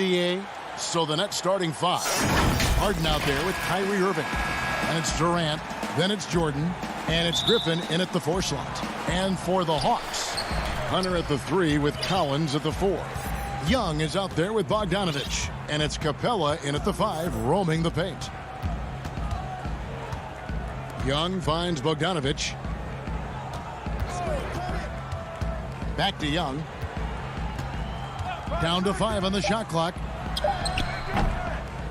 58. So the Nets starting 5. Harden out there with Kyrie Irving. And it's Durant. Then it's Jordan. And it's Griffin in at the 4 slot. And for the Hawks, Hunter at the 3 with Collins at the 4. Young is out there with Bogdanovich. And it's Capella in at the 5, roaming the paint. Young finds Bogdanovich. Back to Young. Down to 5 on the shot clock.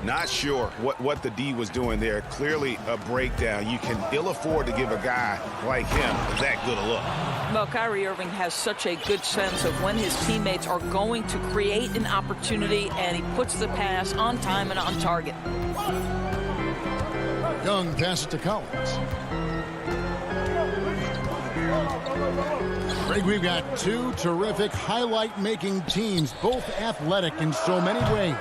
Not sure what the D was doing there. Clearly a breakdown. You can ill afford to give a guy like him that good a look. Well, Kyrie Irving has such a good sense of when his teammates are going to create an opportunity, and he puts the pass on time and on target. Young passes to Collins. Greg, we've got 2 terrific highlight-making teams, both athletic in so many ways.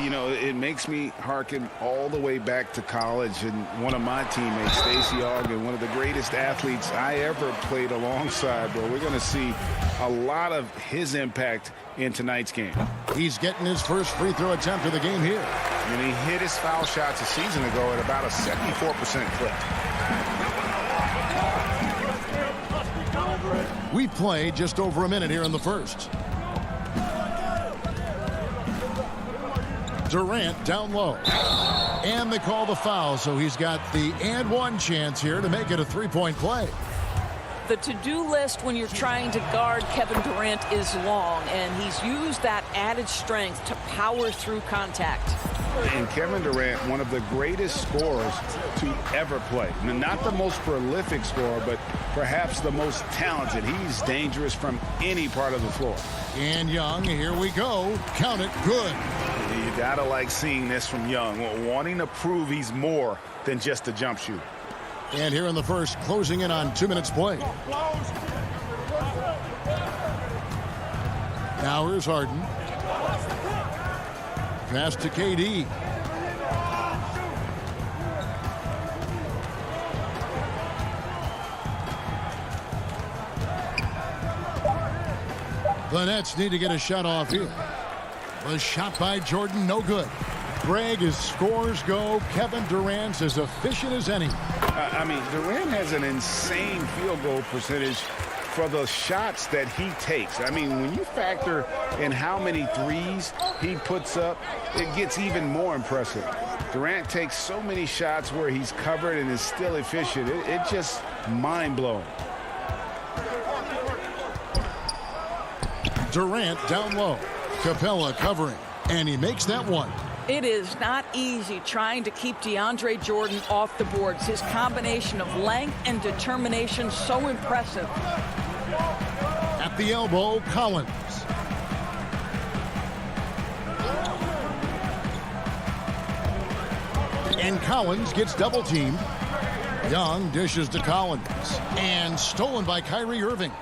You know, it makes me hearken all the way back to college, and one of my teammates, Stacey Ogden, one of the greatest athletes I ever played alongside. But we're going to see a lot of his impact in tonight's game. He's getting his first free throw attempt of the game here. And he hit his foul shots a season ago at about a 74% clip. We played just over a minute here in the first. Durant down low. And they call the foul, so he's got the and one chance here to make it a 3-point play. The to-do list when you're trying to guard Kevin Durant is long, and he's used that added strength to power through contact. And Kevin Durant, one of the greatest scorers to ever play. Not the most prolific scorer, but perhaps the most talented. He's dangerous from any part of the floor. And Young, here we go. Count it, good. You gotta like seeing this from Young, wanting to prove he's more than just a jump shooter. And here in the first, closing in on 2 minutes play. Now here's Harden. Pass to KD. The Nets need to get a shot off here. The shot by Jordan, no good. Greg, as scores go, Kevin Durant's as efficient as any. I mean, Durant has an insane field goal percentage for the shots that he takes. I mean, when you factor in how many threes he puts up, it gets even more impressive. Durant takes so many shots where he's covered and is still efficient. It's just mind-blowing. Durant down low. Capella covering, and he makes that one. It is not easy trying to keep DeAndre Jordan off the boards. His combination of length and determination so impressive. At the elbow, Collins. And Collins gets double teamed. Young dishes to Collins. And stolen by Kyrie Irving.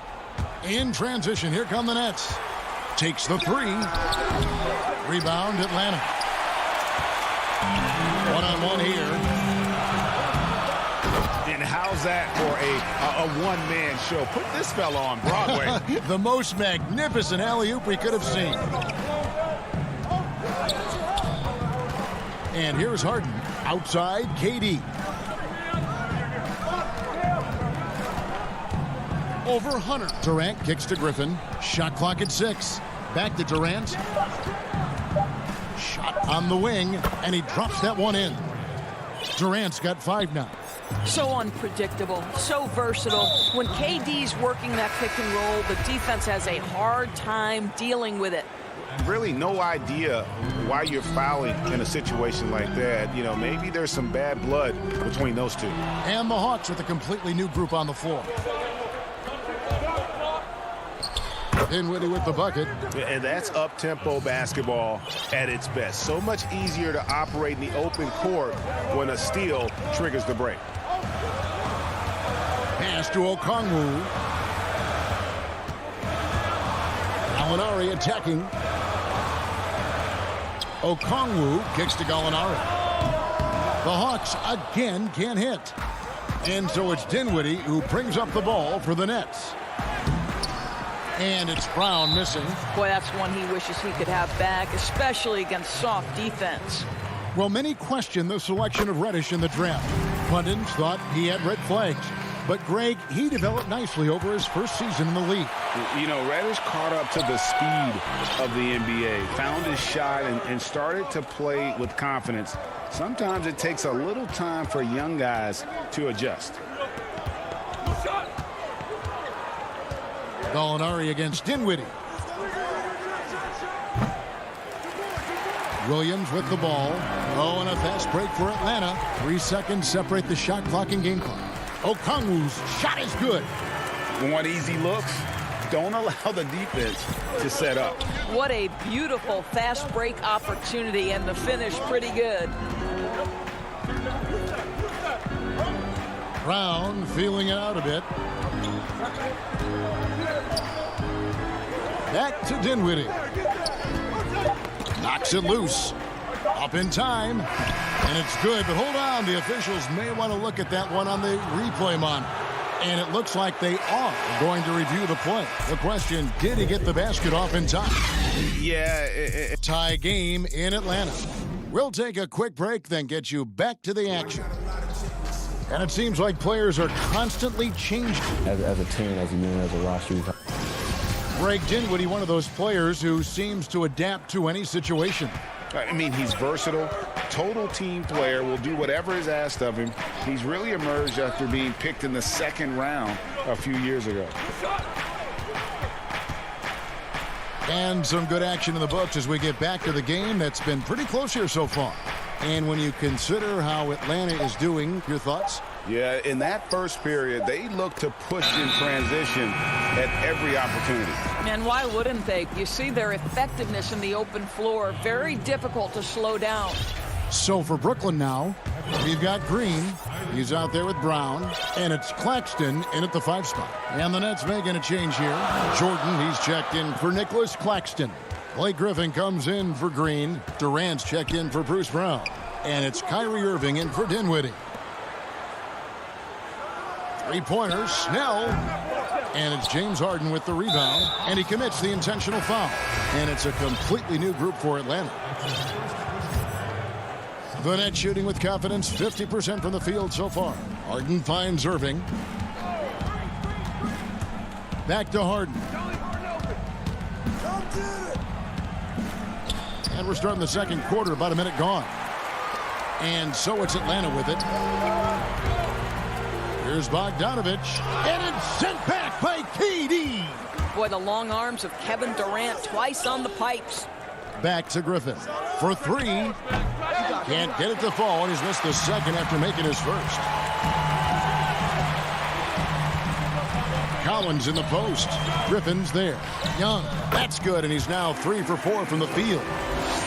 In transition, here come the Nets. Takes the 3. Rebound, Atlanta. One-on-one here. And how's that for a one-man show? Put this fella on Broadway. The most magnificent alley-oop we could have seen. And here's Harden. Outside, KD. Over Hunter. Durant kicks to Griffin. Shot clock at 6. Back to Durant. Shot on the wing, and he drops that one in. Durant's got 5 now. So unpredictable, so versatile. When KD's working that pick and roll, the defense has a hard time dealing with it. Really no idea why you're fouling in a situation like that. You know, maybe there's some bad blood between those two. And the Hawks with a completely new group on the floor. Dinwiddie with the bucket. And that's up-tempo basketball at its best. So much easier to operate in the open court when a steal triggers the break. Pass to Okongwu. Gallinari attacking. Okongwu kicks to Gallinari. The Hawks again can't hit. And so it's Dinwiddie who brings up the ball for the Nets. And it's Brown missing. Boy, that's one he wishes he could have back, especially against soft defense. Well, many question the selection of Reddish in the draft. Pundits thought he had red flags. But, Greg, he developed nicely over his first season in the league. You know, Reddish caught up to the speed of the NBA, found his shot, and started to play with confidence. Sometimes it takes a little time for young guys to adjust. Gallinari against Dinwiddie. Williams with the ball. Oh, and a fast break for Atlanta. 3 seconds separate the shot clock and game clock. Okongwu's shot is good. Want easy looks? Don't allow the defense to set up. What a beautiful fast break opportunity, and the finish pretty good. Brown feeling it out a bit. Back to Dinwiddie. Knocks it loose. Up in time. And it's good, but hold on. The officials may want to look at that one on the replay monitor. And it looks like they are going to review the play. The question, did he get the basket off in time? Yeah. Tie game in Atlanta. We'll take a quick break, then get you back to the action. And it seems like players are constantly changing. As a team, as a unit, as a roster. Greg Dinwiddie, one of those players who seems to adapt to any situation. I mean, he's versatile, total team player, will do whatever is asked of him. He's really emerged after being picked in the second round a few years ago. And some good action in the books as we get back to the game that's been pretty close here so far. And when you consider how Atlanta is doing, your thoughts? Yeah, in that first period, they looked to push in transition at every opportunity. And why wouldn't they? You see their effectiveness in the open floor. Very difficult to slow down. So for Brooklyn now, we've got Green. He's out there with Brown. And it's Claxton in at the 5 spot. And the Nets making a change here. Jordan, he's checked in for Nicholas Claxton. Blake Griffin comes in for Green. Durant's checked in for Bruce Brown. And it's Kyrie Irving in for Dinwiddie. 3-pointers, Snell. And it's James Harden with the rebound. And he commits the intentional foul. And it's a completely new group for Atlanta. The Nets shooting with confidence, 50% from the field so far. Harden finds Irving. Back to Harden. And we're starting the second quarter, about a minute gone. And so it's Atlanta with it. Here's Bogdanovich. And it's sent back by KD. Boy, the long arms of Kevin Durant twice on the pipes. Back to Griffin for 3. Can't get it to fall, and he's missed the second after making his first. Collins in the post. Griffin's there. Young, that's good, and he's now 3 for 4 from the field.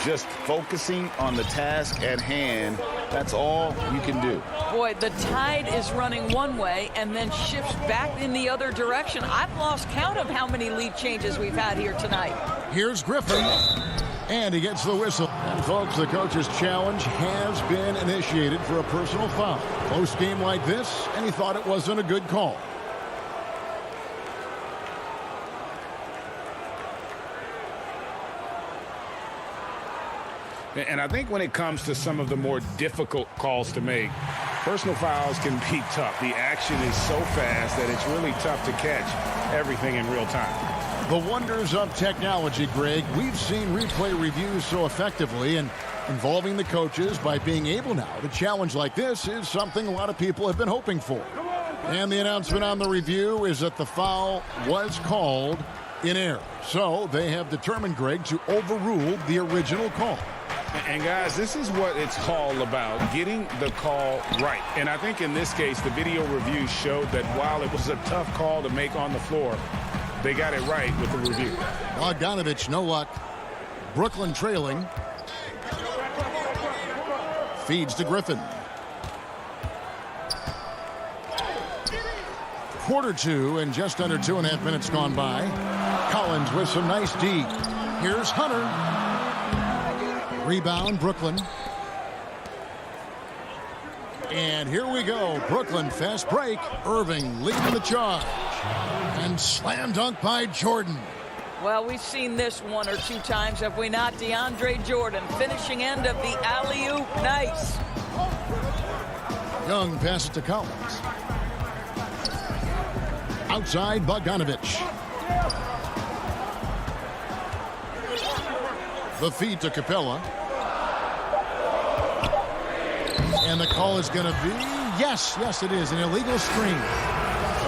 Just focusing on the task at hand, that's all you can do. Boy, the tide is running one way and then shifts back in the other direction. I've lost count of how many lead changes we've had here tonight. Here's Griffin, and he gets the whistle. And folks, the coach's challenge has been initiated for a personal foul. Close game like this, and he thought it wasn't a good call. And I think when it comes to some of the more difficult calls to make, personal fouls can be tough. The action is so fast that it's really tough to catch everything in real time. The wonders of technology, Greg. We've seen replay reviews so effectively, and involving the coaches by being able now to challenge like this is something a lot of people have been hoping for. And the announcement on the review is that the foul was called in error. So they have determined, Greg, to overrule the original call. And guys, this is what it's all about, getting the call right. And I think in this case, the video review showed that while it was a tough call to make on the floor, they got it right with the review. Bogdanovich, no luck. Brooklyn trailing. Feeds to Griffin. Quarter 2 and just under 2.5 minutes gone by. Collins with some nice D. Here's Hunter. Rebound, Brooklyn. And here we go. Brooklyn fast break. Irving leading the charge. And slam dunk by Jordan. Well, we've seen this one or two times, have we not? DeAndre Jordan, finishing end of the alley-oop. Nice. Young passes to Collins. Outside, Bogdanovich. The feed to Capella. And the call is going to be, yes, it is, an illegal screen.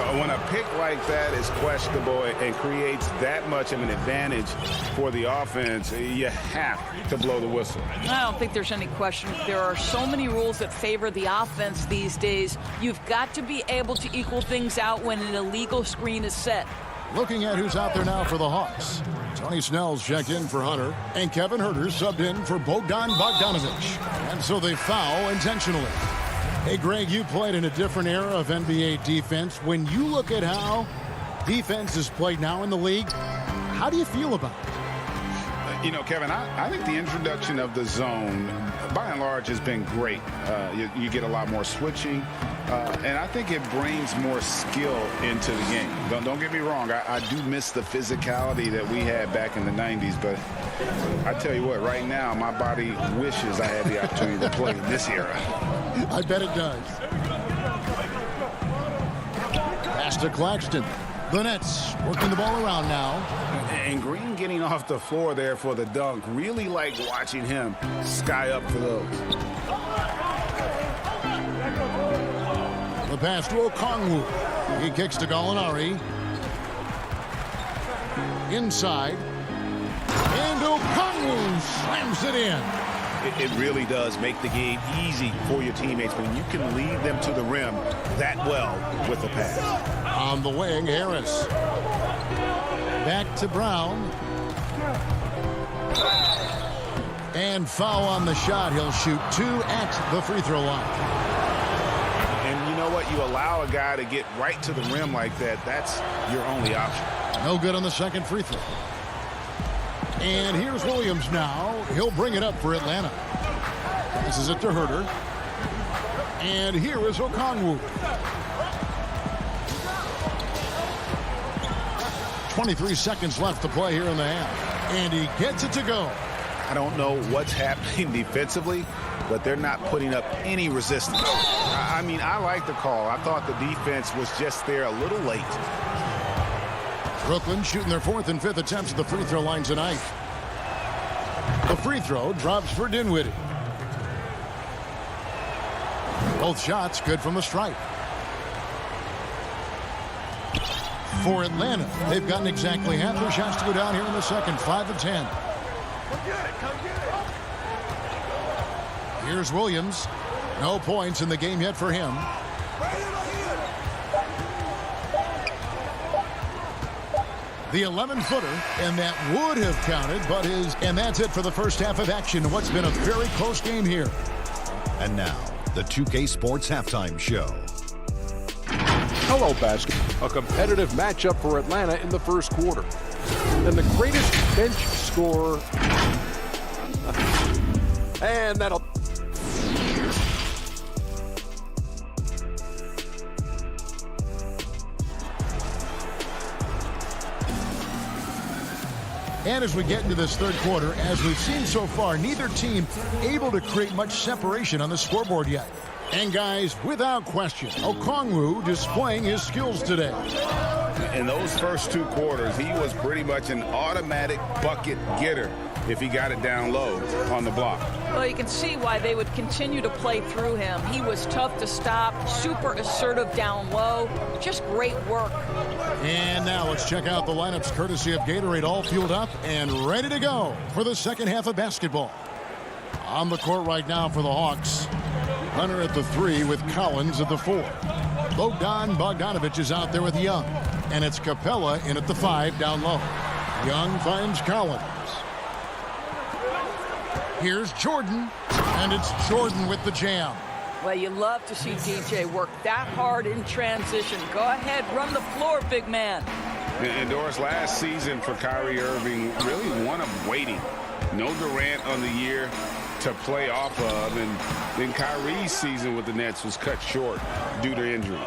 When a pick like that is questionable and creates that much of an advantage for the offense, you have to blow the whistle. I don't think there's any question. There are so many rules that favor the offense these days. You've got to be able to equal things out when an illegal screen is set. Looking at who's out there now for the Hawks. Tony Snell's checked in for Hunter, and Kevin Huerter subbed in for Bogdan Bogdanovich. And so they foul intentionally. Hey, Greg, you played in a different era of NBA defense. When you look at how defense is played now in the league, how do you feel about it? You know, Kevin, I think the introduction of the zone, by and large, has been great. You get a lot more switching, and I think it brings more skill into the game. Don't get me wrong. I do miss the physicality that we had back in the 90s, but I tell you what, right now, my body wishes I had the opportunity to play in this era. I bet it does. Pass to Claxton. The Nets working the ball around now. And Green getting off the floor there for the dunk. Really like watching him sky up for those. The pass to Okongwu. He kicks to Gallinari. Inside. And Okongwu slams it in. It really does make the game easy for your teammates when you can lead them to the rim that well with the pass. On the wing, Harris. Back to Brown. And foul on the shot. He'll shoot 2 at the free throw line. And you know what? You allow a guy to get right to the rim like that. That's your only option. No good on the second free throw. And here's Williams now. He'll bring it up for Atlanta. This is it to Huerter. And here is Okongwu. 23 seconds left to play here in the half. And he gets it to go. I don't know what's happening defensively, but they're not putting up any resistance. I mean, I like the call. I thought the defense was just there a little late. Brooklyn shooting their 4th and 5th attempts at the free throw line tonight. The free throw drops for Dinwiddie. Both shots good from the stripe. For Atlanta, they've gotten exactly half their shots to go down here in the second, 5 of 10. Here's Williams. No points in the game yet for him. The 11-footer, and that would have counted, but and that's it for the first half of action. What's been a very close game here. And now, the 2K Sports Halftime Show. Hello, basketball. A competitive matchup for Atlanta in the first quarter. And the greatest bench scorer. And that'll... And as we get into this third quarter, as we've seen so far, neither team able to create much separation on the scoreboard yet. And guys, without question, Okongwu displaying his skills today. In those first 2 quarters, he was pretty much an automatic bucket getter if he got it down low on the block. Well, you can see why they would continue to play through him. He was tough to stop, super assertive down low, just great work. And now let's check out the lineups courtesy of Gatorade, all fueled up and ready to go for the second half of basketball. On the court right now for the Hawks, Hunter at the 3 with Collins at the 4. Bogdan Bogdanovich is out there with Young, and it's Capella in at the 5 down low. Young finds Collins. Here's Jordan, and it's Jordan with the jam. Well, you love to see DJ work that hard in transition. Go ahead, run the floor, big man. And Doris, last season for Kyrie Irving, really one of waiting. No Durant on the year to play off of, and then Kyrie's season with the Nets was cut short due to injury.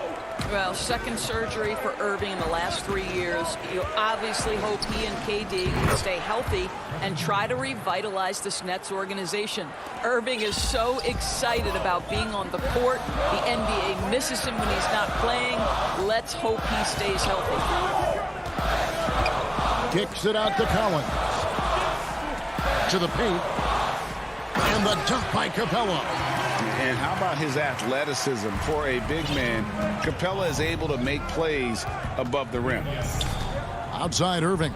Well, second surgery for Irving in the last 3 years. You obviously hope he and KD can stay healthy and try to revitalize this Nets organization. Irving is so excited about being on the court. The NBA misses him when he's not playing. Let's hope he stays healthy. Kicks it out to Collins. To the paint. And the dunk by Capella. And how about his athleticism? For a big man, Capella is able to make plays above the rim. Outside Irving.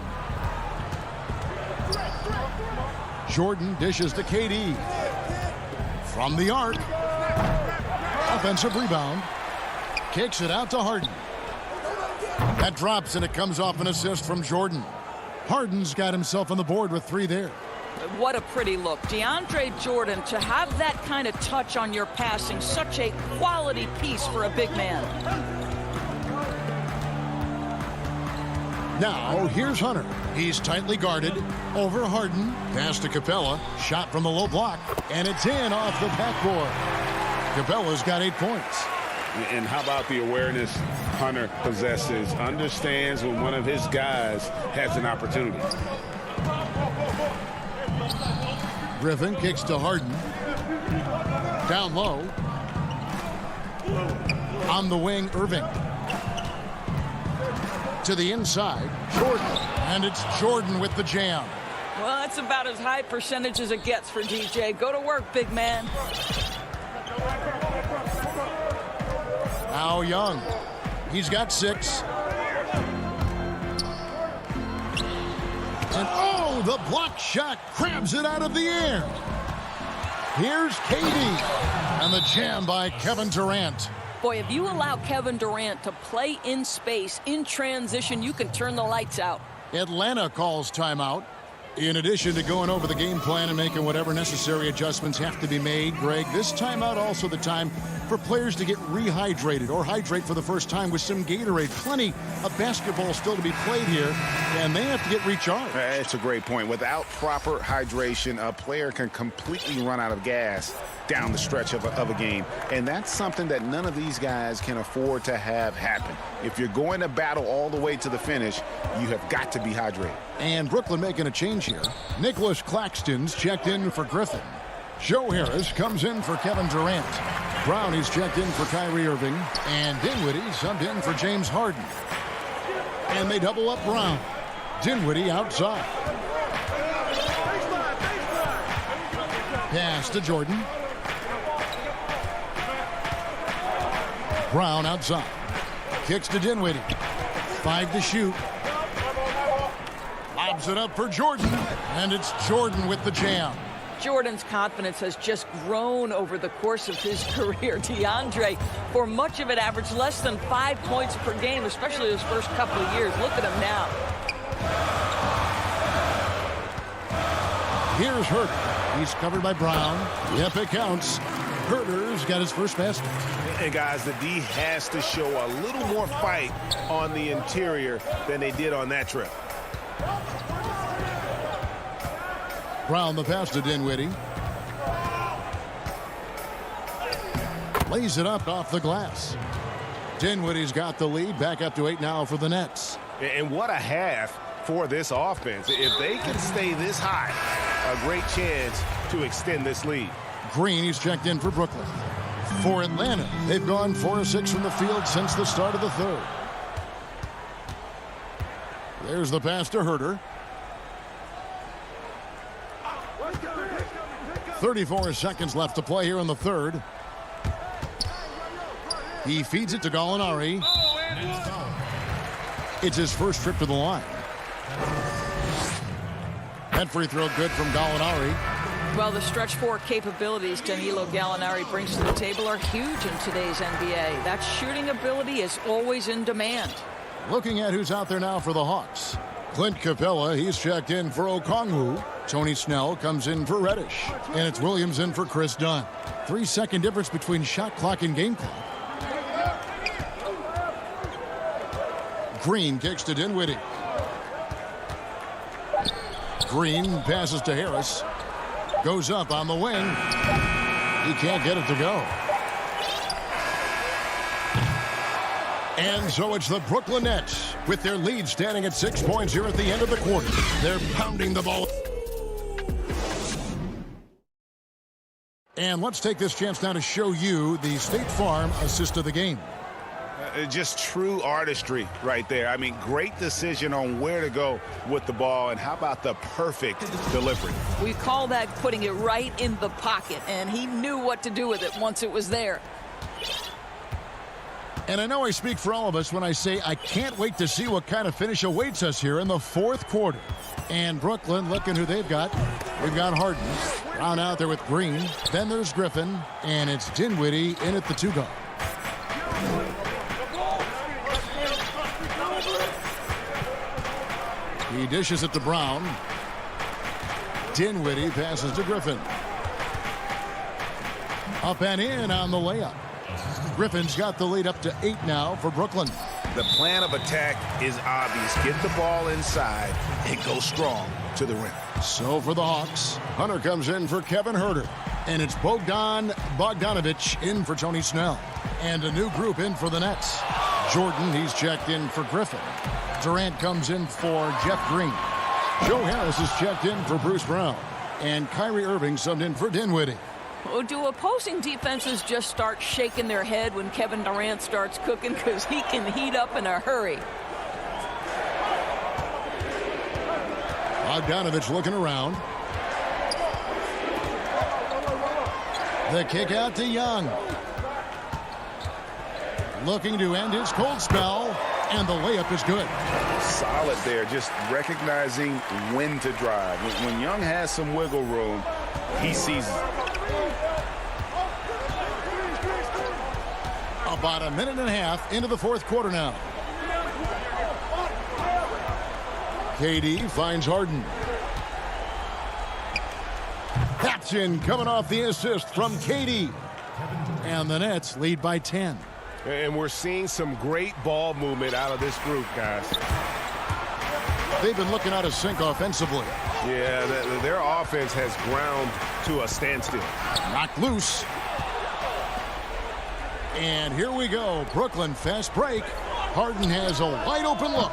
Jordan dishes to KD. From the arc. Offensive rebound. Kicks it out to Harden. That drops, and it comes off an assist from Jordan. Harden's got himself on the board with 3 there. What a pretty look. DeAndre Jordan, to have that kind of touch on your passing, such a quality piece for a big man. Now, here's Hunter. He's tightly guarded. Over Harden. Pass to Capella. Shot from the low block. And it's in off the backboard. Capella's got 8 points. And how about the awareness Hunter possesses? Understands when one of his guys has an opportunity. Griffin kicks to Harden. Down low. On the wing, Irving. To the inside, Jordan. And it's Jordan with the jam. Well, that's about as high percentage as it gets for DJ. Go to work, big man. Now Young. He's got 6. And oh, the block shot crabs it out of the air. Here's KD. And the jam by Kevin Durant. Boy, if you allow Kevin Durant to play in space, in transition, you can turn the lights out. Atlanta calls timeout. In addition to going over the game plan and making whatever necessary adjustments have to be made, Greg, this timeout also the time for players to get rehydrated or hydrate for the first time with some Gatorade. Plenty of basketball still to be played here, and they have to get recharged. That's a great point. Without proper hydration, a player can completely run out of gas down the stretch of a game. And that's something that none of these guys can afford to have happen. If you're going to battle all the way to the finish, you have got to be hydrated. And Brooklyn making a change here. Nicholas Claxton's checked in for Griffin. Joe Harris comes in for Kevin Durant. Brown is checked in for Kyrie Irving. And Dinwiddie subbed in for James Harden. And they double up Brown. Dinwiddie outside. Pass to Jordan. Brown outside. Kicks to Dinwiddie. 5 to shoot. Lobs it up for Jordan. And it's Jordan with the jam. Jordan's confidence has just grown over the course of his career. DeAndre, for much of it, averaged less than 5 points per game, especially his first couple of years. Look at him now. Here's Herter. He's covered by Brown. Yep, it counts. Herter's got his first basket. And guys, the D has to show a little more fight on the interior than they did on that trip. Brown the pass to Dinwiddie. Lays it up off the glass. Dinwiddie's got the lead. Back up to 8 now for the Nets. And what a half for this offense. If they can stay this high, a great chance to extend this lead. Green, he's checked in for Brooklyn. For Atlanta, they've gone 4 of 6 from the field since the start of the third. There's the pass to Herter. 34 seconds left to play here in the third. He feeds it to Gallinari. It's his first trip to the line. That free throw good from Gallinari. Well, the stretch four capabilities Danilo Gallinari brings to the table are huge in today's NBA. That shooting ability is always in demand. Looking at who's out there now for the Hawks. Clint Capella, he's checked in for Okongwu. Tony Snell comes in for Reddish. And it's Williams in for Chris Dunn. 3-second difference between shot clock and game clock. Green kicks to Dinwiddie. Green passes to Harris. Goes up on the wing. He can't get it to go. And so it's the Brooklyn Nets with their lead standing at 6 points here at the end of the quarter. They're pounding the ball. And let's take this chance now to show you the State Farm assist of the game. Just true artistry right there. I mean, great decision on where to go with the ball, and how about the perfect delivery? We call that putting it right in the pocket, and he knew what to do with it once it was there. And I know I speak for all of us when I say I can't wait to see what kind of finish awaits us here in the fourth quarter. And Brooklyn, looking who they've got. We've got Harden. Brown out there with Green. Then there's Griffin. And it's Dinwiddie in at the 2-guard. He dishes it to Brown. Dinwiddie passes to Griffin. Up and in on the layup. Griffin's got the lead up to 8 now for Brooklyn. The plan of attack is obvious. Get the ball inside and go strong to the rim. So for the Hawks, Hunter comes in for Kevin Huerter. And it's Bogdanovich in for Tony Snell. And a new group in for the Nets. Jordan, he's checked in for Griffin. Durant comes in for Jeff Green. Joe Harris is checked in for Bruce Brown. And Kyrie Irving subbed in for Dinwiddie. Well, do opposing defenses just start shaking their head when Kevin Durant starts cooking? Because he can heat up in a hurry. Bogdanovich looking around. The kick out to Young. Looking to end his cold spell. And the layup is good. Solid there, just recognizing when to drive. When Young has some wiggle room, he sees it. About a minute and a half into the fourth quarter now. KD finds Harden. Hatchin coming off the assist from KD. And the Nets lead by 10. And we're seeing some great ball movement out of this group, guys. They've been looking out of sync offensively. Yeah, their offense has ground to a standstill. Knocked loose. And here we go. Brooklyn fast break. Harden has a wide open look.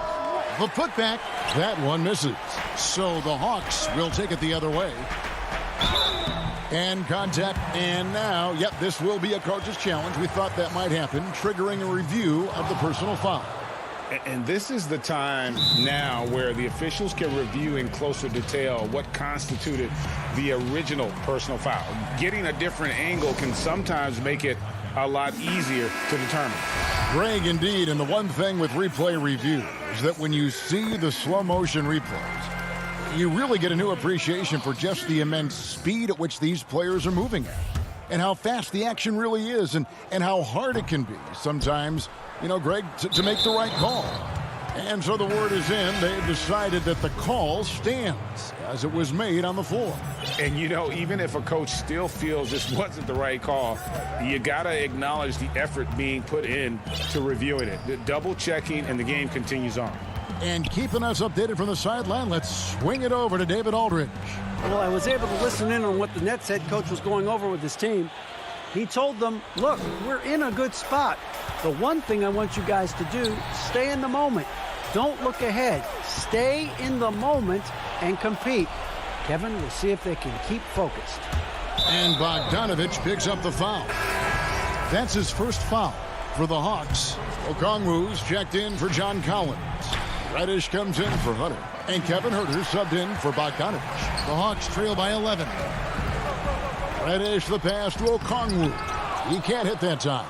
The putback. That one misses. So the Hawks will take it the other way. And contact. And now, yep, this will be a coach's challenge. We thought that might happen, triggering a review of the personal foul. And this is the time now where the officials can review in closer detail what constituted the original personal foul. Getting a different angle can sometimes make it a lot easier to determine. Greg, indeed, and the one thing with replay review is that when you see the slow motion replays, you really get a new appreciation for just the immense speed at which these players are moving at, and how fast the action really is, and how hard it can be sometimes, you know, Greg, to make the right call. And so the word is in. They've decided that the call stands as it was made on the floor. And, you know, even if a coach still feels this wasn't the right call, you got to acknowledge the effort being put in to reviewing it. The double checking, and the game continues on. And keeping us updated from the sideline, let's swing it over to David Aldridge. Well, I was able to listen in on what the Nets head coach was going over with his team. He told them, look, we're in a good spot. The one thing I want you guys to do, stay in the moment. Don't look ahead. Stay in the moment and compete. Kevin, we'll see if they can keep focused. And Bogdanovich picks up the foul. That's his first foul for the Hawks. Okongwu's checked in for John Collins. Reddish comes in for Hunter. And Kevin Huerter subbed in for Bogdanovich. The Hawks trail by 11. Reddish the pass to Okongwu. He can't hit that time.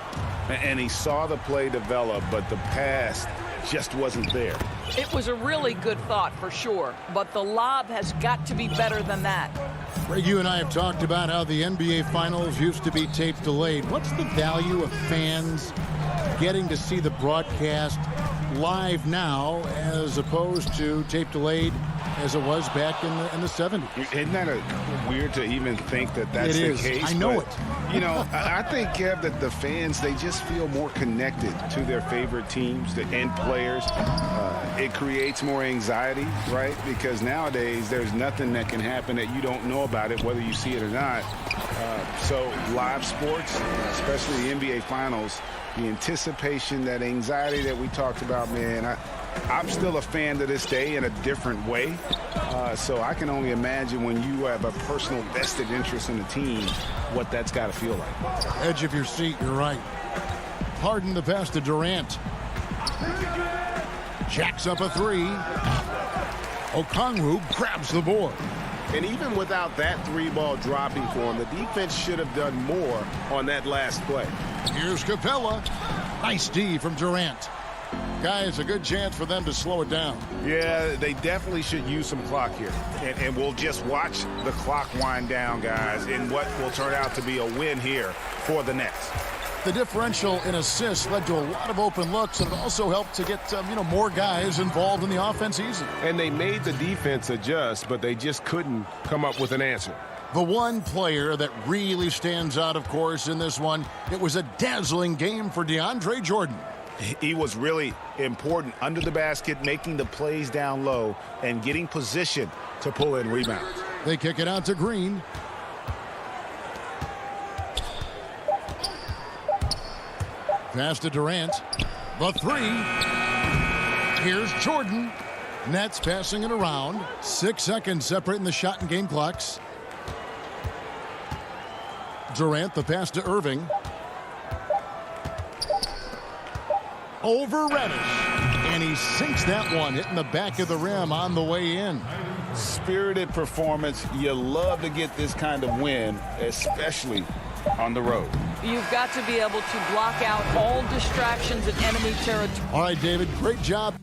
And he saw the play develop, but the pass just wasn't there. It was a really good thought for sure, but the lob has got to be better than that. Greg, you and I have talked about how the NBA Finals used to be tape delayed. What's the value of fans getting to see the broadcast live now as opposed to tape delayed as it was back in the 70s? Isn't that weird to even think that that's the case? I know it. You know, I think, Kev, that the fans, they just feel more connected to their favorite teams and players. It creates more anxiety, right? Because nowadays there's nothing that can happen that you don't know about it, whether you see it or not. So live sports, especially the NBA Finals, the anticipation, that anxiety that we talked about, man, I'm still a fan to this day in a different way. So I can only imagine when you have a personal vested interest in the team, what that's got to feel like. Edge of your seat, you're right. Harden the pass to Durant. Jacks up a three. Okongwu grabs the board. And even without that three-ball dropping for him, the defense should have done more on that last play. Here's Capella. Nice D from Durant. Guys, a good chance for them to slow it down. Yeah, they definitely should use some clock here. And we'll just watch the clock wind down, guys, in what will turn out to be a win here for the Nets. The differential in assists led to a lot of open looks, and it also helped to get more guys involved in the offense easy. And they made the defense adjust, but they just couldn't come up with an answer. The one player that really stands out, of course, in this one, it was a dazzling game for DeAndre Jordan. He was really important under the basket, making the plays down low and getting position to pull in rebounds. They kick it out to Green. Pass to Durant. The three. Here's Jordan. Nets passing it around. 6 seconds separating the shot and game clocks. Durant, the pass to Irving. Over Reddish. And he sinks that one, hitting the back of the rim on the way in. Spirited performance. You love to get this kind of win, especially on the road. You've got to be able to block out all distractions in enemy territory. All right, David, great job.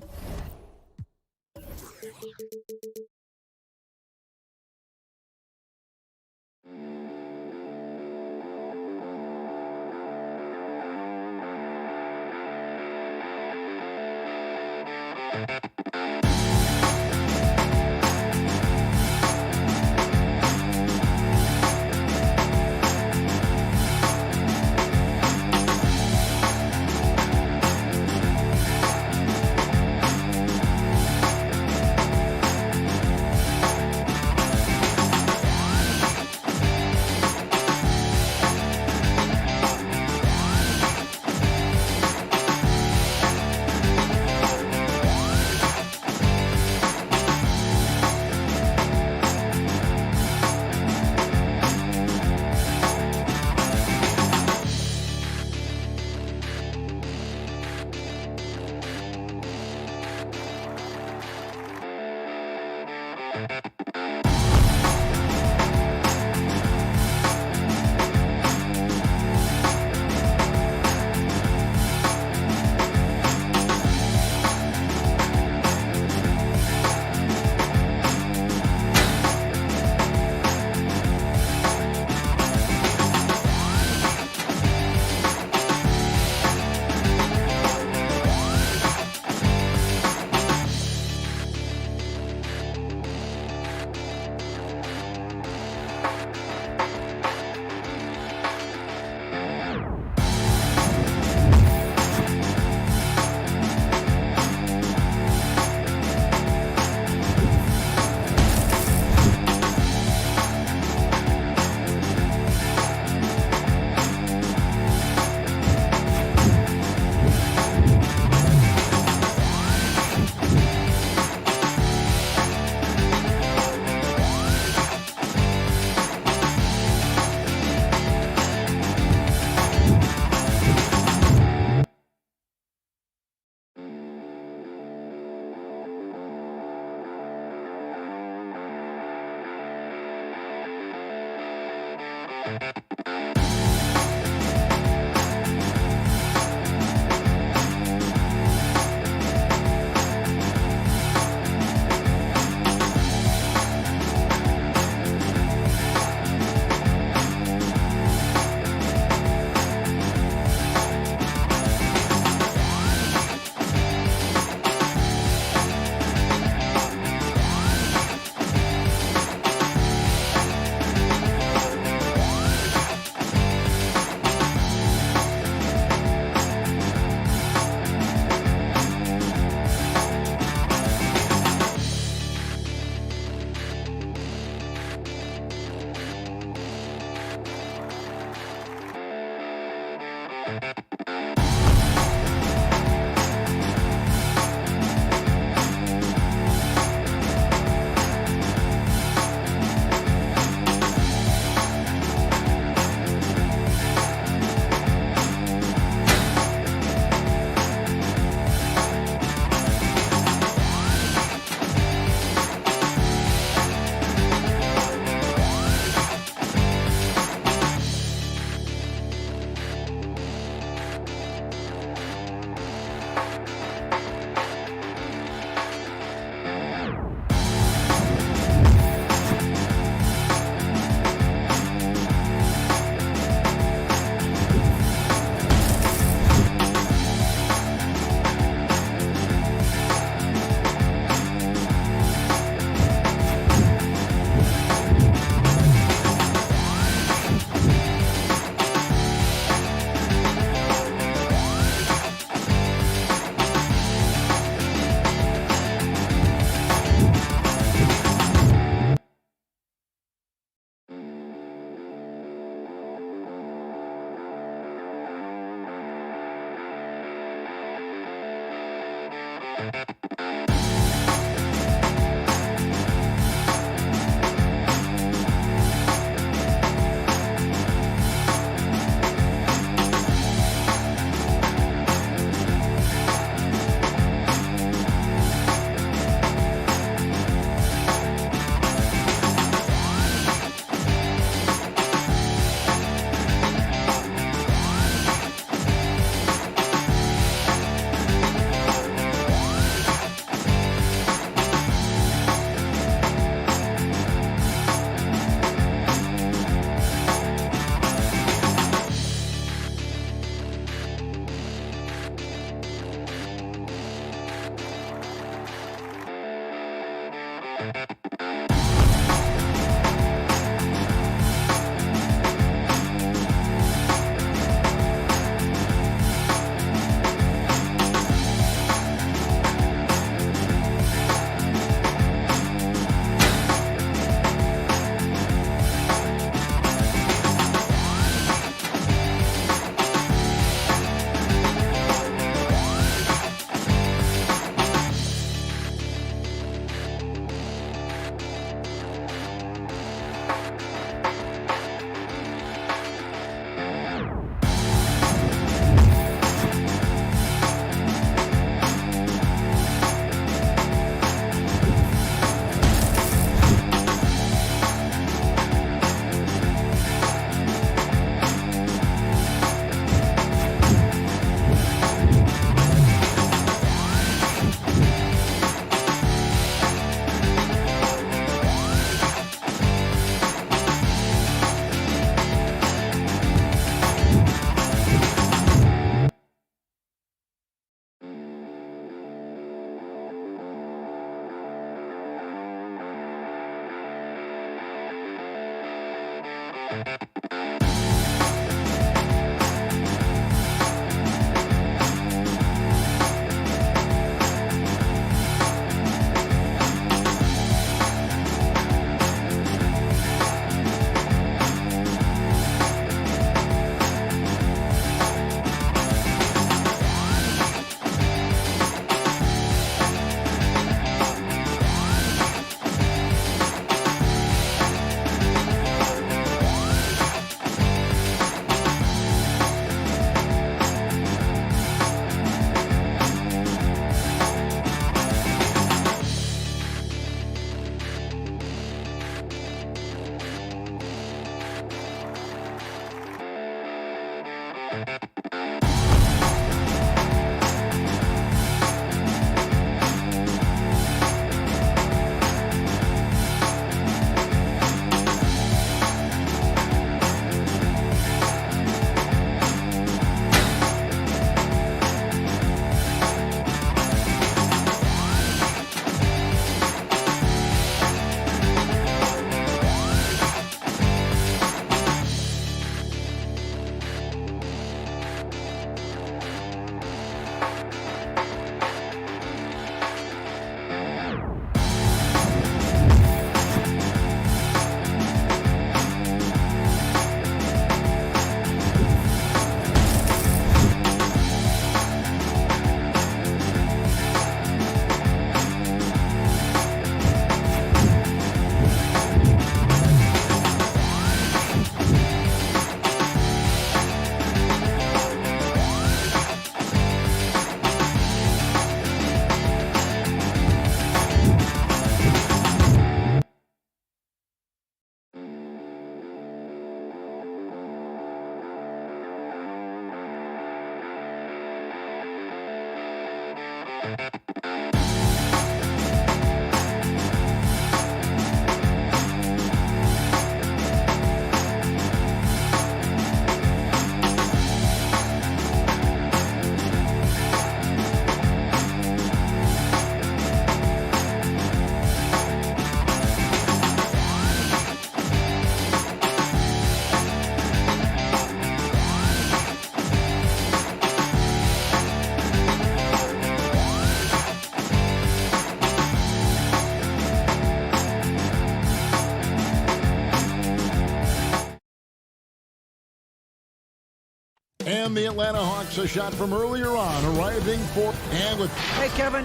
And the Atlanta Hawks, a shot from earlier on, arriving for, and with, Hey, Kevin.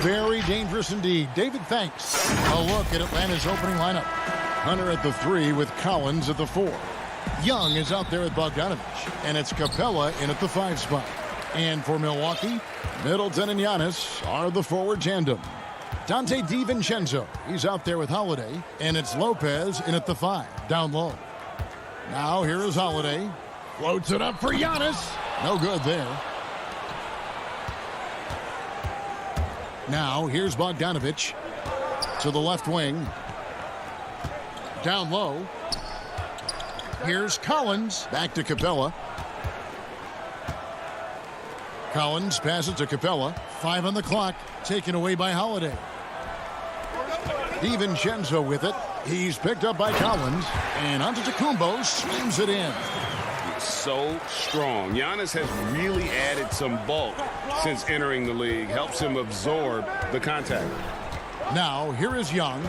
very dangerous indeed. David, thanks. A look at Atlanta's opening lineup. Hunter at the 3 with Collins at the 4. Young is out there at Bogdanovich, and it's Capella in at the 5 spot. And for Milwaukee, Middleton and Giannis are the forward tandem. Dante DiVincenzo, he's out there with Holiday, and it's Lopez in at the 5, down low. Now here is Holiday. Floats it up for Giannis. No good there. Now here's Bogdanovich to the left wing. Down low. Here's Collins. Back to Capella. Collins passes to Capella. 5 on the clock. Taken away by Holiday. DiVincenzo with it. He's picked up by Collins. And Antetokounmpo slams it in. So strong. Giannis has really added some bulk since entering the league. Helps him absorb the contact. Now, here is Young.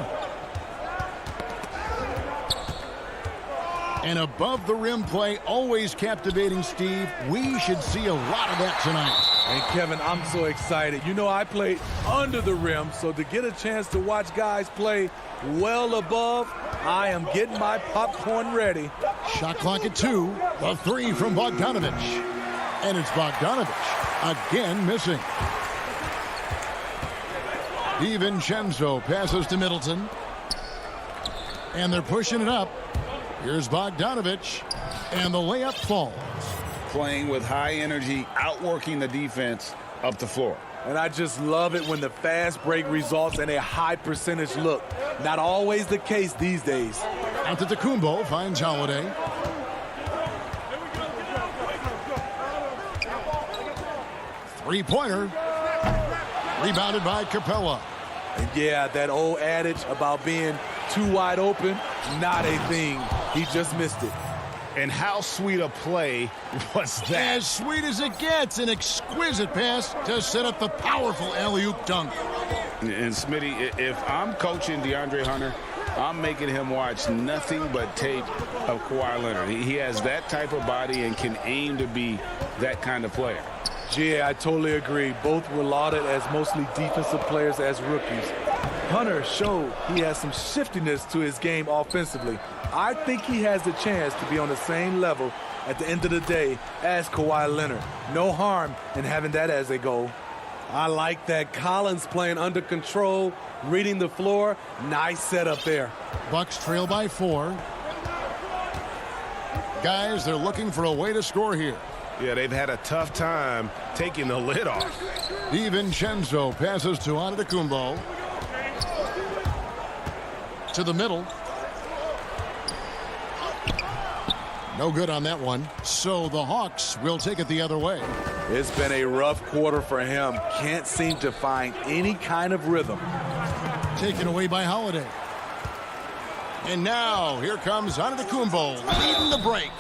And above the rim play, always captivating, Steve. We should see a lot of that tonight. And Kevin, I'm so excited. You know, I played under the rim, so to get a chance to watch guys play well above, I am getting my popcorn ready. Shot clock at 2. The 3 from Bogdanovich. And it's Bogdanovich again missing. DiVincenzo passes to Middleton. And they're pushing it up. Here's Bogdanovich. And the layup falls. Playing with high energy, outworking the defense up the floor. And I just love it when the fast break results in a high percentage look. Not always the case these days. Antetokounmpo finds Holiday. Three-pointer. Rebounded by Capella. And yeah, that old adage about being too wide open, not a thing. He just missed it. And how sweet a play was that? As sweet as it gets, an exquisite pass to set up the powerful alley-oop dunk. And Smitty, if I'm coaching DeAndre Hunter, I'm making him watch nothing but tape of Kawhi Leonard. He has that type of body and can aim to be that kind of player. Yeah, I totally agree. Both were lauded as mostly defensive players as rookies. Hunter showed he has some shiftiness to his game offensively. I think he has the chance to be on the same level at the end of the day as Kawhi Leonard. No harm in having that as a goal. I like that. Collins playing under control, reading the floor. Nice setup there. Bucks trail by 4. Guys, they're looking for a way to score here. Yeah, they've had a tough time taking the lid off. DiVincenzo passes to Antetokounmpo. To the middle. No good on that one. So the Hawks will take it the other way. It's been a rough quarter for him. Can't seem to find any kind of rhythm. Taken away by Holiday. And now here comes Antetokounmpo leading the break.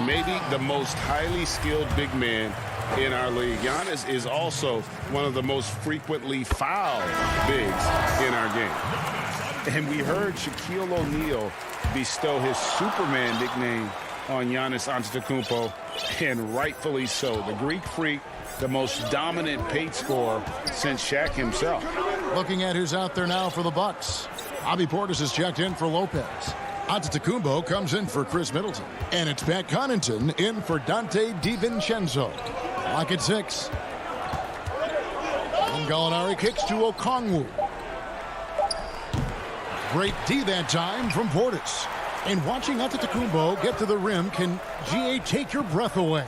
Maybe the most highly skilled big man in our league. Giannis is also one of the most frequently fouled bigs in our game. And we heard Shaquille O'Neal bestow his Superman nickname on Giannis Antetokounmpo, and rightfully so. The Greek Freak, the most dominant paint scorer since Shaq himself. Looking at who's out there now for the Bucks. Bobby Portis has checked in for Lopez. Antetokounmpo comes in for Chris Middleton. And it's Pat Connaughton in for Dante DiVincenzo. Clock at 6. And Gallinari kicks to Okongwu. Great D that time from Portis. And watching Antetokounmpo get to the rim can, GA, take your breath away.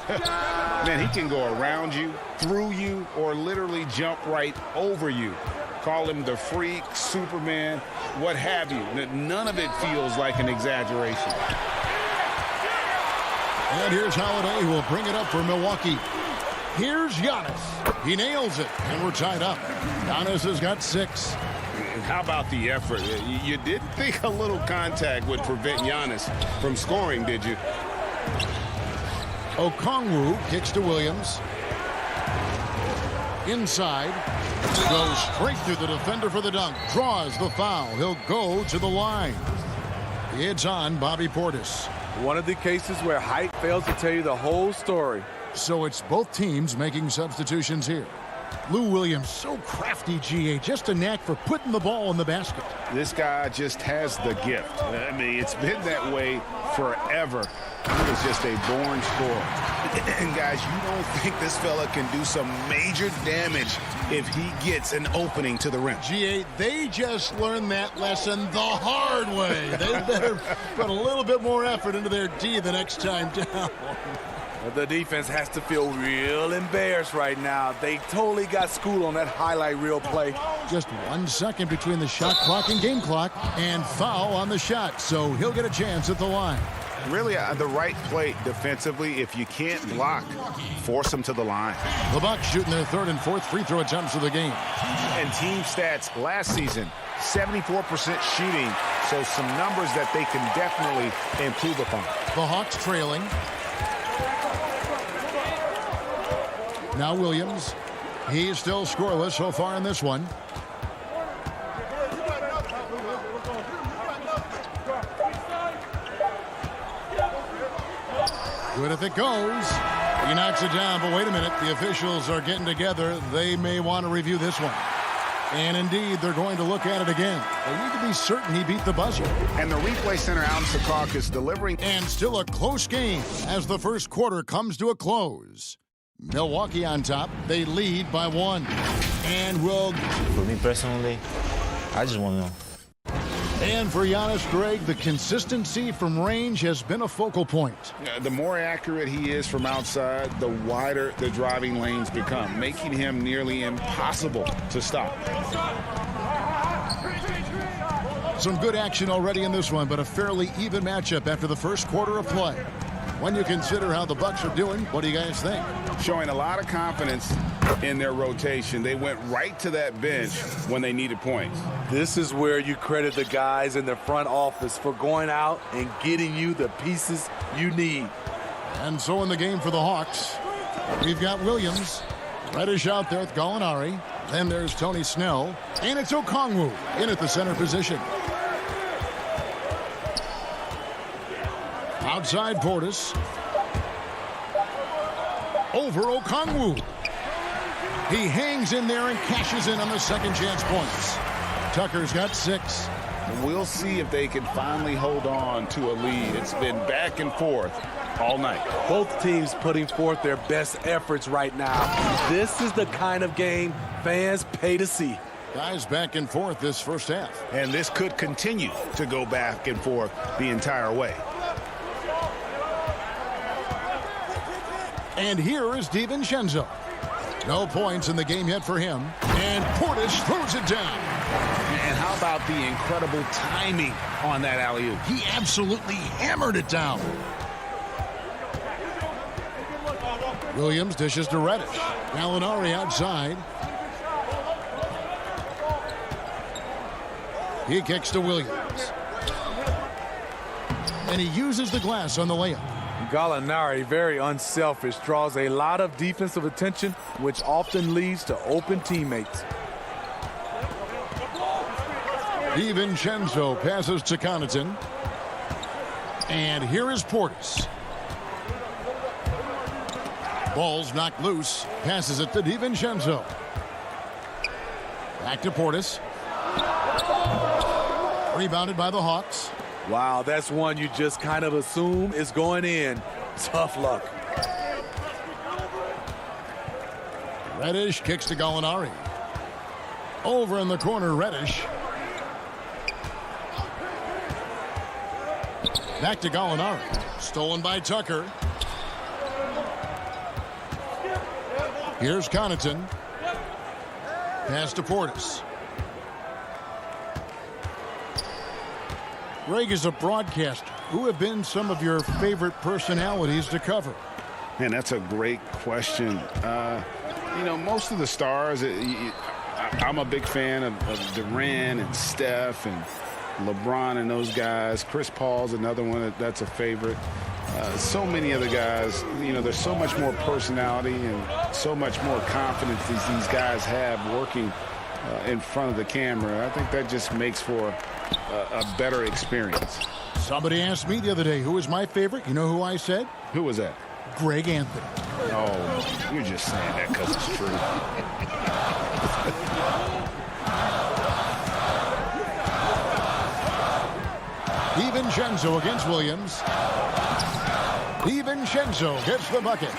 Man, he can go around you, through you, or literally jump right over you. Call him the freak, Superman, what have you. None of it feels like an exaggeration. And here's Holiday, who will bring it up for Milwaukee. Here's Giannis. He nails it, and we're tied up. Giannis has got 6. How about the effort? You didn't think a little contact would prevent Giannis from scoring, did you? Okongwu kicks to Williams. Inside. Goes straight through the defender for the dunk. Draws the foul. He'll go to the line. It's on Bobby Portis. One of the cases where height fails to tell you the whole story. So it's both teams making substitutions here. Lou Williams, so crafty, GA, just a knack for putting the ball in the basket. This guy just has the gift. I mean, it's been that way forever. He was just a born scorer. And guys, you don't think this fella can do some major damage if he gets an opening to the rim. GA, they just learned that lesson the hard way. They better put a little bit more effort into their D the next time down. The defense has to feel real embarrassed right now. They totally got schooled on that highlight reel play. Just 1 second between the shot clock and game clock, and foul on the shot, so he'll get a chance at the line. Really, the right play defensively. If you can't block, force them to the line. The Bucks shooting their third and fourth free throw attempts of the game. And team stats last season, 74% shooting, so some numbers that they can definitely improve upon. The Hawks trailing. Now Williams. He's still scoreless so far in this one. Good if it goes. He knocks it down, but wait a minute. The officials are getting together. They may want to review this one. And indeed, they're going to look at it again. They need to be certain he beat the buzzer. And the replay center out in Secaucus delivering. And still a close game as the first quarter comes to a close. Milwaukee on top. They lead by 1. And will... For me personally, I just want to know. And for Giannis, Greg, the consistency from range has been a focal point. The more accurate he is from outside, the wider the driving lanes become, making him nearly impossible to stop. Some good action already in this one, but a fairly even matchup after the first quarter of play. When you consider how the Bucks are doing, what do you guys think? Showing a lot of confidence in their rotation. They went right to that bench when they needed points. This is where you credit the guys in the front office for going out and getting you the pieces you need. And so in the game for the Hawks, we've got Williams. Reddish out there with Gallinari. Then there's Tony Snell. And it's Okongwu in at the center position. Outside Portis. Over Okongwu. He hangs in there and cashes in on the second chance points. Tucker's got 6. We'll see if they can finally hold on to a lead. It's been back and forth all night. Both teams putting forth their best efforts right now. This is the kind of game fans pay to see. Guys back and forth this first half. And this could continue to go back and forth the entire way. And here is DiVincenzo. No points in the game yet for him. And Portis throws it down. And how about the incredible timing on that alley-oop? He absolutely hammered it down. Williams dishes to Reddish. Gallinari outside. He kicks to Williams. And he uses the glass on the layup. Gallinari, very unselfish, draws a lot of defensive attention, which often leads to open teammates. DiVincenzo passes to Connaughton. And here is Portis. Ball's knocked loose. Passes it to DiVincenzo. Back to Portis. Rebounded by the Hawks. Wow, that's one you just kind of assume is going in. Tough luck. Reddish kicks to Gallinari. Over in the corner, Reddish. Back to Gallinari. Stolen by Tucker. Here's Connaughton. Pass to Portis. Greg, is a broadcaster, who have been some of your favorite personalities to cover? Man, that's a great question. You know, most of the stars, I'm a big fan of Durant and Steph and LeBron and those guys. Chris Paul's another one that's a favorite. So many other guys, you know, there's so much more personality and so much more confidence these guys have working in front of the camera. I think that just makes for a better experience. Somebody asked me the other day, who was my favorite? You know who I said? Who was that? Greg Anthony. Oh, you're just saying that because it's true. DiVincenzo against Williams. DiVincenzo gets the bucket.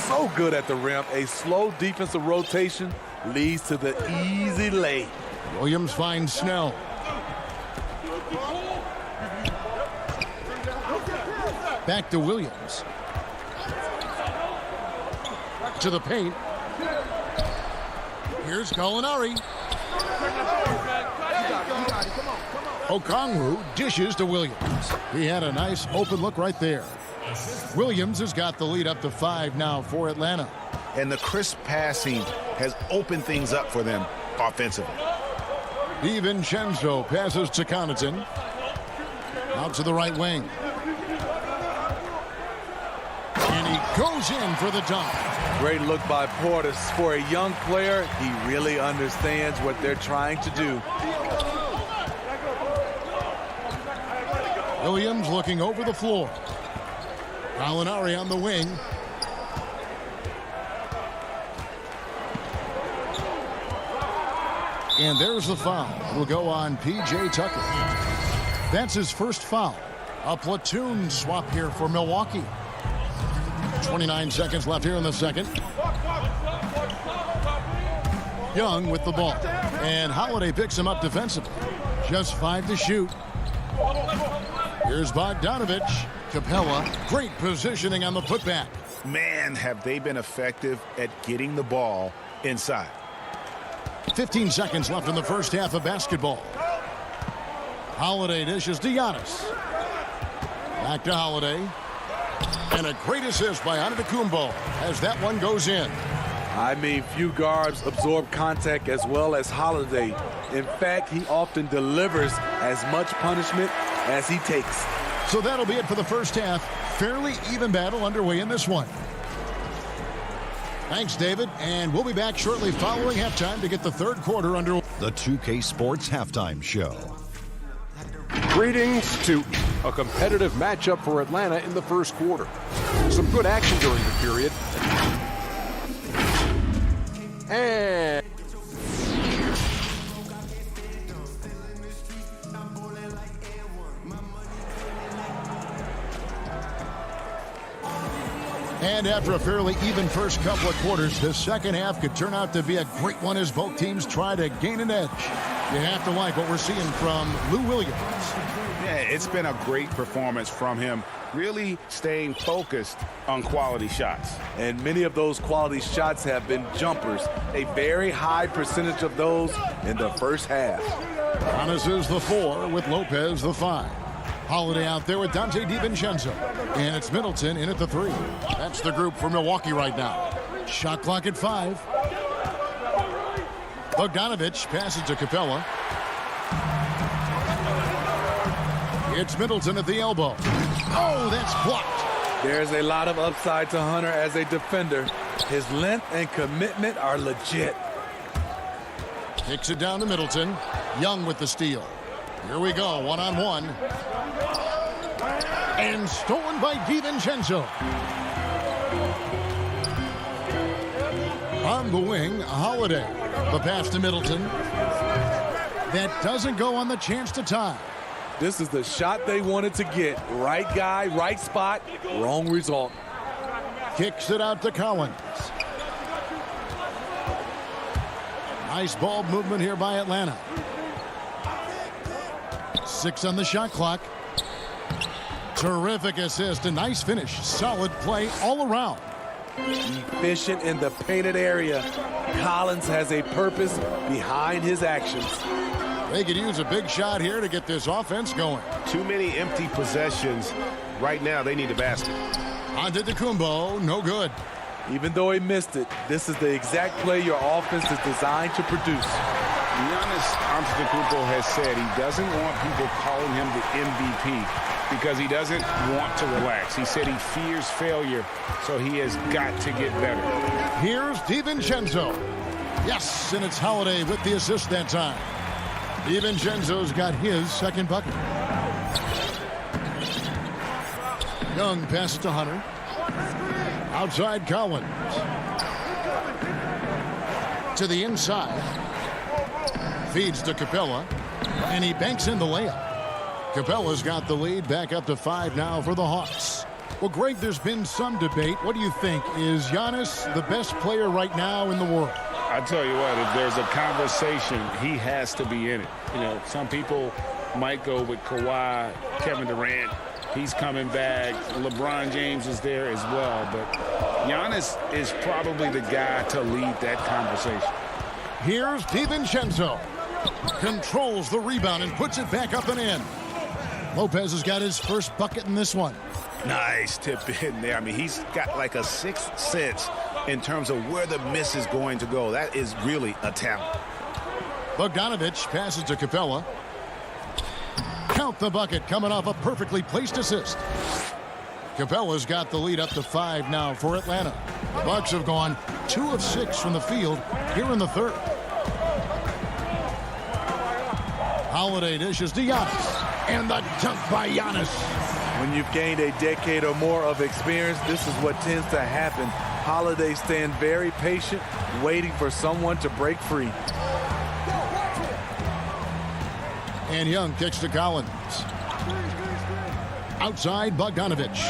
So good at the rim. A slow defensive rotation leads to the easy lay. Williams finds Snell. Back to Williams. To the paint. Here's Gallinari. Okongwu dishes to Williams. He had a nice open look right there. Williams has got the lead up to 5 now for Atlanta. And the crisp passing has opened things up for them offensively. DiVincenzo passes to Connaughton. Out to the right wing. And he goes in for the dunk. Great look by Portis. For a young player, he really understands what they're trying to do. Williams looking over the floor. Gallinari on the wing. And there's the foul. Will go on P.J. Tucker. That's his first foul. A platoon swap here for Milwaukee. 29 seconds left here in the second. Young with the ball. And Holiday picks him up defensively. Just 5 to shoot. Here's Bogdanovich. Capella, great positioning on the putback. Man, have they been effective at getting the ball inside. 15 seconds left in the first half of basketball. Holiday dishes to Giannis. Back to Holiday. And a great assist by Antetokounmpo as that one goes in. I mean, few guards absorb contact as well as Holiday. In fact, he often delivers as much punishment as he takes. So that'll be it for the first half. Fairly even battle underway in this one. Thanks, David. And we'll be back shortly following halftime to get the third quarter underway. The 2K Sports Halftime Show. Greetings to a competitive matchup for Atlanta in the first quarter. Some good action during the period. And after a fairly even first couple of quarters, the second half could turn out to be a great one as both teams try to gain an edge. You have to like what we're seeing from Lou Williams. Yeah, it's been a great performance from him, really staying focused on quality shots. And many of those quality shots have been jumpers. A very high percentage of those in the first half. Giannis is the 4 with Lopez the 5. Holiday out there with Dante DiVincenzo. And it's Middleton in at the 3. That's the group for Milwaukee right now. Shot clock at 5. Bogdanovich passes to Capella. It's Middleton at the elbow. Oh, that's blocked. There's a lot of upside to Hunter as a defender. His length and commitment are legit. Kicks it down to Middleton. Young with the steal. Here we go, one-on-one. And stolen by DiVincenzo. On the wing, Holiday. The pass to Middleton. That doesn't go on the chance to tie. This is the shot they wanted to get. Right guy, right spot, wrong result. Kicks it out to Collins. Nice ball movement here by Atlanta. 6 on the shot clock. Terrific assist, a nice finish. Solid play all around. Efficient in the painted area. Collins has a purpose behind his actions. They could use a big shot here to get this offense going. Too many empty possessions. Right now, they need a basket. Antetokounmpo, no good. Even though he missed it, this is the exact play your offense is designed to produce. Giannis Antetokounmpo has said he doesn't want people calling him the MVP because he doesn't want to relax. He said he fears failure, so he has got to get better. Here's DiVincenzo. Yes, and it's Holiday with the assist that time. DiVincenzo's got his second bucket. Young passes to Hunter. Outside Collins. To the inside. Feeds to Capella. And he banks in the layup. Capella's got the lead back up to 5 now for the Hawks. Well, Greg, there's been some debate. What do you think? Is Giannis the best player right now in the world? I tell you what, if there's a conversation, he has to be in it. You know, some people might go with Kawhi, Kevin Durant. He's coming back. LeBron James is there as well. But Giannis is probably the guy to lead that conversation. Here's DiVincenzo. Controls the rebound and puts it back up and in. Lopez has got his first bucket in this one. Nice tip in there. I mean, he's got like a sixth sense in terms of where the miss is going to go. That is really a talent. Bogdanovich passes to Capella. Count the bucket coming off a perfectly placed assist. Capella's got the lead up to 5 now for Atlanta. The Bucks have gone 2 of 6 from the field here in the third. Holiday dishes to Giannis. And the dunk by Giannis. When you've gained a decade or more of experience, this is what tends to happen. Holiday staying very patient, waiting for someone to break free. And Young kicks to Collins. Outside Bogdanovich.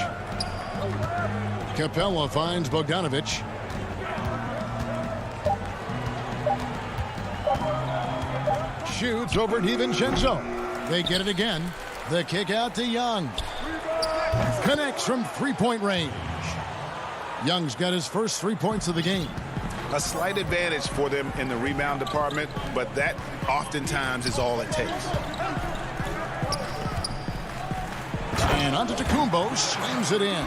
Capella finds Bogdanovich. Shoots over DiVincenzo. They get it again. The kick out to Young. Connects from three-point range. Young's got his first 3 points of the game. A slight advantage for them in the rebound department, but that oftentimes is all it takes. And Antetokounmpo slams it in.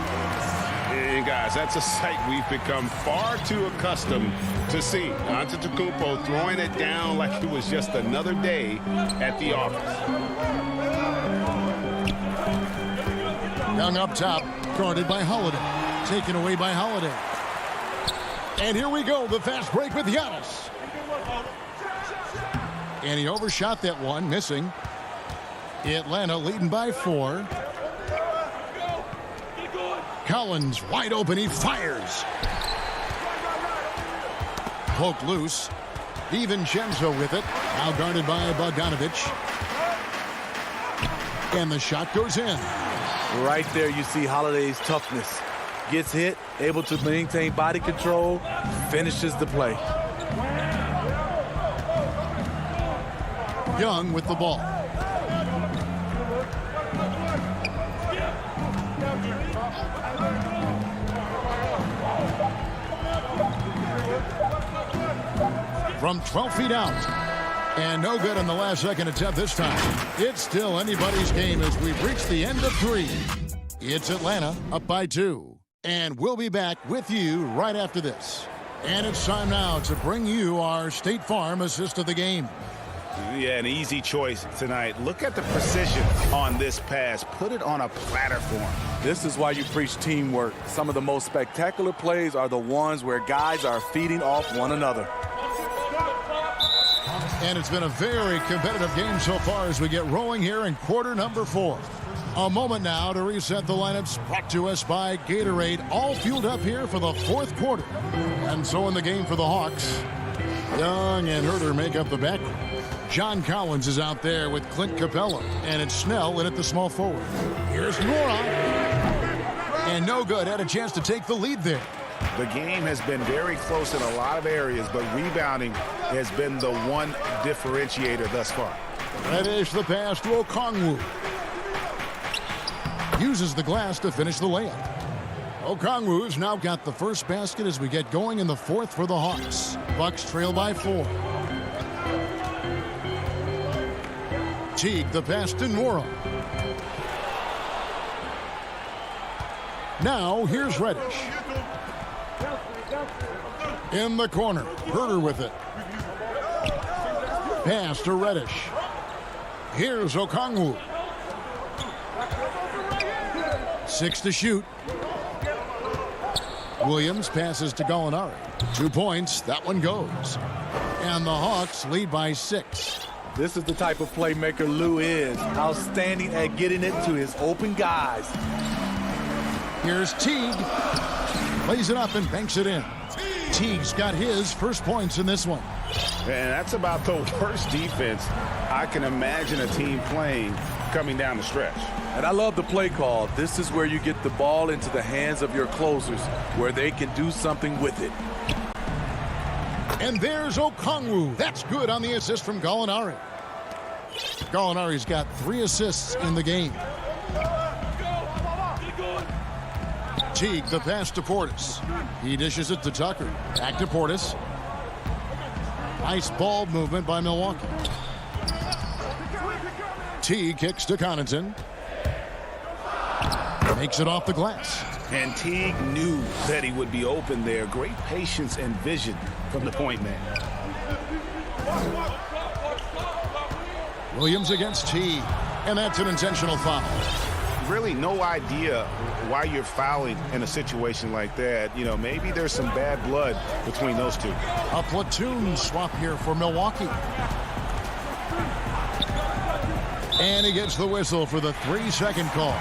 And guys, that's a sight we've become far too accustomed to see. Antetokounmpo throwing it down like it was just another day at the office. Young up top, guarded by Holiday. Taken away by Holiday. And here we go, the fast break with Giannis. And he overshot that one, missing. Atlanta leading by 4. Collins wide open, he fires. Poked loose. DiVincenzo with it. Now guarded by Bogdanovich. And the shot goes in. Right there you see Holiday's toughness. Gets hit, able to maintain body control, finishes the play. Young with the ball. From 12 feet out. And no good on the last second attempt this time. It's still anybody's game as we've reached the end of 3. It's Atlanta up by 2. And we'll be back with you right after this. And it's time now to bring you our State Farm assist of the game. Yeah, an easy choice tonight. Look at the precision on this pass. Put it on a platter for him. This is why you preach teamwork. Some of the most spectacular plays are the ones where guys are feeding off one another. And it's been a very competitive game so far as we get rolling here in quarter number 4. A moment now to reset the lineups, brought to us by Gatorade, all fueled up here for the 4th quarter. And so in the game for the Hawks, Young and Herter make up the backcourt. John Collins is out there with Clint Capella, and it's Snell in at the small forward. Here's Nora. And no good, had a chance to take the lead there. The game has been very close in a lot of areas, but rebounding has been the one differentiator thus far. Reddish the pass to Okongwu. Uses the glass to finish the layup. Okongwu's now got the first basket as we get going in the 4th for the Hawks. Bucks trail by 4. Teague the pass to Nora. Now here's Reddish. In the corner, Herter with it. Pass to Reddish. Here's Okongwu. 6 to shoot. Williams passes to Gallinari. 2 points, that one goes. And the Hawks lead by 6. This is the type of playmaker Lou is. Outstanding at getting it to his open guys. Here's Teague. Lays it up and banks it in. Teague's got his first points in this one. And that's about the worst defense I can imagine a team playing coming down the stretch. And I love the play call. This is where you get the ball into the hands of your closers, where they can do something with it. And there's Okongwu. That's good on the assist from Gallinari. Gallinari's got 3 assists in the game. Teague, the pass to Portis. He dishes it to Tucker. Back to Portis. Nice ball movement by Milwaukee. Teague kicks to Connaughton. Makes it off the glass. And Teague knew that he would be open there. Great patience and vision from the point man. Williams against Teague. And that's an intentional foul. Really no idea why you're fouling in a situation like that. You know, maybe there's some bad blood between those two. A platoon swap here for Milwaukee. And he gets the whistle for the 3-second call.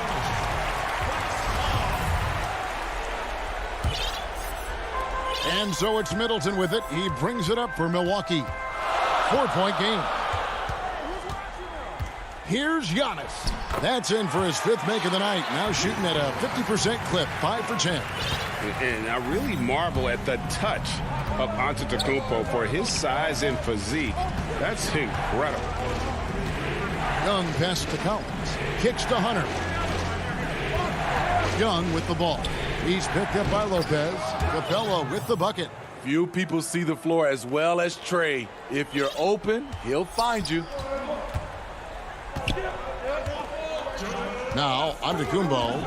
And so it's Middleton with it. He brings it up for Milwaukee. 4-point game. Here's Giannis. That's in for his 5th make of the night. Now shooting at a 50% clip, 5 for 10. And I really marvel at the touch of Antetokounmpo for his size and physique. That's incredible. Young pass to Collins. Kicks to Hunter. Young with the ball. He's picked up by Lopez. Capella with the bucket. Few people see the floor as well as Trey. If you're open, he'll find you. Now, Antetokounmpo.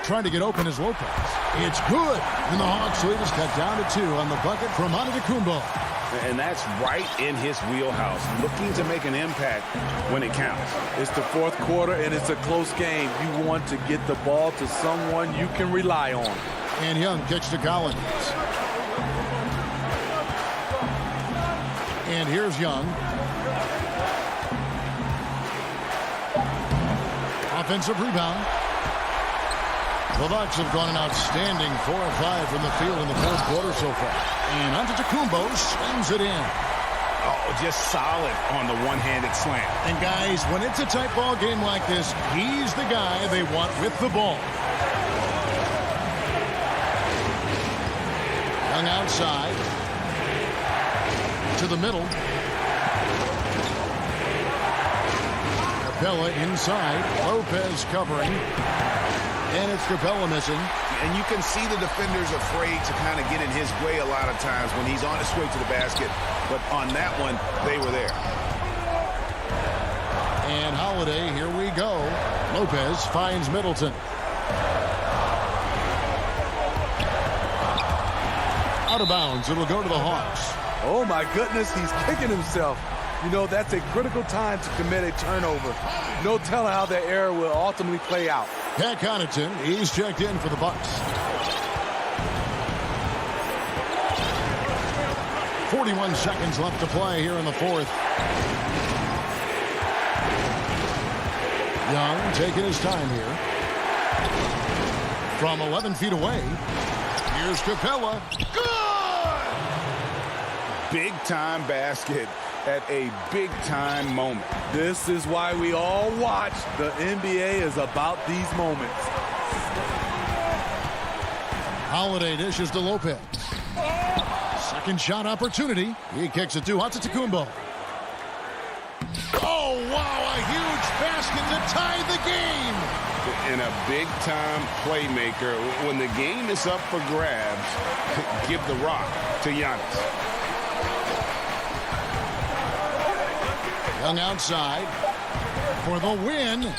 Trying to get open is Lopez. It's good. And the Hawks lead is cut down to 2 on the bucket from Antetokounmpo. And that's right in his wheelhouse. Looking to make an impact when it counts. It's the 4th quarter, and it's a close game. You want to get the ball to someone you can rely on. And Young kicks to Collins. And here's Young. Offensive rebound. The Bucks have gone an outstanding 4 of 5 from the field in the 4th quarter so far. And Antetokounmpo slams it in. Oh, just solid on the one-handed slam. And guys, when it's a tight ball game like this, he's the guy they want with the ball. Young outside. To the middle. Capella inside. Lopez covering. And it's Capella missing. And you can see the defenders afraid to kind of get in his way a lot of times when he's on his way to the basket. But on that one, they were there. And Holiday, here we go. Lopez finds Middleton. Out of bounds. It'll go to the Hawks. Oh, my goodness. He's kicking himself. You know, that's a critical time to commit a turnover. No telling how that error will ultimately play out. Pat Connaughton, he's checked in for the Bucks. 41 seconds left to play here in the 4th. Young taking his time here. From 11 feet away, here's Capella. Good! Big-time basket at a big-time moment. This is why we all watch. The NBA is about these moments. Holiday dishes to Lopez. Second shot opportunity. He kicks it to Antetokounmpo. Oh, wow, a huge basket to tie the game. And a big-time playmaker. When the game is up for grabs, give the rock to Giannis. Young outside for the win.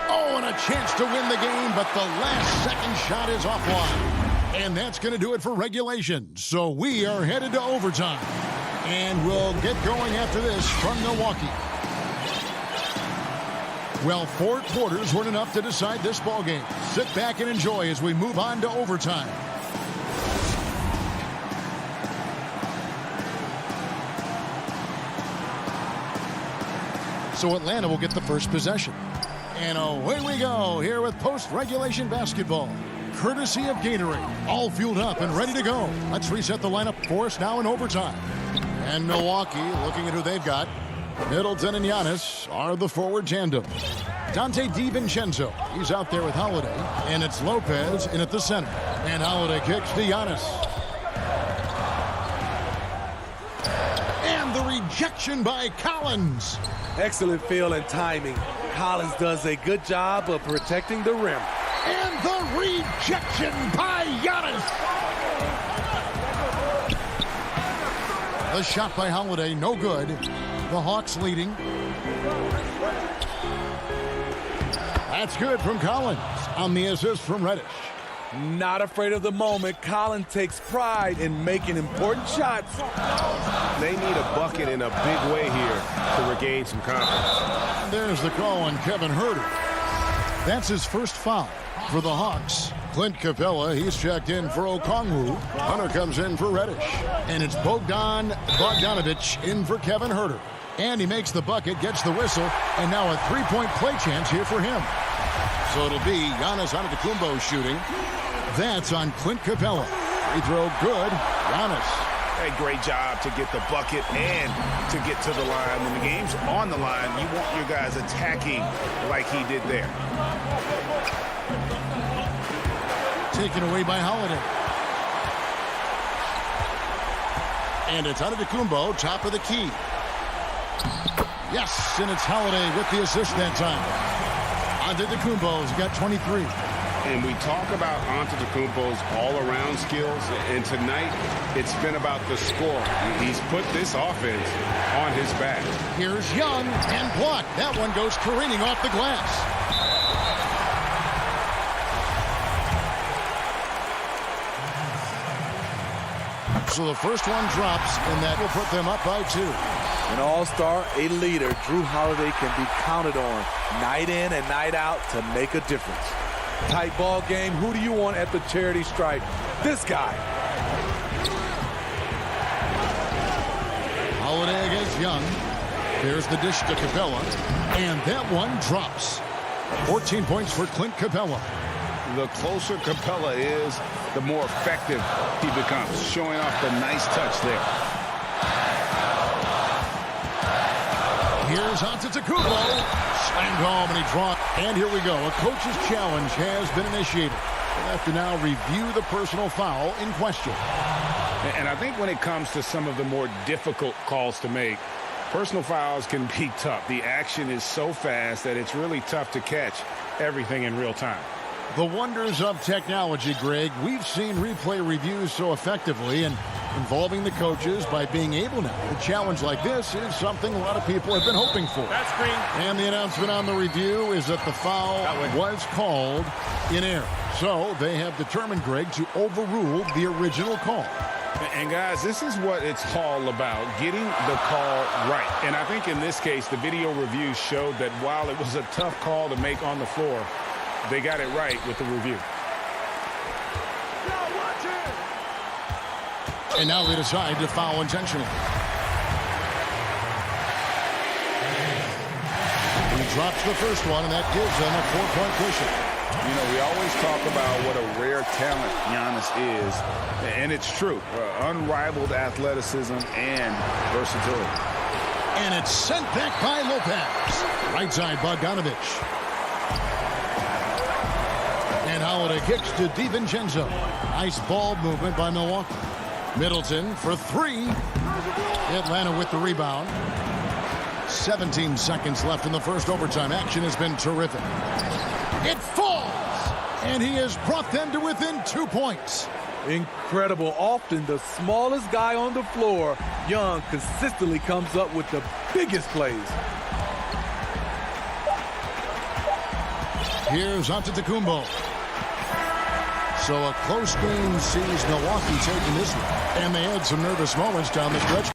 Oh, and a chance to win the game, but the last second shot is offline. And that's going to do it for regulation. So we are headed to overtime. And we'll get going after this from Milwaukee. Well, 4 quarters weren't enough to decide this ball game. Sit back and enjoy as we move on to overtime. So Atlanta will get the first possession. And away we go here with post-regulation basketball. Courtesy of Gatorade. All fueled up and ready to go. Let's reset the lineup for us now in overtime. And Milwaukee, looking at who they've got. Middleton and Giannis are the forward tandem. Dante DiVincenzo, he's out there with Holiday. And it's Lopez in at the center. And Holiday kicks to Giannis. And the rejection by Collins. Excellent feel and timing. Collins does a good job of protecting the rim. And the rejection by Giannis. The shot by Holiday, no good. The Hawks leading. That's good from Collins on the assist from Reddish. Not afraid of the moment. Collins takes pride in making important shots. They need a bucket in a big way here to regain some confidence. And there's the call on Kevin Huerter. That's his first foul for the Hawks. Clint Capella, he's checked in for Okongwu. Hunter comes in for Reddish. And it's Bogdanovich in for Kevin Huerter. And he makes the bucket, gets the whistle, and now a three-point play chance here for him. So it'll be Giannis Antetokounmpo shooting. That's on Clint Capella. Free throw good. Giannis. A great job to get the bucket and to get to the line. When the game's on the line, you want your guys attacking like he did there. Taken away by Holiday. And it's Antetokounmpo, top of the key. Yes, and it's Holiday with the assist that time. Antetokounmpo's got 23. And we talk about Antetokounmpo's all-around skills, and tonight it's been about the score. He's put this offense on his back. Here's Young, and blocked. That one goes careening off the glass. So the first one drops, and that will put them up by 2. An all-star, a leader, Drew Holiday can be counted on night in and night out to make a difference. Tight ball game. Who do you want at the charity stripe? This guy. Holiday against Young. There's the dish to Capella. And that one drops. 14 points for Clint Capella. The closer Capella is, the more effective he becomes, showing off the nice touch there. Here's Antetokounmpo. Slammed home, and he dropped. And here we go. A coach's challenge has been initiated. We'll have to now review the personal foul in question. And I think when it comes to some of the more difficult calls to make, personal fouls can be tough. The action is so fast that it's really tough to catch everything in real time. The wonders of technology, Greg. We've seen replay reviews so effectively, and involving the coaches by being able now. A challenge like this is something a lot of people have been hoping for. That's green. And the announcement on the review is that the foul was called in error. So they have determined, Greg, to overrule the original call. And guys, this is what it's all about, getting the call right. And I think in this case, the video review showed that while it was a tough call to make on the floor, they got it right with the review. And now they decide to foul intentionally. He drops the first one, and that gives them a 4-point cushion. You know, we always talk about what a rare talent Giannis is, and it's true. Unrivaled athleticism and versatility. And it's sent back by Lopez. Right side, Bogdanovich. And Holiday kicks to DiVincenzo. Nice ball movement by Milwaukee. Middleton for 3. Atlanta with the rebound. 17 seconds left in the first overtime. Action has been terrific. It falls! And he has brought them to within 2 points. Incredible. Often the smallest guy on the floor, Young, consistently comes up with the biggest plays. Here's Antetokounmpo. So a close game sees Milwaukee taking this one. And they had some nervous moments down the stretch.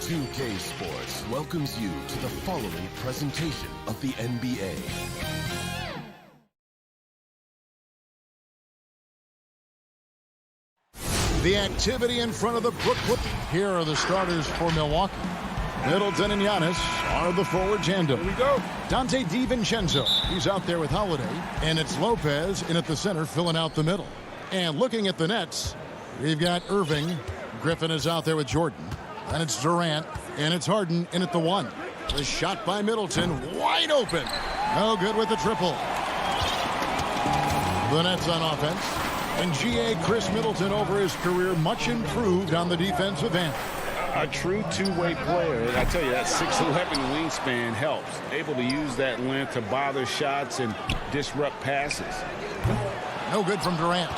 2K Sports welcomes you to the following presentation of the NBA. The activity in front of the Brooklyn. Here are the starters for Milwaukee. Middleton and Giannis are the forward tandem. Here we go. Dante DiVincenzo, he's out there with Holiday. And it's Lopez in at the center, filling out the middle. And looking at the Nets, we've got Irving. Griffin is out there with Jordan. And it's Durant. And it's Harden in at the one. The shot by Middleton, wide open. No good with the triple. The Nets on offense. And G.A. Chris Middleton over his career much improved on the defensive end. A true two-way player. And I tell you, that 6'11" wingspan helps. Able to use that length to bother shots and disrupt passes. No good from Durant.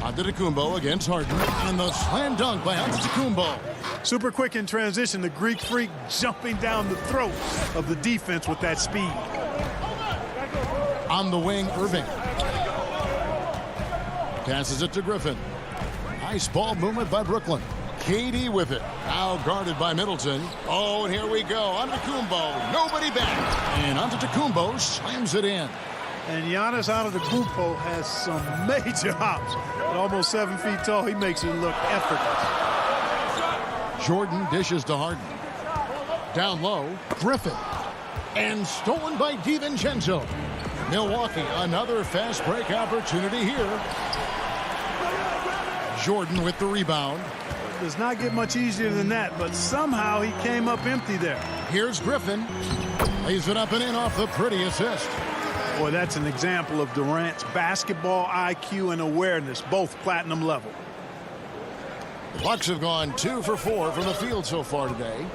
Antetokounmpo against Harden. And the slam dunk by Antetokounmpo. Super quick in transition. The Greek freak jumping down the throat of the defense with that speed. On the wing, Irving. Passes it to Griffin. Nice ball movement by Brooklyn. KD with it. Now guarded by Middleton. Oh, and here we go. Antetokounmpo. Nobody back. And Antetokounmpo slams it in. And Giannis Antetokounmpo has some major hops. At almost 7 feet tall, he makes it look effortless. Jordan dishes to Harden. Down low, Griffin. And stolen by DiVincenzo. Milwaukee, another fast break opportunity here. Jordan with the rebound. It does not get much easier than that, but somehow he came up empty there. Here's Griffin. Lays it up and in off the pretty assist. Boy, that's an example of Durant's basketball IQ and awareness, both platinum level. The Bucks have gone 2 for 4 from the field so far today.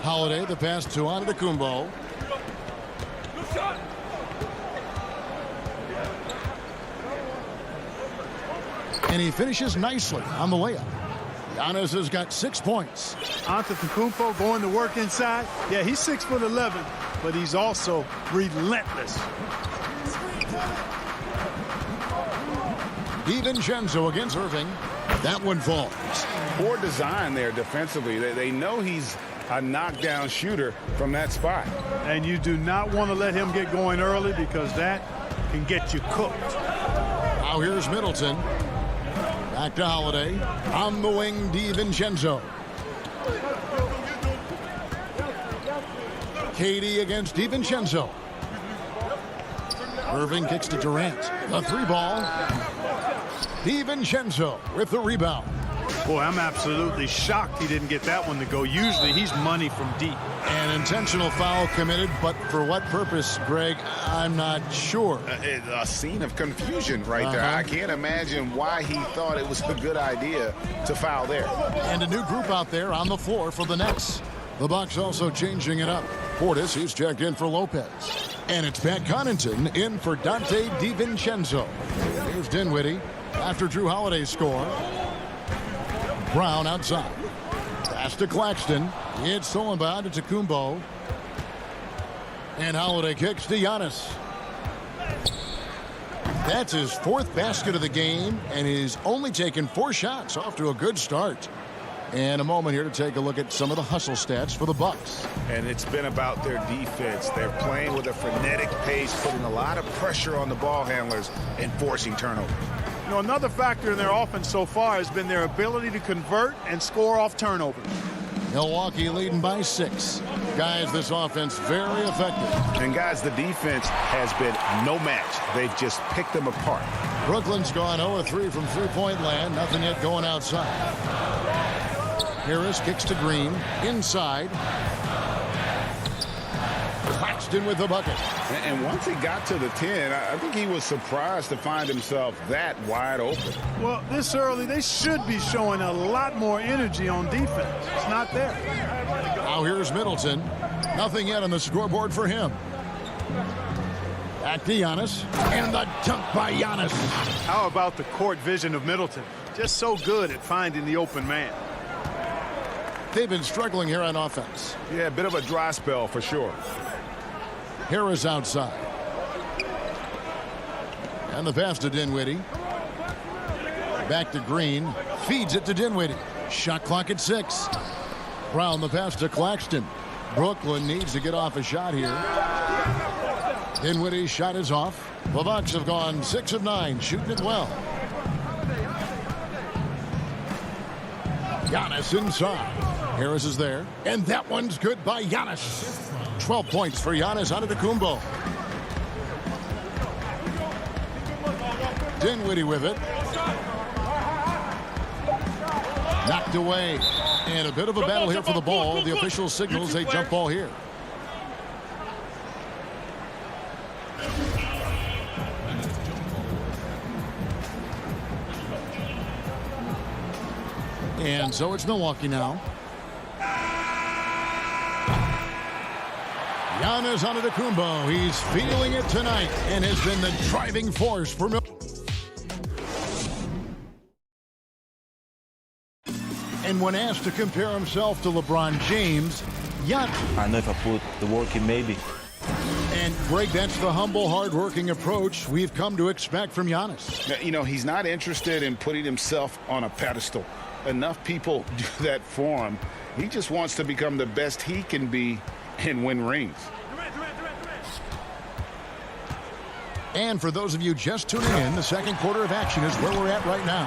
Holiday, the pass to Antetokounmpo. And he finishes nicely on the layup. Giannis has got 6 points. Antetokounmpo going to work inside. Yeah, he's 6'11", but he's also relentless. DiVincenzo against Irving. That one falls. Poor design there defensively. They know he's a knockdown shooter from that spot. And you do not want to let him get going early because that can get you cooked. Now here's Middleton. Back to Holiday. On the wing, DiVincenzo. KD against DiVincenzo. Irving kicks to Durant. The 3-ball. DiVincenzo with the rebound. Boy, I'm absolutely shocked he didn't get that one to go. Usually he's money from deep. An intentional foul committed, but for what purpose, Greg, I'm not sure. A scene of confusion right there. I can't imagine why he thought it was a good idea to foul there. And a new group out there on the floor for the Nets. The Bucks also changing it up. Portis, he's checked in for Lopez. And it's Pat Connaughton in for Dante DiVincenzo. Here's Dinwiddie after Drew Holiday's score. Brown outside. Pass to Claxton. It's stolen by Antetokounmpo. And Holiday kicks to Giannis. That's his 4th basket of the game, and he's only taken 4 shots. Off to a good start. And a moment here to take a look at some of the hustle stats for the Bucks. And it's been about their defense. They're playing with a frenetic pace, putting a lot of pressure on the ball handlers and forcing turnovers. You know, another factor in their offense so far has been their ability to convert and score off turnovers. Milwaukee leading by 6. Guys, this offense very effective. And guys, the defense has been no match. They've just picked them apart. Brooklyn's gone 0-3 from three-point land. Nothing yet going outside. Harris kicks to Green. Inside. Claxton with the bucket. And once he got to the 10, I think he was surprised to find himself that wide open. Well, this early, they should be showing a lot more energy on defense. It's not there. Now here's Middleton. Nothing yet on the scoreboard for him. Back to Giannis. And the dunk by Giannis. How about the court vision of Middleton? Just so good at finding the open man. They've been struggling here on offense. Yeah, a bit of a dry spell for sure. Harris outside. And the pass to Dinwiddie. Back to Green. Feeds it to Dinwiddie. Shot clock at 6. Brown the pass to Claxton. Brooklyn needs to get off a shot here. Dinwiddie's shot is off. The Bucks have gone 6 of 9, shooting it well. Giannis inside. Harris is there. And that one's good by Giannis. 12 points for Giannis Antetokounmpo. Dinwiddie with it. Knocked away. And a bit of a battle here for the ball. The official signals a jump ball here. And so it's Milwaukee now. Giannis Antetokounmpo. He's feeling it tonight and has been the driving force for Milwaukee. And when asked to compare himself to LeBron James, Giannis. I know if I put the work in, maybe. And Greg, that's the humble, hard-working approach we've come to expect from Giannis. You know, he's not interested in putting himself on a pedestal. Enough people do that for him. He just wants to become the best he can be and win rings. And for those of you just tuning in, the second quarter of action is where we're at right now.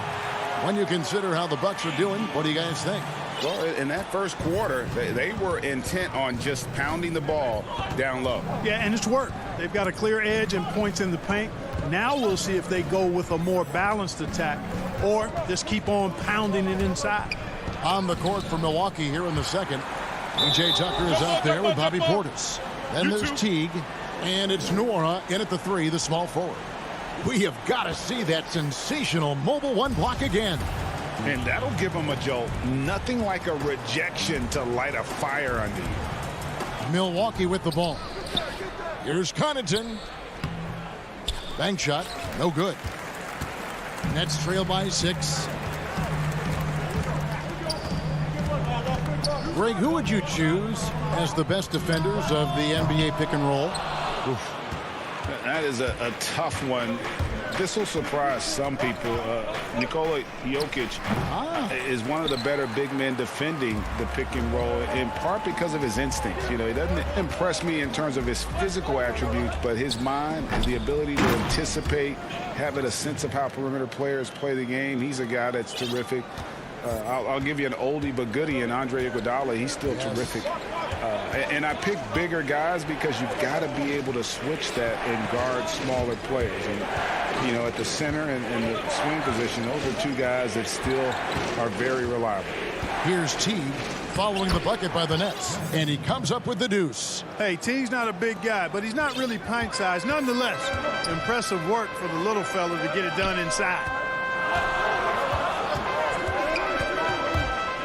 When you consider how the Bucks are doing, what do you guys think? Well, in that first quarter, they were intent on just pounding the ball down low. Yeah, and it's worked. They've got a clear edge and points in the paint. Now we'll see if they go with a more balanced attack or just keep on pounding it inside. On the court for Milwaukee here in the second, P.J. Tucker is out there with Bobby Portis. Then there's Teague, and it's Nwora in at the 3, the small forward. We have got to see that sensational mobile one block again. And that'll give him a jolt. Nothing like a rejection to light a fire under you. Milwaukee with the ball. Here's Connaughton. Bank shot, no good. Nets trail by 6. Greg, who would you choose as the best defenders of the NBA pick and roll? Oof. That is a tough one. This will surprise some people. Nikola Jokic is one of the better big men defending the pick and roll, in part because of his instincts. You know, he doesn't impress me in terms of his physical attributes, but his mind and the ability to anticipate, having a sense of how perimeter players play the game. He's a guy that's terrific. I'll give you an oldie but goodie in Andre Iguodala. He's still terrific. And I pick bigger guys because you've got to be able to switch that and guard smaller players. And, you know, at the center and the swing position, those are two guys that still are very reliable. Here's Teague following the bucket by the Nets, and he comes up with the deuce. Hey, Teague's not a big guy, but he's not really pint-sized. Nonetheless, impressive work for the little fella to get it done inside.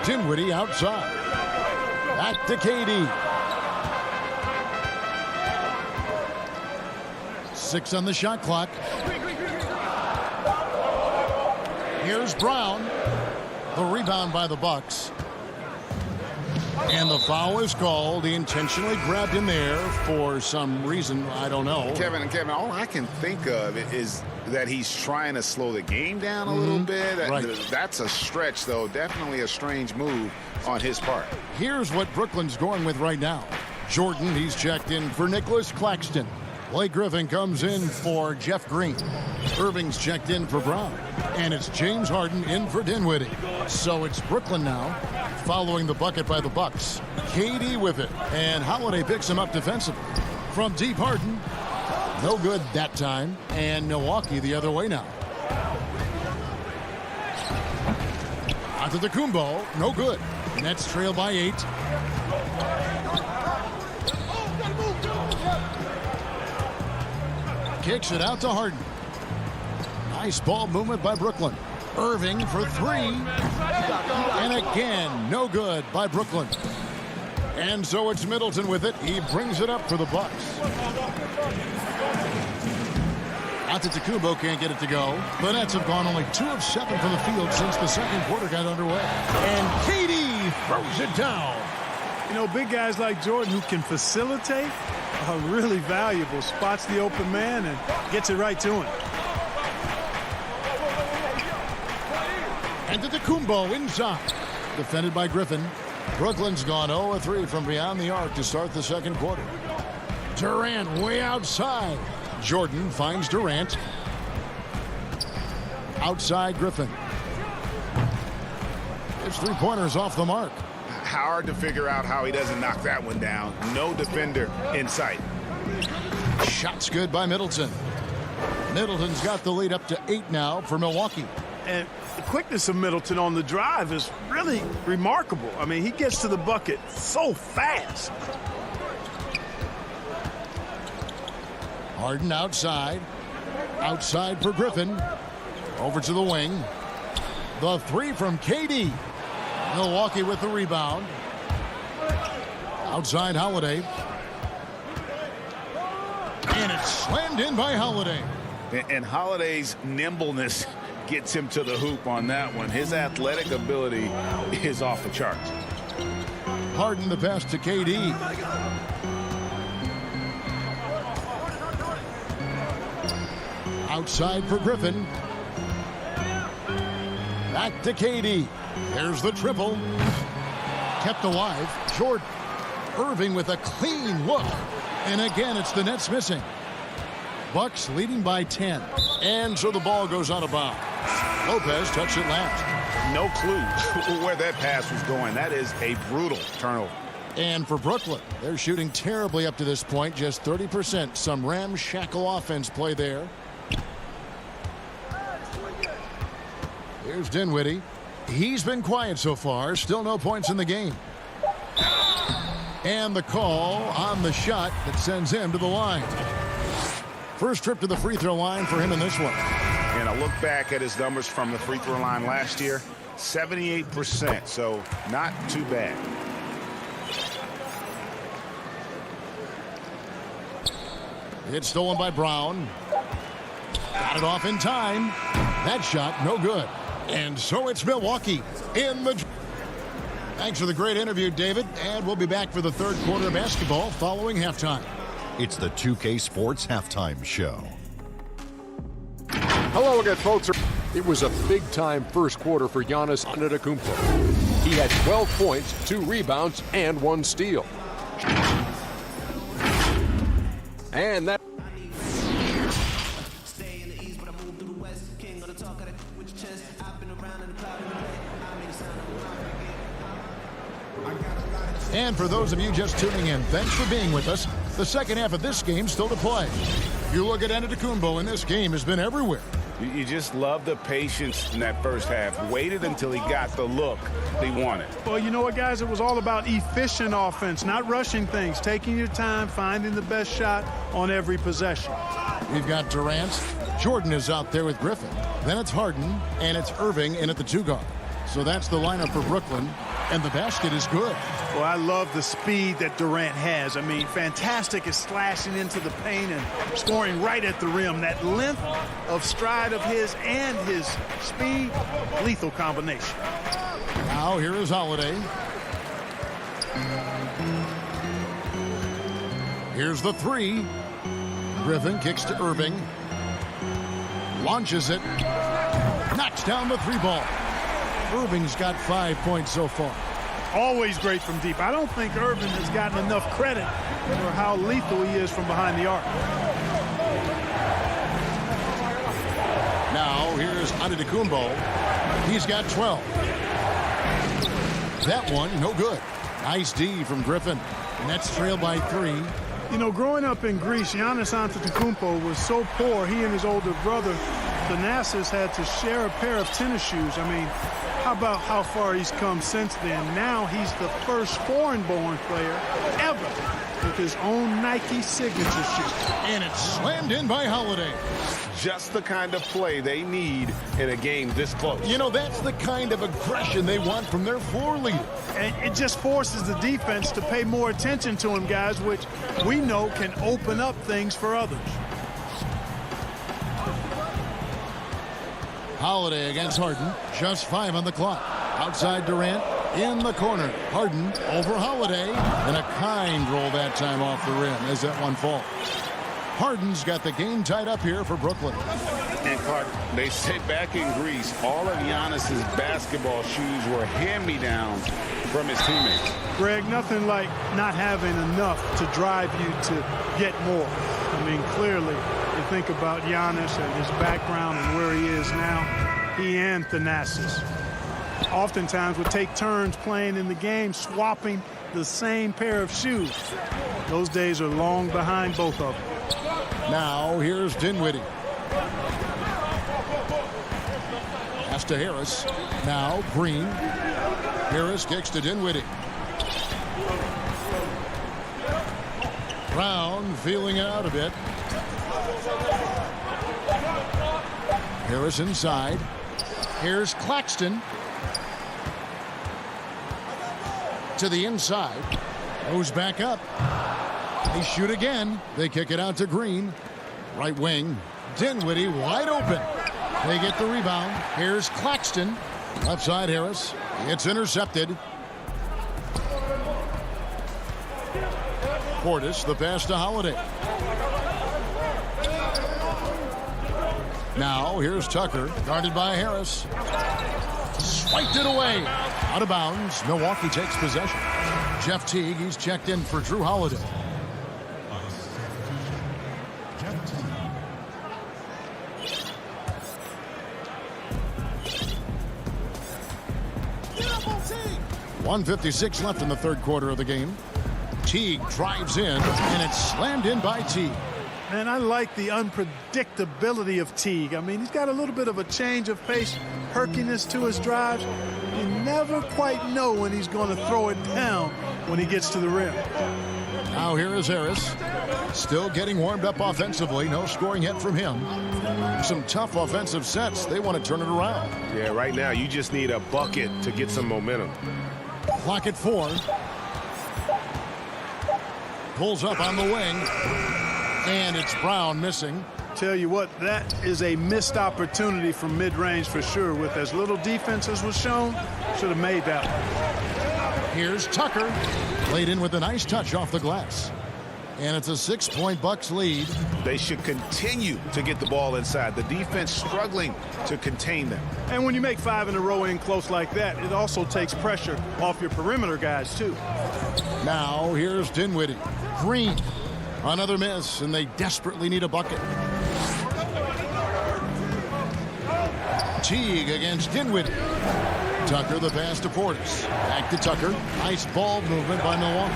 Dinwiddie outside. Back to KD. 6 on the shot clock. Here's Brown. The rebound by the Bucks. And the foul is called. He intentionally grabbed him there for some reason. I don't know. Kevin, all I can think of is that he's trying to slow the game down a little bit. Right. That's a stretch, though. Definitely a strange move on his part. Here's what Brooklyn's going with right now. Jordan, he's checked in for Nicholas Claxton. Blake Griffin comes in for Jeff Green. Irving's checked in for Brown. And it's James Harden in for Dinwiddie. So it's Brooklyn now, following the bucket by the Bucks. KD with it. And Holiday picks him up defensively. From deep, Harden. No good that time. And Milwaukee the other way now. Antetokounmpo, no good. Nets trail by 8. Kicks it out to Harden. Nice ball movement by Brooklyn. Irving for 3. And again, no good by Brooklyn. And so it's Middleton with it. He brings it up for the Bucks. Antetokounmpo can't get it to go. The Nets have gone only 2 of 7 from the field since the second quarter got underway. And KD throws it down. You know, big guys like Jordan who can facilitate are really valuable. Spots the open man and gets it right to him. Antetokounmpo inside. Defended by Griffin. Brooklyn's gone 0-3 from beyond the arc to start the second quarter. Durant way outside. Jordan finds Durant. Outside Griffin. His three-pointers off the mark. Hard to figure out how he doesn't knock that one down. No defender in sight. Shots good by Middleton. Middleton's got the lead up to 8 now for Milwaukee. And The quickness of Middleton on the drive is really remarkable. I mean, he gets to the bucket so fast. Harden outside. Outside for Griffin. Over to the wing. The three from KD. Milwaukee with the rebound. Outside Holiday. And it's slammed in by Holiday. And Holiday's nimbleness gets him to the hoop on that one. His athletic ability is off the charts. Harden the pass to KD. Outside for Griffin. Back to KD. There's the triple. Kept alive. Jordan. Irving with a clean look. And again, it's the Nets missing. Bucks leading by 10. And so the ball goes out of bounds. Lopez touched it last. No clue where that pass was going. That is a brutal turnover. And for Brooklyn, they're shooting terribly up to this point. Just 30%. Some ramshackle offense play there. Here's Dinwiddie. He's been quiet so far. Still no points in the game. And the call on the shot that sends him to the line. First trip to the free throw line for him in this one. And a look back at his numbers from the free throw line last year, 78%, so not too bad. It's stolen by Brown. Got it off in time. That shot, no good. And so it's Milwaukee in the... Thanks for the great interview, David. And we'll be back for the third quarter of basketball following halftime. It's the 2K Sports Halftime Show. Hello again, folks. It was a big-time first quarter for Giannis Antetokounmpo. He had 12 points, 2 rebounds, and 1 steal. And that... And for those of you just tuning in, thanks for being with us. The second half of this game still to play. If you look at Antetokounmpo in this game, has been everywhere. You just love the patience in that first half. Waited until he got the look he wanted. Well, you know what, guys? It was all about efficient offense, not rushing things, taking your time, finding the best shot on every possession. We've got Durant. Jordan is out there with Griffin. Then it's Harden, and it's Irving in at the 2 guard. So that's the lineup for Brooklyn, and the basket is good. Well, I love the speed that Durant has. I mean, fantastic at slashing into the paint and scoring right at the rim. That length of stride of his and his speed, lethal combination. Now here is Holiday. Here's the 3. Griffin kicks to Irving. Launches it. Knocks down the 3 ball. Irving's got 5 points so far. Always great from deep. I don't think Irving has gotten enough credit for how lethal he is from behind the arc. Now here's Antetokounmpo. He's got 12. That one, no good. Nice D from Griffin. Nets trail by 3. You know, growing up in Greece, Giannis Antetokounmpo was so poor, he and his older brother, Thanasis, had to share a pair of tennis shoes. I mean, how about how far he's come since then? Now he's the first foreign-born player ever with his own Nike signature shoe. And it's slammed in by Holiday. Just the kind of play they need in a game this close. You know, that's the kind of aggression they want from their floor leader. And it just forces the defense to pay more attention to him, guys, which we know can open up things for others. Holiday against Harden. Just 5 on the clock. Outside Durant. In the corner. Harden over Holiday. And a kind roll that time off the rim as that one falls. Harden's got the game tied up here for Brooklyn. And Clark, they say back in Greece, all of Giannis's basketball shoes were hand-me-downs from his teammates. Greg, nothing like not having enough to drive you to get more. I mean, clearly, you think about Giannis and his background and where he is now, he and Thanasis oftentimes would take turns playing in the game, swapping the same pair of shoes. Those days are long behind both of them. Now here's Dinwiddie. Pass to Harris. Now Green. Harris kicks to Dinwiddie. Brown feeling it out a bit. Harris inside. Here's Claxton. To the inside. Goes back up. They shoot again. They kick it out to Green. Right wing. Dinwiddie wide open. They get the rebound. Here's Claxton. Left side Harris. It's intercepted. Portis, the pass to Holiday. Now here's Tucker, guarded by Harris. Swiped it away. Out of bounds. Milwaukee takes possession. Jeff Teague, he's checked in for Drew Holiday. .156 left in the third quarter of the game. Teague drives in, and it's slammed in by Teague. Man, I like the unpredictability of Teague. I mean, he's got a little bit of a change of pace, perkiness to his drives. You never quite know when he's going to throw it down when he gets to the rim. Now here is Harris. Still getting warmed up offensively. No scoring yet from him. Some tough offensive sets. They want to turn it around. Yeah, right now you just need a bucket to get some momentum. Clock at 4. Pulls up on the wing. And it's Brown missing. Tell you what, that is a missed opportunity from mid-range for sure. With as little defense as was shown, should have made that one. Here's Tucker. Laid in with a nice touch off the glass. And it's a 6-point Bucks lead. They should continue to get the ball inside. The defense struggling to contain them. And when you make 5 in a row in close like that, it also takes pressure off your perimeter guys, too. Now here's Dinwiddie. Green. Another miss, and they desperately need a bucket. Teague against Dinwiddie. Tucker the pass to Portis. Back to Tucker. Nice ball movement by Milwaukee.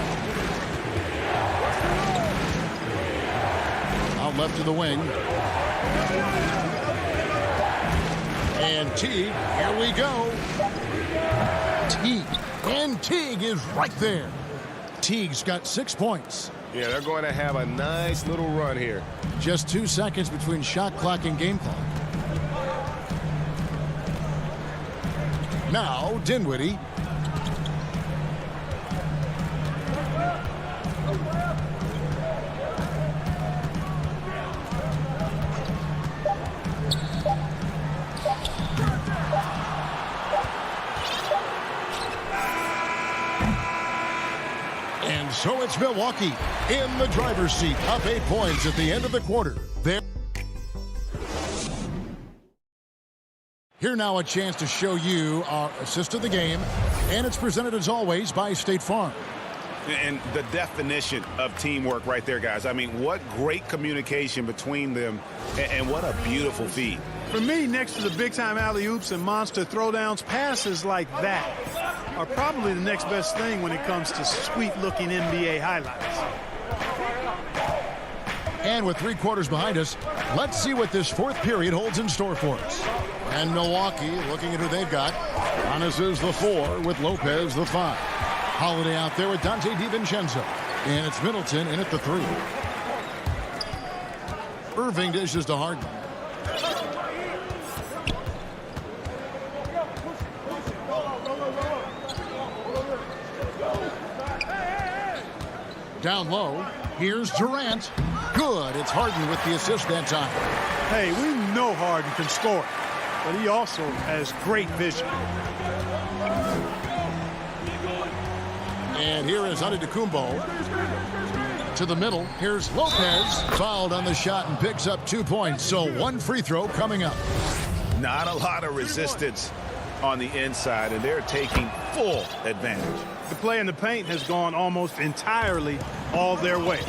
Out left to the wing. And Teague, here we go. Teague. And Teague is right there. Teague's got 6 points. Yeah, they're going to have a nice little run here. Just 2 seconds between shot clock and game clock. Now, Dinwiddie. And so it's Milwaukee in the driver's seat, up 8 points at the end of the quarter. Here now a chance to show you our assist of the game, and it's presented as always by State Farm. And the definition of teamwork right there, guys. I mean, what great communication between them, and what a beautiful feed. For me, next to the big-time alley-oops and monster throwdowns, passes like that are probably the next best thing when it comes to sweet-looking NBA highlights. And with 3 quarters behind us, let's see what this fourth period holds in store for us. And Milwaukee, looking at who they've got. Giannis is the 4 with Lopez the 5. Holiday out there with Dante DiVincenzo. And it's Middleton in at the 3. Irving dishes to Harden. Down low, here's Durant. Good, it's Harden with the assist that time. Hey, we know Harden can score, but he also has great vision. And here is Antetokounmpo to the middle. Here's Lopez, fouled on the shot and picks up 2 points. So 1 free throw coming up. Not a lot of resistance on the inside, and they're taking full advantage. The play in the paint has gone almost entirely all their way.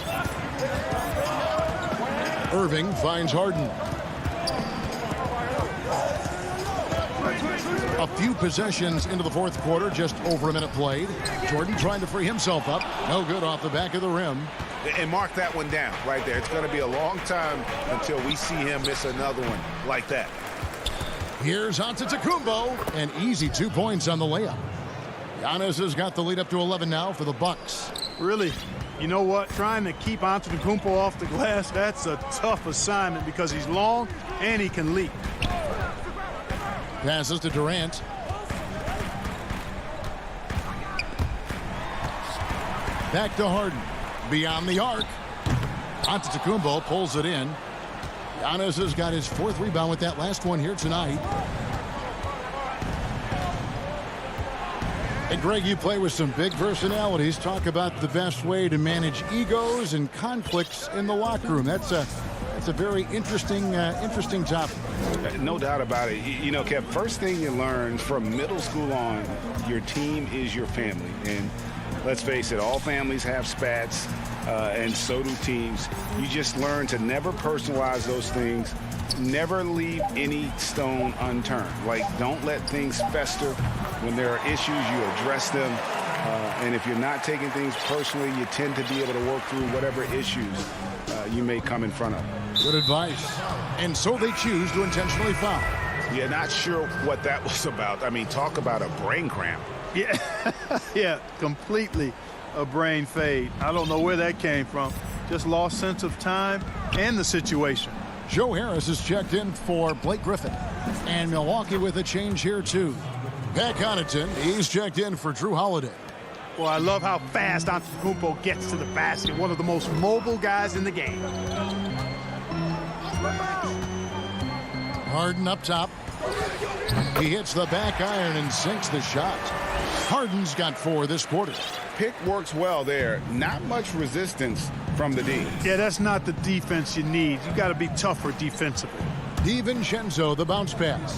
Irving finds Harden. A few possessions into the fourth quarter, just over a minute played. Jordan trying to free himself up. No good off the back of the rim. And mark that one down right there. It's going to be a long time until we see him miss another one like that. Here's Antetokounmpo, and easy 2 points on the layup. Giannis has got the lead up to 11 now for the Bucks. Really, you know what? Trying to keep Antetokounmpo off the glass, that's a tough assignment because he's long and he can leap. Passes to Durant. Back to Harden. Beyond the arc. Antetokounmpo pulls it in. Giannis has got his 4th rebound with that last one here tonight. And Greg, you play with some big personalities. Talk about the best way to manage egos and conflicts in the locker room. That's a very interesting topic. No doubt about it. You know, Kev, first thing you learn from middle school on, your team is your family. And let's face it, all families have spats, and so do teams. You just learn to never personalize those things. Never leave any stone unturned. Like, don't let things fester. When there are issues, you address them. And if you're not taking things personally, you tend to be able to work through whatever issues you may come in front of. Good advice. And so they choose to intentionally foul. Yeah, not sure what that was about. I mean, talk about a brain cramp. Yeah, yeah, completely a brain fade. I don't know where that came from. Just lost sense of time and the situation. Joe Harris is checked in for Blake Griffin. And Milwaukee with a change here, too. Pat Connaughton, he's checked in for Drew Holiday. Well, I love how fast Antetokounmpo gets to the basket. One of the most mobile guys in the game. Harden up top. He hits the back iron and sinks the shot. Harden's got 4 this quarter. Pick works well there. Not much resistance from the D. Yeah, that's not the defense you need. You got to be tougher defensively. DiVincenzo, the bounce pass.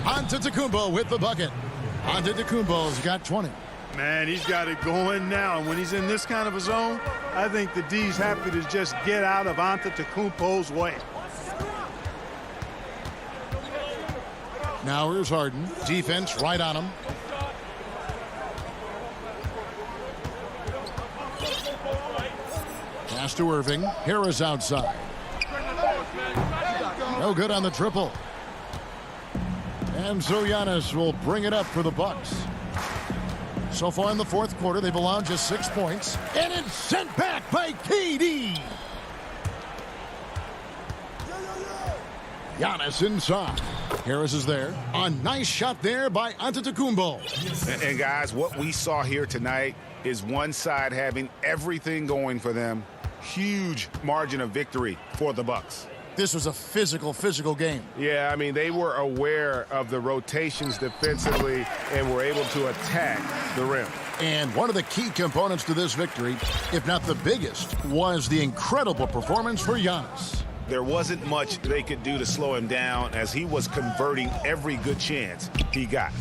Antetokounmpo with the bucket. Antetokounmpo's got 20. Man, he's got it going now. And when he's in this kind of a zone, I think the D's happy to just get out of Antetokounmpo's way. Now here's Harden. Defense right on him. Pass to Irving. Harris outside. No good on the triple. And so Giannis will bring it up for the Bucks. So far in the 4th quarter, they've allowed just 6 points. And it's sent back by KD. Giannis inside. Harris is there. A nice shot there by Antetokounmpo. And guys, what we saw here tonight is one side having everything going for them. Huge margin of victory for the Bucks. This was a physical game. Yeah, I mean, they were aware of the rotations defensively and were able to attack the rim. And one of the key components to this victory, if not the biggest, was the incredible performance for Giannis. There wasn't much they could do to slow him down as he was converting every good chance he got.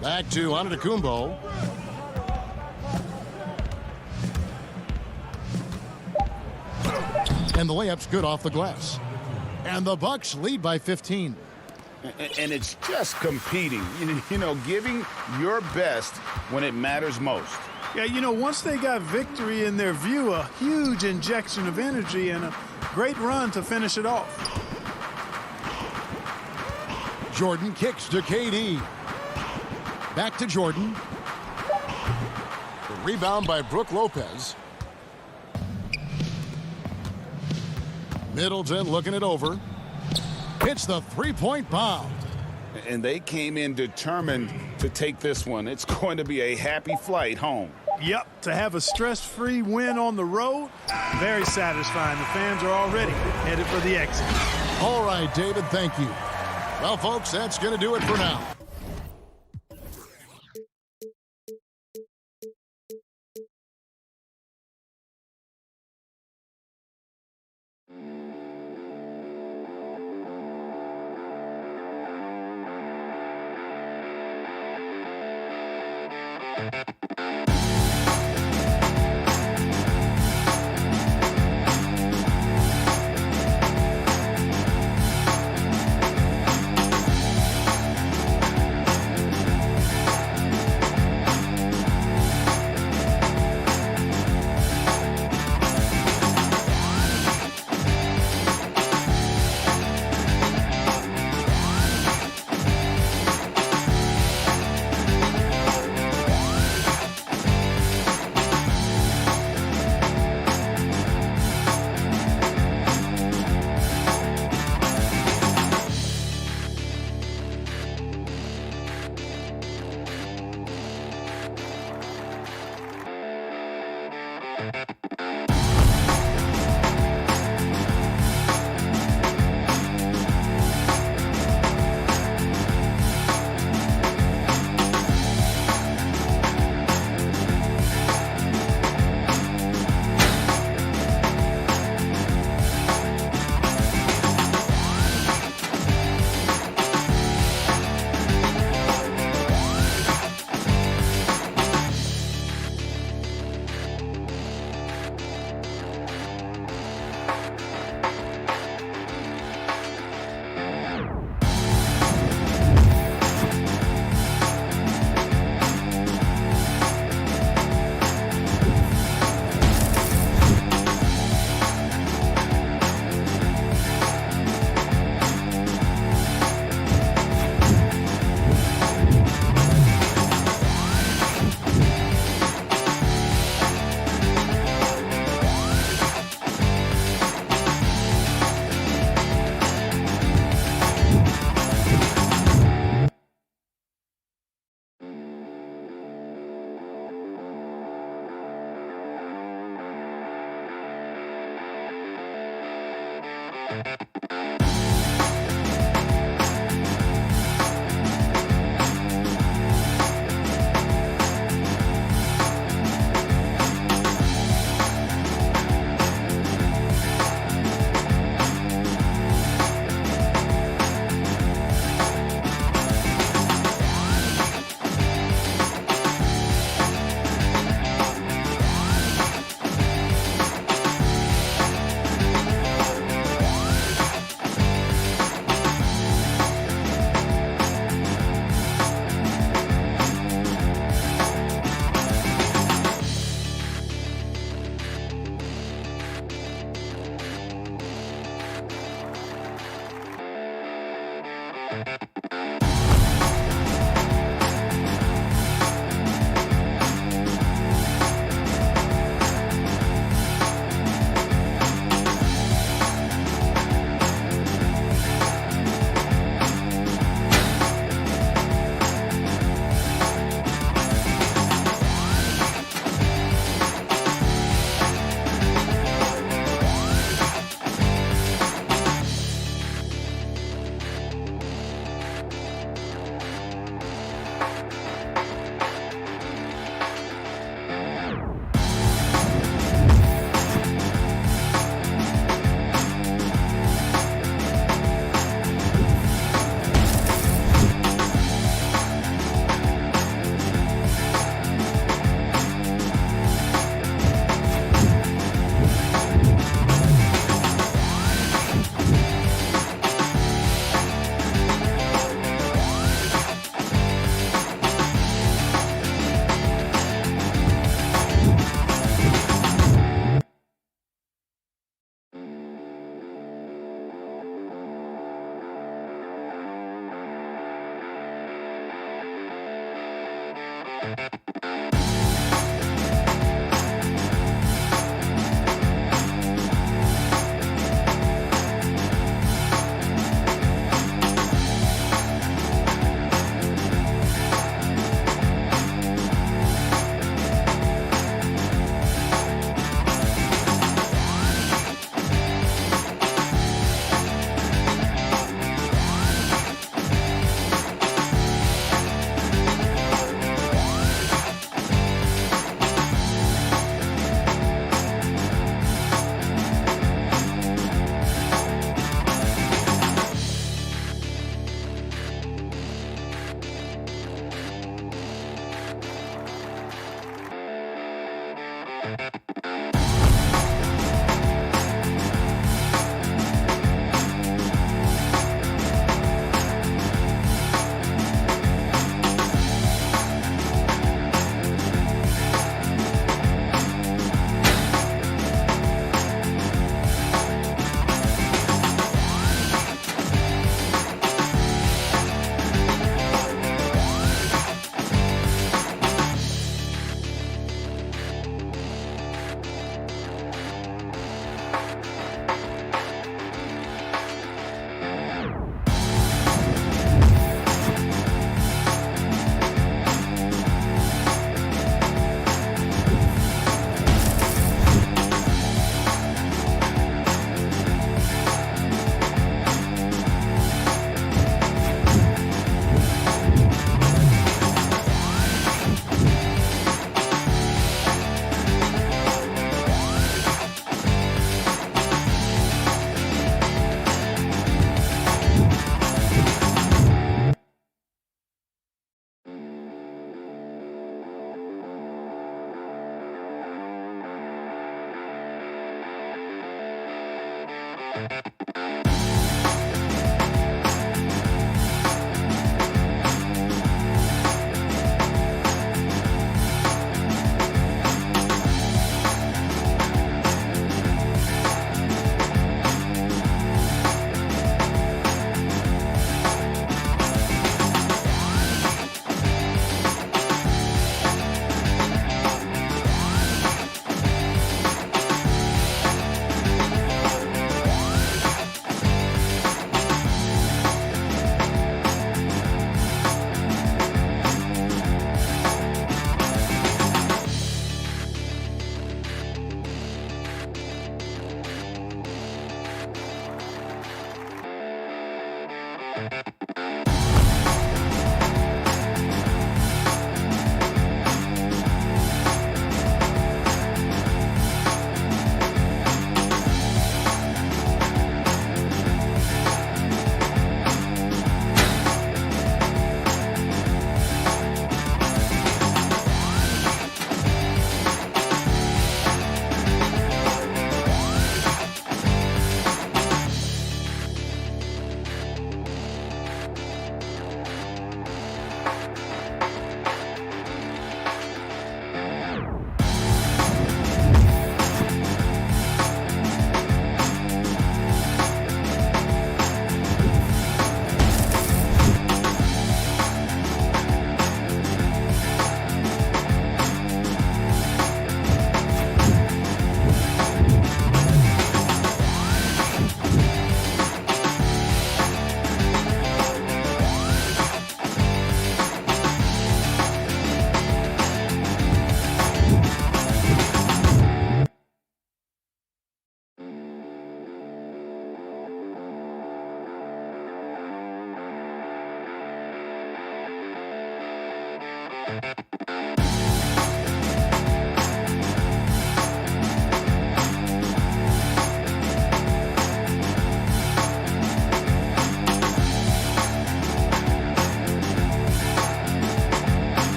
Back to Antetokounmpo. And the layup's good off the glass. And the Bucks lead by 15. And it's just competing, you know, giving your best when it matters most. Yeah, you know, once they got victory in their view, a huge injection of energy and a great run to finish it off. Jordan kicks to KD. Back to Jordan. The rebound by Brook Lopez. Middleton looking it over. Hits the three-point bomb. And they came in determined to take this one. It's going to be a happy flight home. Yep, to have a stress-free win on the road, very satisfying. The fans are already headed for the exit. All right, David, thank you. Well, folks, that's going to do it for now.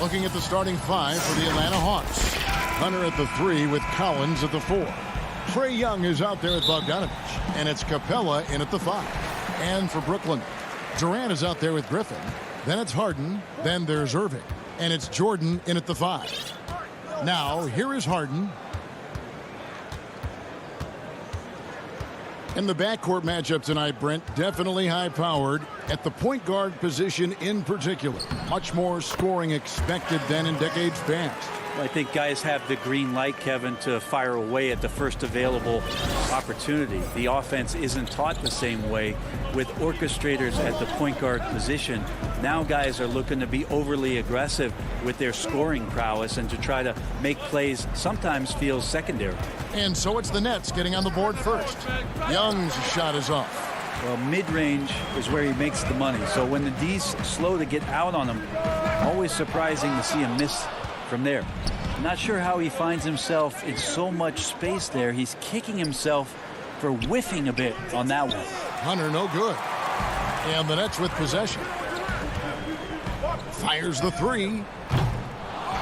Looking at the starting five for the Atlanta Hawks. Hunter at the 3 with Collins at the 4. Trae Young is out there with Bogdanovich, and it's Capella in at the 5. And for Brooklyn, Durant is out there with Griffin. Then it's Harden. Then there's Irving. And it's Jordan in at the 5. Now, here is Harden. And the backcourt matchup tonight, Brent, definitely high-powered at the point guard position in particular. Much more scoring expected than in decades past. Well, I think guys have the green light, Kevin, to fire away at the first available opportunity. The offense isn't taught the same way with orchestrators at the point guard position. Now guys are looking to be overly aggressive with their scoring prowess and to try to make plays sometimes feels secondary. And so it's the Nets getting on the board first. Young's shot is off. Well, mid-range is where he makes the money. So when the D's slow to get out on him, always surprising to see him miss from there. Not sure how he finds himself in so much space there. He's kicking himself for whiffing a bit on that one. Hunter, no good. And the Nets with possession. Fires the 3.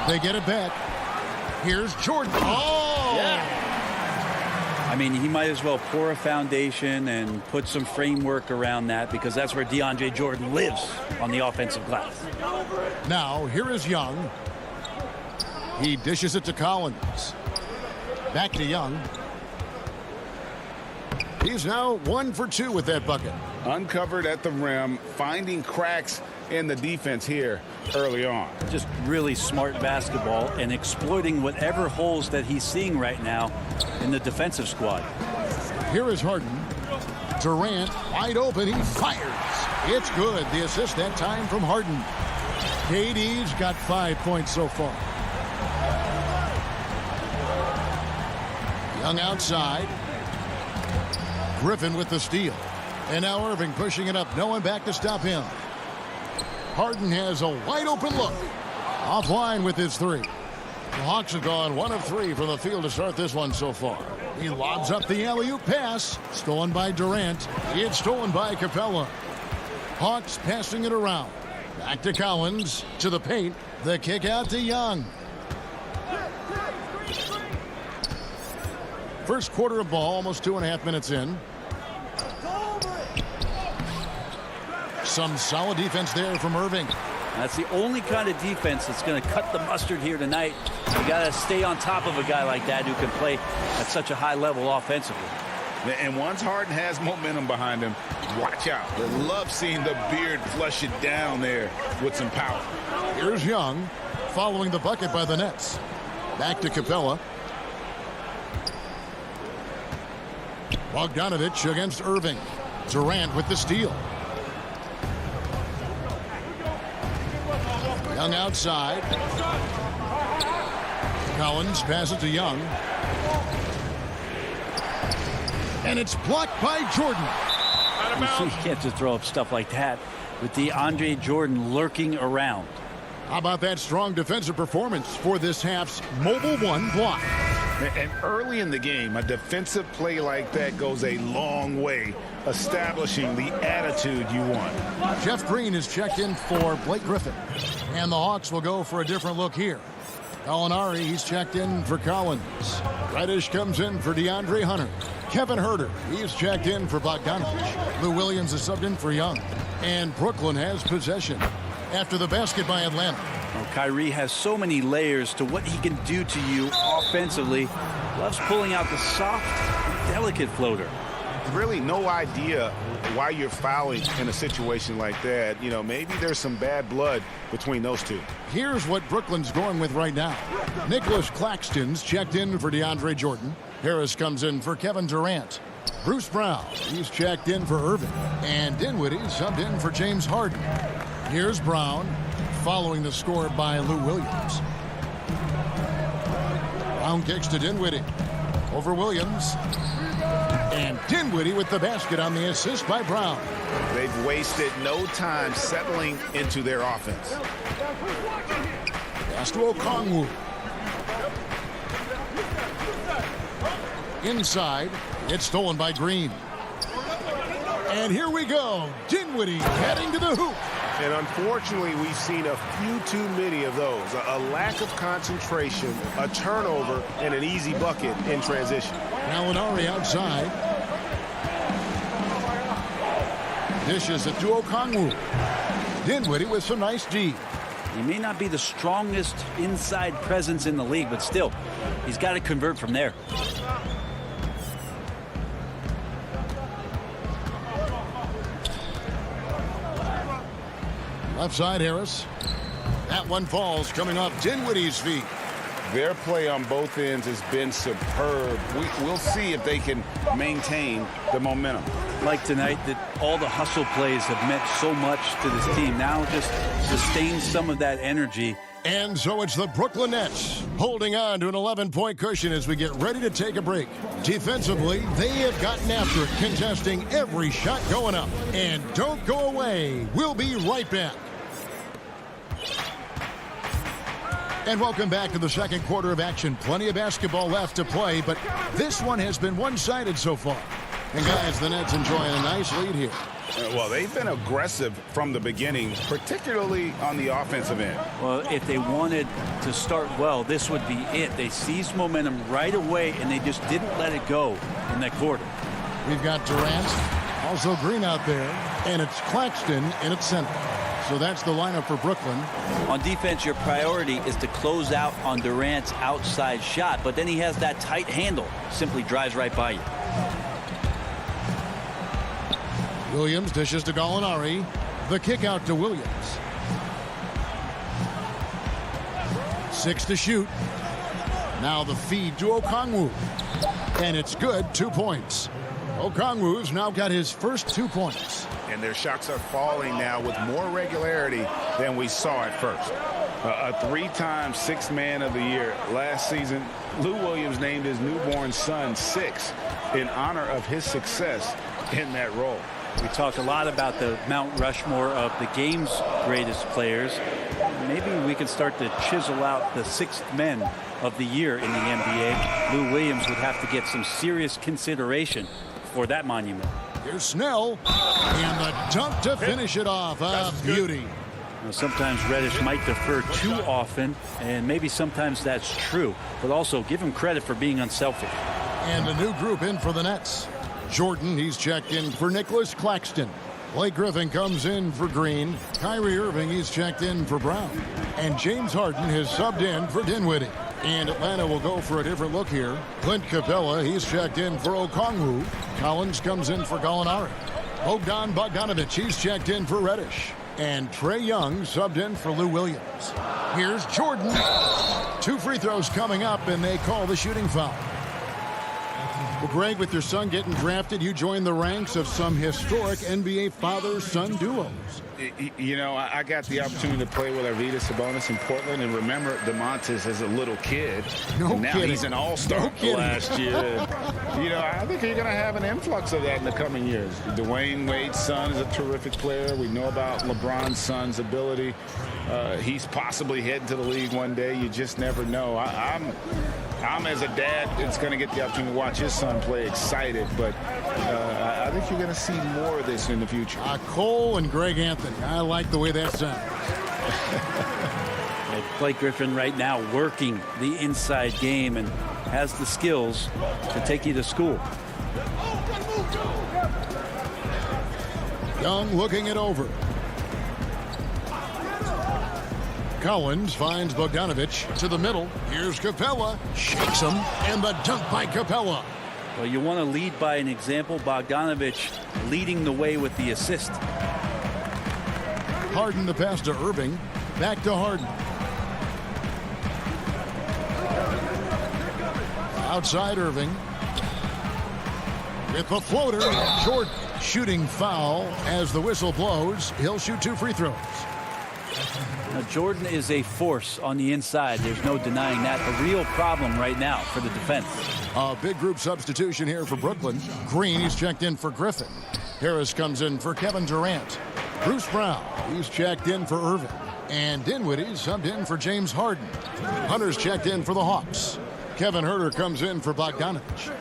They get it back. Here's Jordan. Oh! Yeah. I mean, he might as well pour a foundation and put some framework around that because that's where DeAndre Jordan lives on the offensive glass. Now, here is Young. He dishes it to Collins. Back to Young. He's now 1 for 2 with that bucket. Uncovered at the rim, finding cracks in the defense here early on. Just really smart basketball and exploiting whatever holes that he's seeing right now in the defensive squad. Here is Harden. Durant wide open. He fires. It's good. The assist that time from Harden. KD's got 5 points so far. Young outside. Griffin with the steal. And now Irving pushing it up. No one back to stop him. Harden has a wide open look. Offline with his three. The Hawks have gone 1 of 3 from the field to start this one so far. He lobs up the alley-oop pass. Stolen by Durant. It's stolen by Capella. Hawks passing it around. Back to Collins. To the paint. The kick out to Young. First quarter of ball, almost 2.5 minutes in. Some solid defense there from Irving. That's the only kind of defense that's going to cut the mustard here tonight. You got to stay on top of a guy like that who can play at such a high level offensively. And once Harden has momentum behind him, watch out. I love seeing the beard flush it down there with some power. Here's Young following the bucket by the Nets. Back to Capella. Bogdanovich against Irving. Durant with the steal. Young outside. Collins passes to Young. And it's blocked by Jordan. You can't just throw up stuff like that with DeAndre Jordan lurking around. How about that strong defensive performance for this half's mobile one block? And early in the game, a defensive play like that goes a long way, establishing the attitude you want. Jeff Green is checked in for Blake Griffin. And the Hawks will go for a different look here. Gallinari, he's checked in for Collins. Reddish comes in for DeAndre Hunter. Kevin Huerter, he's checked in for Bogdanovich. Lou Williams is subbed in for Young. And Brooklyn has possession after the basket by Atlanta. Well, Kyrie has so many layers to what he can do to you offensively. Loves pulling out the soft, delicate floater. Really no idea why you're fouling in a situation like that. You know, maybe there's some bad blood between those two. Here's what Brooklyn's going with right now. Nicholas Claxton's checked in for DeAndre Jordan. Harris comes in for Kevin Durant. Bruce Brown, he's checked in for Irving. And Dinwiddie subbed in for James Harden. Here's Brown, following the score by Lou Williams. Brown kicks to Dinwiddie. Over Williams. And Dinwiddie with the basket on the assist by Brown. They've wasted no time settling into their offense. Pass to Okongwu. Inside, it's stolen by Green. And here we go. Dinwiddie heading to the hoop. And unfortunately, we've seen a few too many of those. A lack of concentration, a turnover, and an easy bucket in transition. Gallinari outside. Dishes it to Okongwu. Dinwiddie with some nice D. He may not be the strongest inside presence in the league, but still, he's got to convert from there. Left side, Harris. That one falls coming off Dinwiddie's feet. Their play on both ends has been superb. We'll see if they can maintain the momentum. Like tonight, that all the hustle plays have meant so much to this team. Now just sustain some of that energy. And so it's the Brooklyn Nets holding on to an 11-point cushion as we get ready to take a break. Defensively, they have gotten after it, contesting every shot going up. And don't go away. We'll be right back. And welcome back to the second quarter of action. Plenty of basketball left to play, but this one has been one-sided so far. And guys, the Nets enjoying a nice lead here. Well, they've been aggressive from the beginning, particularly on the offensive end. Well, if they wanted to start well, this would be it. They seized momentum right away, and they just didn't let it go in that quarter. We've got Durant, also Green out there, and it's Claxton in its center. So that's the lineup for Brooklyn. On defense, your priority is to close out on Durant's outside shot, but then he has that tight handle. Simply drives right by you. Williams dishes to Gallinari. The kick out to Williams. 6 to shoot. Now the feed to Okongwu. And it's good, 2 points. Okongwu's now got his first 2 points. And their shots are falling now with more regularity than we saw at first. A 3-time Sixth Man of the Year. Last season, Lou Williams named his newborn son Six in honor of his success in that role. We talk a lot about the Mount Rushmore of the game's greatest players. Maybe we can start to chisel out the sixth men of the year in the NBA. Lou Williams would have to get some serious consideration for that monument. Here's Snell, and the dunk to finish it off. A beauty. Sometimes Reddish might defer too often, and maybe sometimes that's true. But also give him credit for being unselfish. And a new group in for the Nets. Jordan, he's checked in for Nicholas Claxton. Blake Griffin comes in for Green. Kyrie Irving, he's checked in for Brown. And James Harden has subbed in for Dinwiddie. And Atlanta will go for a different look here. Clint Capella, he's checked in for Okongwu. Collins comes in for Gallinari. Bogdan Bogdanovic, he's checked in for Reddish. And Trae Young subbed in for Lou Williams. Here's Jordan. 2 free throws coming up, and they call the shooting foul. Well, Greg, with your son getting drafted, you joined the ranks of some historic NBA father-son duos. You know, I got the opportunity to play with Arvydas Sabonis in Portland, and remember DeMontis as a little kid. No now kidding. He's an all-star last year. And, you know, I think you're going to have an influx of that in the coming years. Dwayne Wade's son is a terrific player. We know about LeBron's son's ability. He's possibly heading to the league one day. You just never know. I'm as a dad that's going to get the opportunity to watch his son play excited, but I think you're going to see more of this in the future. Cole and Greg Anthony. I like the way that sounds. Blake Griffin right now working the inside game and has the skills to take you to school. Young looking it over. Collins finds Bogdanovic to the middle. Here's Capella. Shakes him. And the dunk by Capella. Well, you want to lead by an example. Bogdanovic leading the way with the assist. Harden the pass to Irving. Back to Harden. Outside Irving. With the floater. Jordan shooting foul as the whistle blows. He'll shoot 2 free throws. Now, Jordan is a force on the inside. There's no denying that. A real problem right now for the defense. A big group substitution here for Brooklyn. Green, he's checked in for Griffin. Harris comes in for Kevin Durant. Bruce Brown, he's checked in for Irving. And Dinwiddie subbed in for James Harden. Hunter's checked in for the Hawks. Kevin Huerter comes in for Bogdanovic.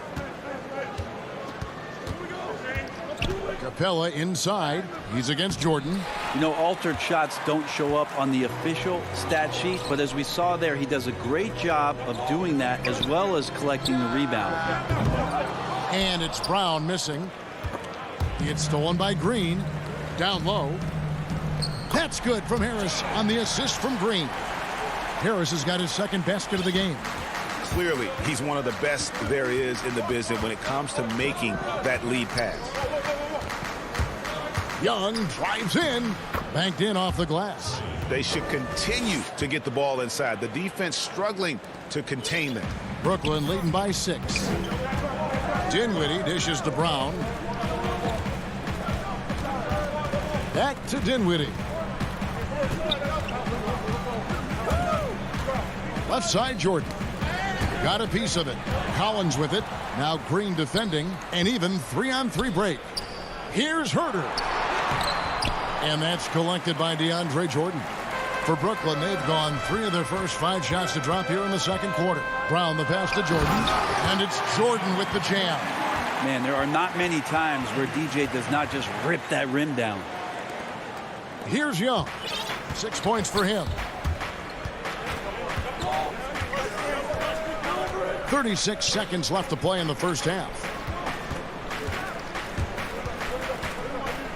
Capella inside. He's against Jordan. You know, altered shots don't show up on the official stat sheet, but as we saw there, he does a great job of doing that as well as collecting the rebound. And it's Brown missing. It's stolen by Green. Down low. That's good from Harris on the assist from Green. Harris has got his second basket of the game. Clearly, he's one of the best there is in the business when it comes to making that lead pass. Young drives in. Banked in off the glass. They should continue to get the ball inside. The defense struggling to contain them. Brooklyn leading by 6. Dinwiddie dishes to Brown. Back to Dinwiddie. Left side, Jordan. Got a piece of it. Collins with it. Now Green defending. And even 3-on-3 break. Here's Huerter. And that's collected by DeAndre Jordan. For Brooklyn, they've gone 3 of their first 5 shots to drop here in the second quarter. Brown the pass to Jordan. And it's Jordan with the jam. Man, there are not many times where DJ does not just rip that rim down. Here's Young. 6 points for him. 36 seconds left to play in the first half.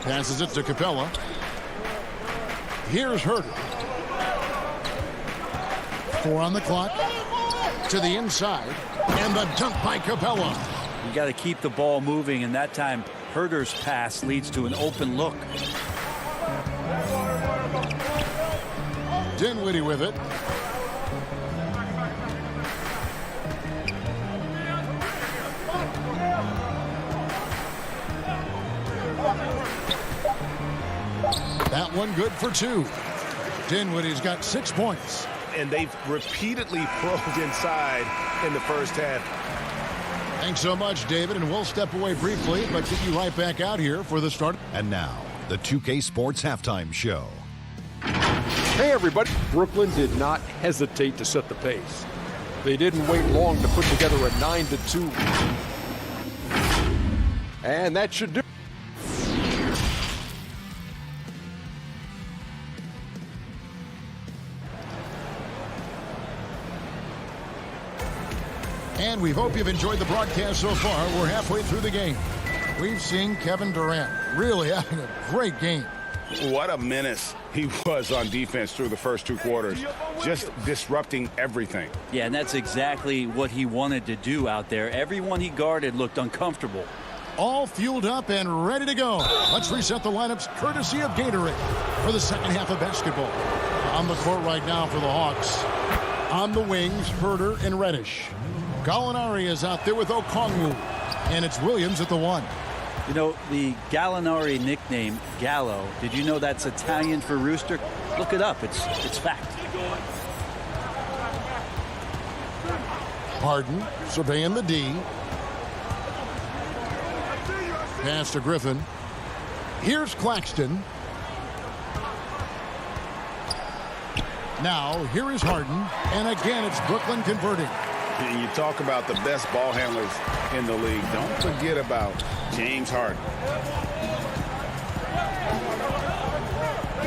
Passes it to Capella. Here's Huerter. 4 on the clock. To the inside. And the dunk by Capella. You got to keep the ball moving, and that time Herder's pass leads to an open look. Dinwiddie with it. That one good for 2. Dinwiddie's got 6 points. And they've repeatedly probed inside in the first half. Thanks so much, David, and we'll step away briefly, but get you right back out here for the start. And now, the 2K Sports Halftime Show. Hey, everybody. Brooklyn did not hesitate to set the pace. They didn't wait long to put together a 9-2. And that should do. And we hope you've enjoyed the broadcast so far. We're halfway through the game. We've seen Kevin Durant really having a great game. What a menace he was on defense through the first 2 quarters, just disrupting everything. Yeah, and that's exactly what he wanted to do out there. Everyone he guarded looked uncomfortable. All fueled up and ready to go. Let's reset the lineups courtesy of Gatorade for the second half of basketball. On the court right now for the Hawks. On the wings, Herder and Reddish. Gallinari is out there with Okongwu, and it's Williams at the 1. You know, the Gallinari nickname, Gallo, did you know that's Italian for rooster? Look it up. It's fact. Harden surveying the D. Pass to Griffin. Here's Claxton. Now, here is Harden. And again, it's Brooklyn converting. And you talk about the best ball handlers in the league. Don't forget about James Harden.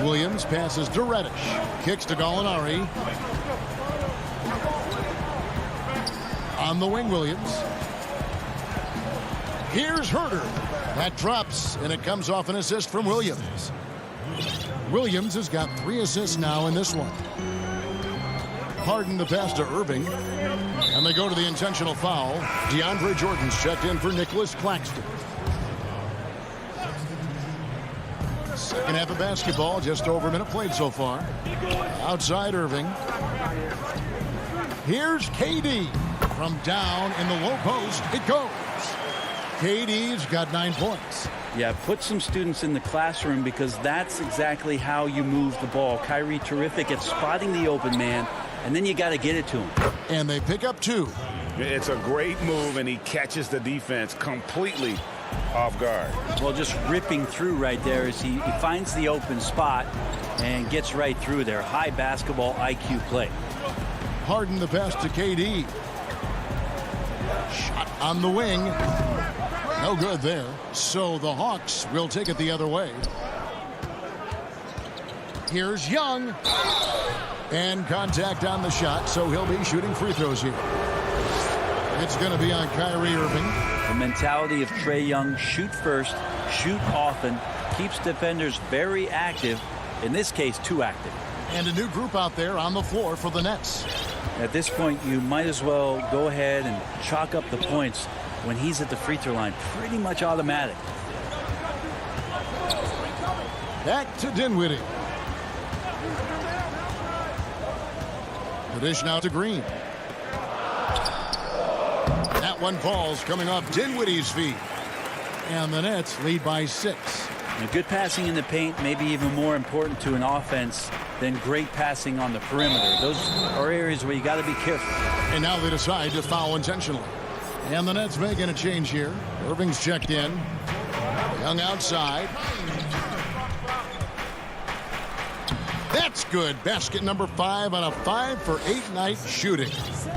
Williams passes to Reddish. Kicks to Gallinari. On the wing, Williams. Here's Herder. That drops, and it comes off an assist from Williams. Williams has got 3 assists now in this one. Harden the pass to Irving. And they go to the intentional foul. DeAndre Jordan's checked in for Nicholas Claxton. Second half of basketball, just over a minute played so far. Outside Irving. Here's KD. From down in the low post, it goes. KD's got 9 points. Yeah, put some students in the classroom because that's exactly how you move the ball. Kyrie terrific at spotting the open man, and then you got to get it to him. And they pick up 2. It's a great move, and he catches the defense completely off guard. Well, just ripping through right there as he finds the open spot and gets right through there. High basketball IQ play. Harden the pass to KD. Shot on the wing. No good there. So the Hawks will take it the other way. Here's Young. And contact on the shot, so he'll be shooting free throws here. It's going to be on Kyrie Irving. The mentality of Trae Young, shoot first, shoot often, keeps defenders very active, in this case, too active. And a new group out there on the floor for the Nets. At this point, you might as well go ahead and chalk up the points when he's at the free throw line. Pretty much automatic. Back to Dinwiddie. The dish now to Green. That one falls coming off Dinwiddie's feet. And the Nets lead by 6. And good passing in the paint may be even more important to an offense than great passing on the perimeter. Those are areas where you got to be careful. And now they decide to foul intentionally. And the Nets making a change here. Irving's checked in. Young outside. That's good. Basket number 5 on a 5-for-8 night shooting.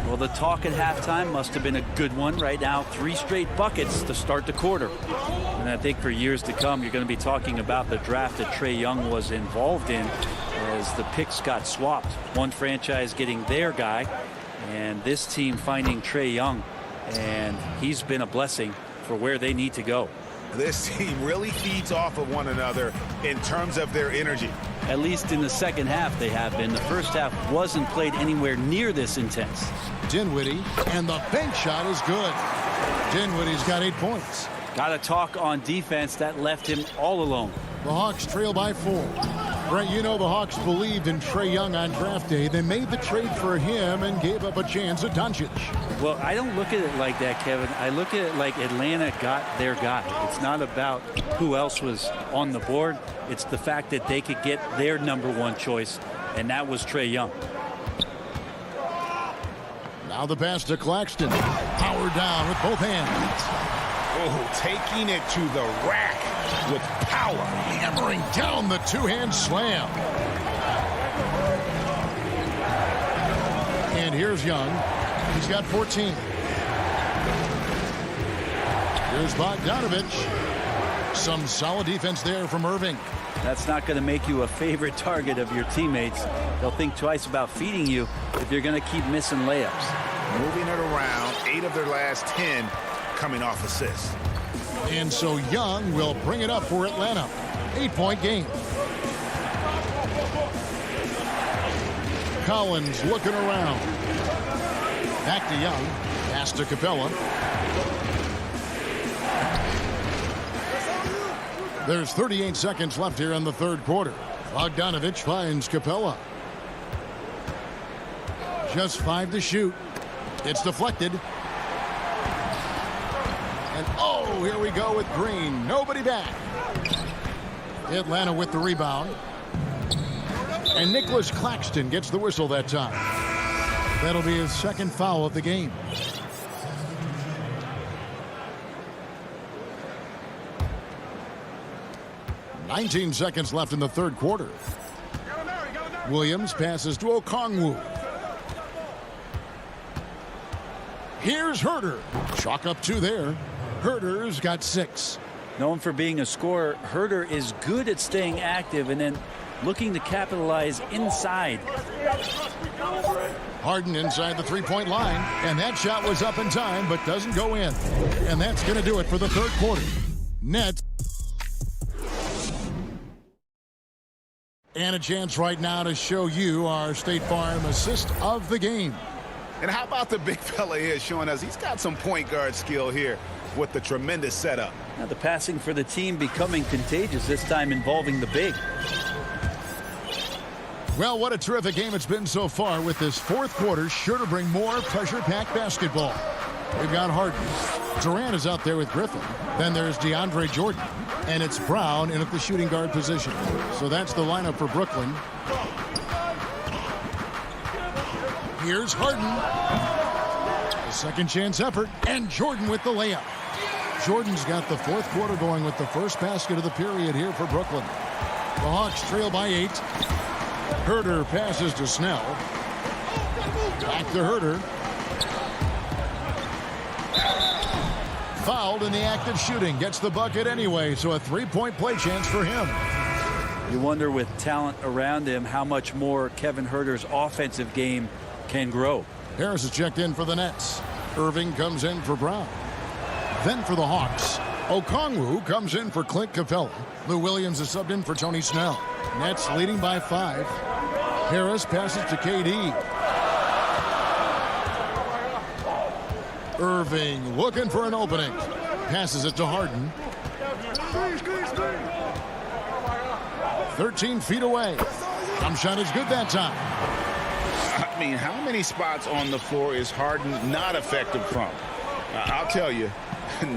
Well, the talk at halftime must have been a good one. Right now, 3 straight buckets to start the quarter. And I think for years to come, you're going to be talking about the draft that Trae Young was involved in as the picks got swapped. One franchise getting their guy, and this team finding Trae Young. And he's been a blessing for where they need to go. This team really feeds off of one another in terms of their energy. At least in the second half they have been. The first half wasn't played anywhere near this intense. Dinwiddie, and the bank shot is good. Dinwiddie's got 8 points. Got to talk on defense. That left him all alone. The Hawks trail by 4. Brent, you know the Hawks believed in Trae Young on draft day. They made the trade for him and gave up a chance at Doncic. Well, I don't look at it like that, Kevin. I look at it like Atlanta got their guy. It's not about who else was on the board. It's the fact that they could get their #1 choice, and that was Trae Young. Now the pass to Claxton. Power down with both hands. Oh, taking it to the rack with power. Hammering down the two-hand slam. And here's Young. He's got 14. Here's Bogdanovich. Some solid defense there from Irving. That's not going to make you a favorite target of your teammates. They'll think twice about feeding you if you're going to keep missing layups. Moving it around, 8 of their last 10 coming off assists. And so Young will bring it up for Atlanta. 8-point game. Collins looking around. Back to Young. Pass to Capella. There's 38 seconds left here in the third quarter. Bogdanovich finds Capella. Just 5 to shoot. It's deflected. And oh, here we go with Green. Nobody back. Atlanta with the rebound. And Nicholas Claxton gets the whistle that time. That'll be his second foul of the game. $19 seconds left in the third quarter. Williams passes to Okongwu. Here's Herter. Chalk up 2 there. Herter's got 6. Known for being a scorer, Herter is good at staying active and then looking to capitalize inside. Harden inside the three-point line, and that shot was up in time but doesn't go in. And that's going to do it for the third quarter. Nets. And a chance right now to show you our State Farm assist of the game. And how about the big fella here showing us he's got some point guard skill here with the tremendous setup. Now the passing for the team becoming contagious, this time involving the big. Well, what a terrific game it's been so far, with this fourth quarter sure to bring more pressure-packed basketball. We've got Harden. Durant is out there with Griffin. Then there's DeAndre Jordan. And it's Brown in at the shooting guard position. So that's the lineup for Brooklyn. Here's Harden. A second chance effort. And Jordan with the layup. Jordan's got the fourth quarter going with the first basket of the period here for Brooklyn. The Hawks trail by 8. Herter passes to Snell. Back to Herter. Fouled in the act of shooting. Gets the bucket anyway, so a three-point play chance for him. You wonder, with talent around him, how much more Kevin Herter's offensive game can grow. Harris is checked in for the Nets. Irving comes in for Brown. Then for the Hawks, Okongwu comes in for Clint Capella. Lou Williams is subbed in for Tony Snell. Nets leading by 5. Harris passes to KD. Irving looking for an opening. Passes it to Harden. 13 feet away. Jump shot is good that time. I mean, how many spots on the floor is Harden not effective from? I'll tell you,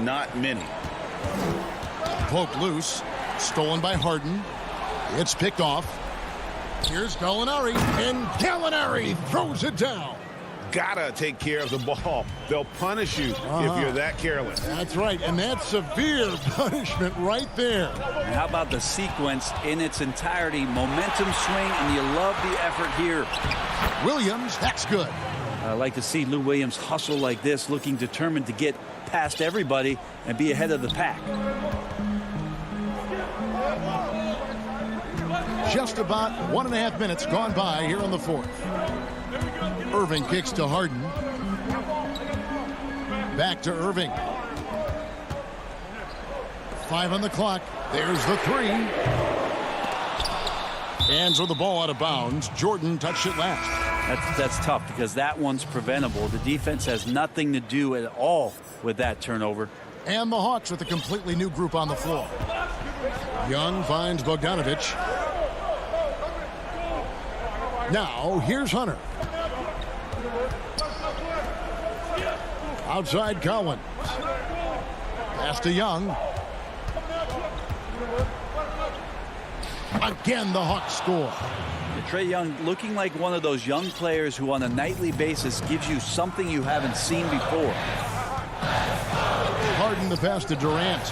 not many. Poked loose. Stolen by Harden. It's picked off. Here's Gallinari. And Gallinari throws it down. Gotta take care of the ball. They'll punish you if you're that careless. That's right, and that's severe punishment right there. And how about the sequence in its entirety? Momentum swing, and you love the effort here. Williams, that's good. I like to see Lou Williams hustle like this, looking determined to get past everybody and be ahead of the pack. Just about 1.5 minutes gone by here in the fourth. Irving kicks to Harden. Back to Irving. 5 on the clock. There's the 3. Hands the ball out of bounds. Jordan touched it last. That's tough, because that one's preventable. The defense has nothing to do at all with that turnover. And the Hawks with a completely new group on the floor. Young finds Bogdanovich. Now, here's Hunter. Outside Collins. Pass to Young. Again, the Hawks score. Trae Young looking like one of those young players who on a nightly basis gives you something you haven't seen before. Harden the pass to Durant.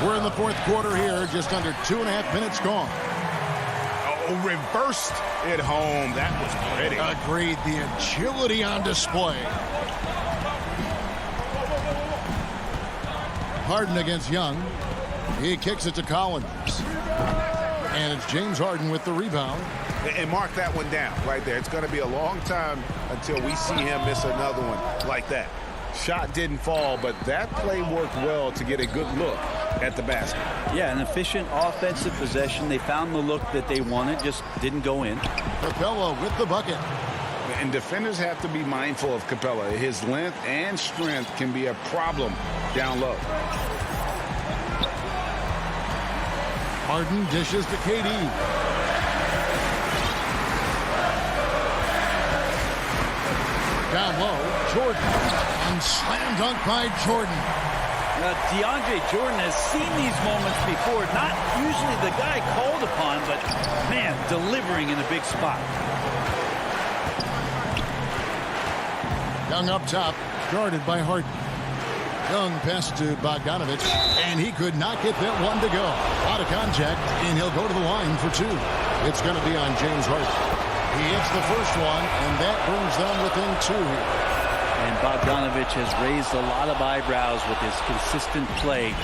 We're in the fourth quarter here, just under 2.5 minutes gone. Oh, reversed it home. That was pretty. Agreed. The agility on display. Harden against Young. He kicks it to Collins. And it's James Harden with the rebound. And mark that one down right there. It's going to be a long time until we see him miss another one like that. Shot didn't fall, but that play worked well to get a good look at the basket. Yeah, an efficient offensive possession. They found the look that they wanted, just didn't go in. Capella with the bucket. And defenders have to be mindful of Capella. His length and strength can be a problem down low. Harden dishes to KD. Down low, Jordan. And slam dunk by Jordan. DeAndre Jordan has seen these moments before. Not usually the guy called upon, but, man, delivering in a big spot. Young up top, guarded by Harden. Young pass to Bogdanovich, and he could not get that one to go. Out of contact, and he'll go to the line for two. It's going to be on James Harden. He hits the first one, and that brings them within two here. And Bogdanovich has raised a lot of eyebrows with his consistent play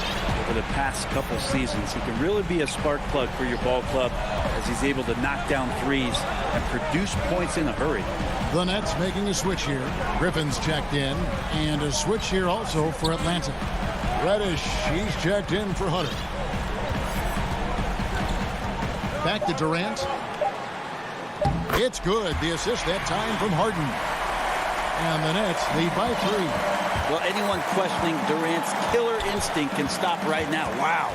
over the past couple seasons. He can really be a spark plug for your ball club as he's able to knock down threes and produce points in a hurry. The Nets making a switch here. Griffin's checked in, and a switch here also for Atlanta. Reddish, he's checked in for Hunter. Back to Durant. It's good. The assist that time from Harden. And the Nets lead by 3. Well, anyone questioning Durant's killer instinct can stop right now. Wow.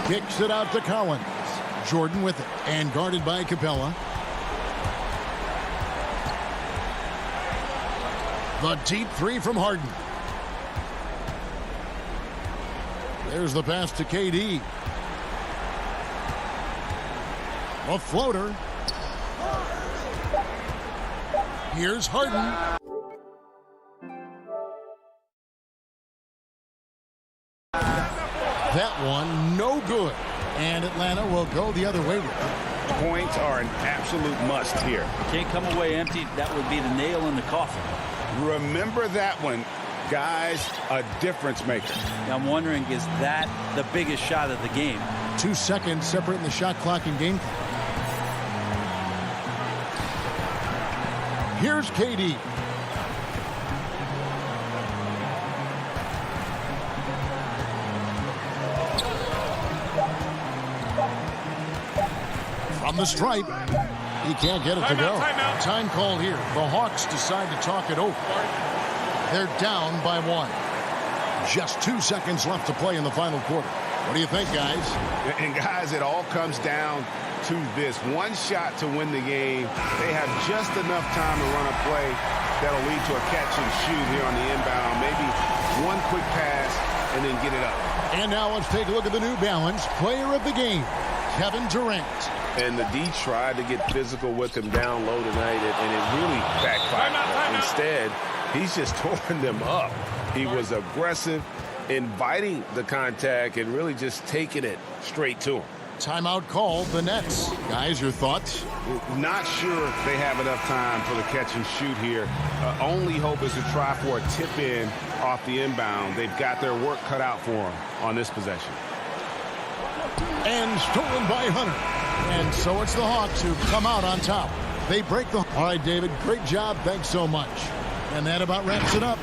Kicks it out to Collins. Jordan with it, and guarded by Capella. The deep three from Harden. There's the pass to KD. A floater. Here's Harden. That one, no good. And Atlanta will go the other way with it. Points are an absolute must here. Can't come away empty. That would be the nail in the coffin. Remember that one, guys, a difference maker. I'm wondering, is that the biggest shot of the game? 2 seconds separating the shot clock and game clock. Here's KD. From the stripe. He can't get it to go. Time called here. The Hawks decide to talk it over. They're down by 1. Just 2 seconds left to play in the final quarter. What do you think, guys? And guys, it all comes down to this. One shot to win the game. They have just enough time to run a play that'll lead to a catch and shoot here on the inbound. Maybe one quick pass and then get it up. And now let's take a look at the New Balance player of the game, Kevin Durant. And the D tried to get physical with him down low tonight, and it really backfired. Instead, he's just tore them up. He was aggressive, inviting the contact, and really just taking it straight to him. Timeout called, the Nets. Guys, your thoughts? Not sure they have enough time for the catch and shoot here. Only hope is to try for a tip in off the inbound. They've got their work cut out for them on this possession. And stolen by Hunter. And so it's the Hawks who come out on top. They break the... All right, David, great job. Thanks so much. And that about wraps it up.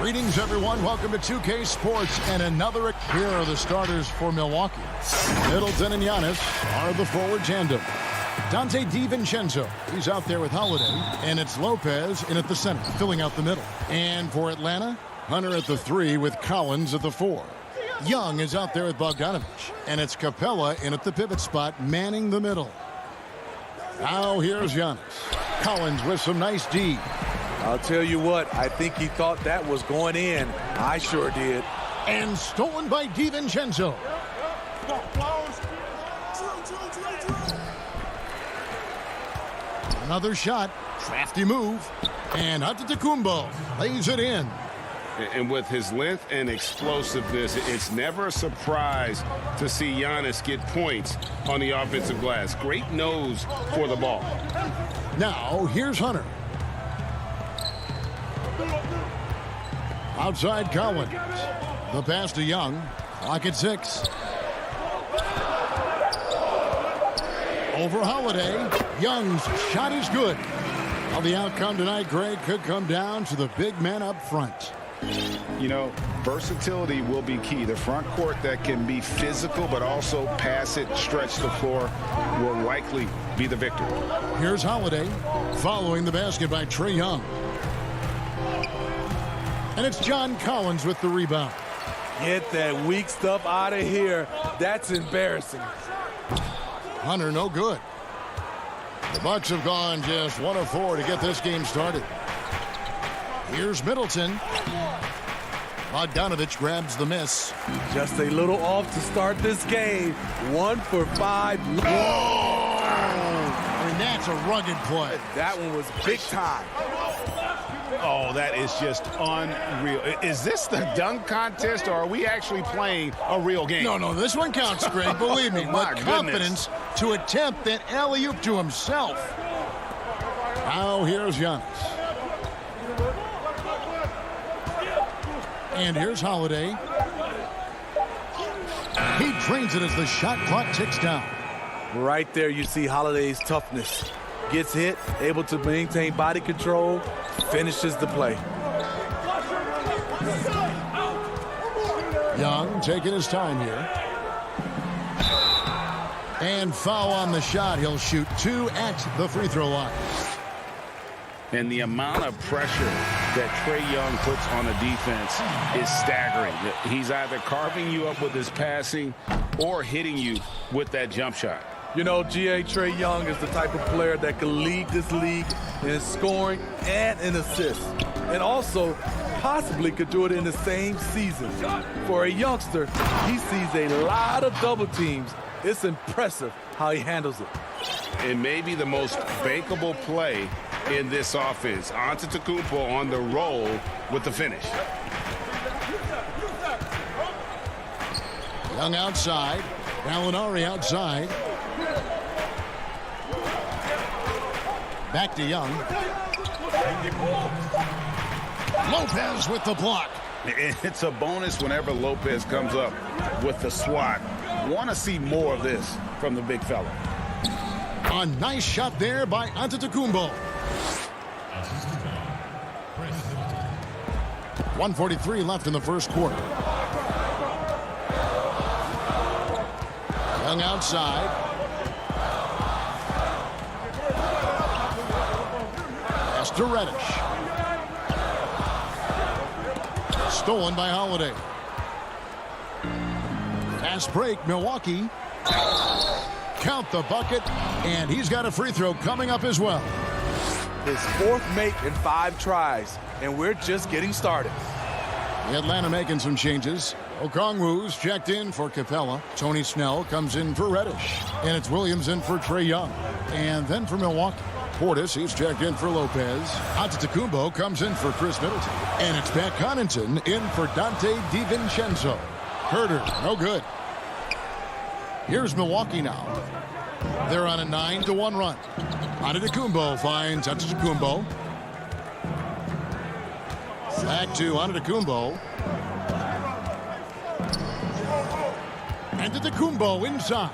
Greetings, everyone. Welcome to 2K Sports and another. Here are the starters for Milwaukee. Middleton and Giannis are the forward tandem. Dante DiVincenzo, he's out there with Holiday, and it's Lopez in at the center, filling out the middle. And for Atlanta, Hunter at the 3 with Collins at the 4. Young is out there with Bogdanovich, and it's Capella in at the pivot spot, manning the middle. Now here's Giannis. Collins with some nice D. I'll tell you what, I think he thought that was going in. I sure did. And stolen by DiVincenzo. Another shot. Crafty move. And Antetokounmpo lays it in. And with his length and explosiveness, it's never a surprise to see Giannis get points on the offensive glass. Great nose for the ball. Now, here's Hunter. Outside Collins. The pass to Young. Clock at 6. Over Holiday. Young's shot is good. Well, the outcome tonight, Greg, could come down to the big man up front. You know, versatility will be key. The front court that can be physical but also pass it, stretch the floor, will likely be the victor. Here's Holiday following the basket by Trae Young. And it's John Collins with the rebound. Get that weak stuff out of here. That's embarrassing. Hunter, no good. The Bucks have gone just 1 of 4 to get this game started. Here's Middleton. Bogdanovich grabs the miss. Just a little off to start this game. 1 for 5. Whoa! I mean, that's a rugged play. That one was big time. Oh, that is just unreal. Is this the dunk contest, or are we actually playing a real game? No, this one counts, Greg. Believe me. My But confidence to attempt that alley-oop to himself. Now here's Giannis. And here's Holiday. He drains it as the shot clock ticks down. Right there you see Holiday's toughness. Gets hit, able to maintain body control, finishes the play. Young taking his time here. And foul on the shot. He'll shoot 2 at the free throw line. And the amount of pressure that Trae Young puts on a defense is staggering. He's either carving you up with his passing or hitting you with that jump shot. You know, Trae Young is the type of player that can lead this league in scoring and in assists. And also possibly could do it in the same season. For a youngster, he sees a lot of double teams. It's impressive how he handles it. And maybe the most bankable play in this offense. Antetokounmpo on the roll with the finish. Young outside. Gallinari outside. Back to Young. Lopez with the block. It's a bonus whenever Lopez comes up with the swat. Want to see more of this from the big fella. A nice shot there by Antetokounmpo. 1:43 left in the first quarter. Young outside. Pass to Reddish. Stolen by Holiday. Fast break, Milwaukee. Count the bucket, and he's got a free throw coming up as well. His 4th make in 5 tries, and we're just getting started. The Atlanta making some changes. Okongwu's checked in for Capella. Tony Snell comes in for Reddish. And it's Williams in for Trae Young. And then for Milwaukee, Portis, he's checked in for Lopez. Antetokounmpo comes in for Chris Middleton. And it's Pat Connaughton in for Dante DiVincenzo. Herter, no good. Here's Milwaukee now. They're on a 9-1 run. Antetokounmpo finds Antetokounmpo. Back to Antetokounmpo. Antetokounmpo inside.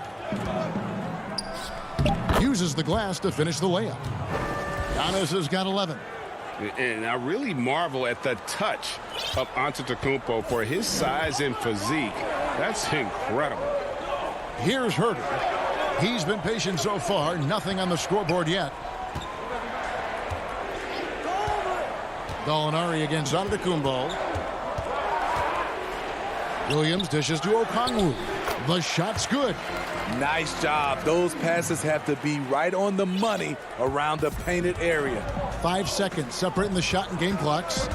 Uses the glass to finish the layup. Giannis has got 11. And I really marvel at the touch of Antetokounmpo for his size and physique. That's incredible. Here's Herter. He's been patient so far. Nothing on the scoreboard yet. Gallinari against Antetokounmpo. Williams dishes to Okongwu. The shot's good. Nice job. Those passes have to be right on the money around the painted area. 5 seconds separating the shot and game clocks.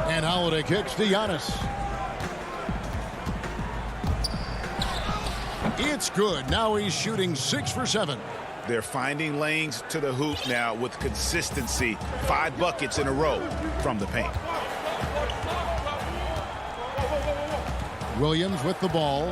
And Holiday kicks to Giannis. It's good. Now he's shooting 6 for 7. They're finding lanes to the hoop now with consistency. 5 buckets in a row from the paint. Williams with the ball.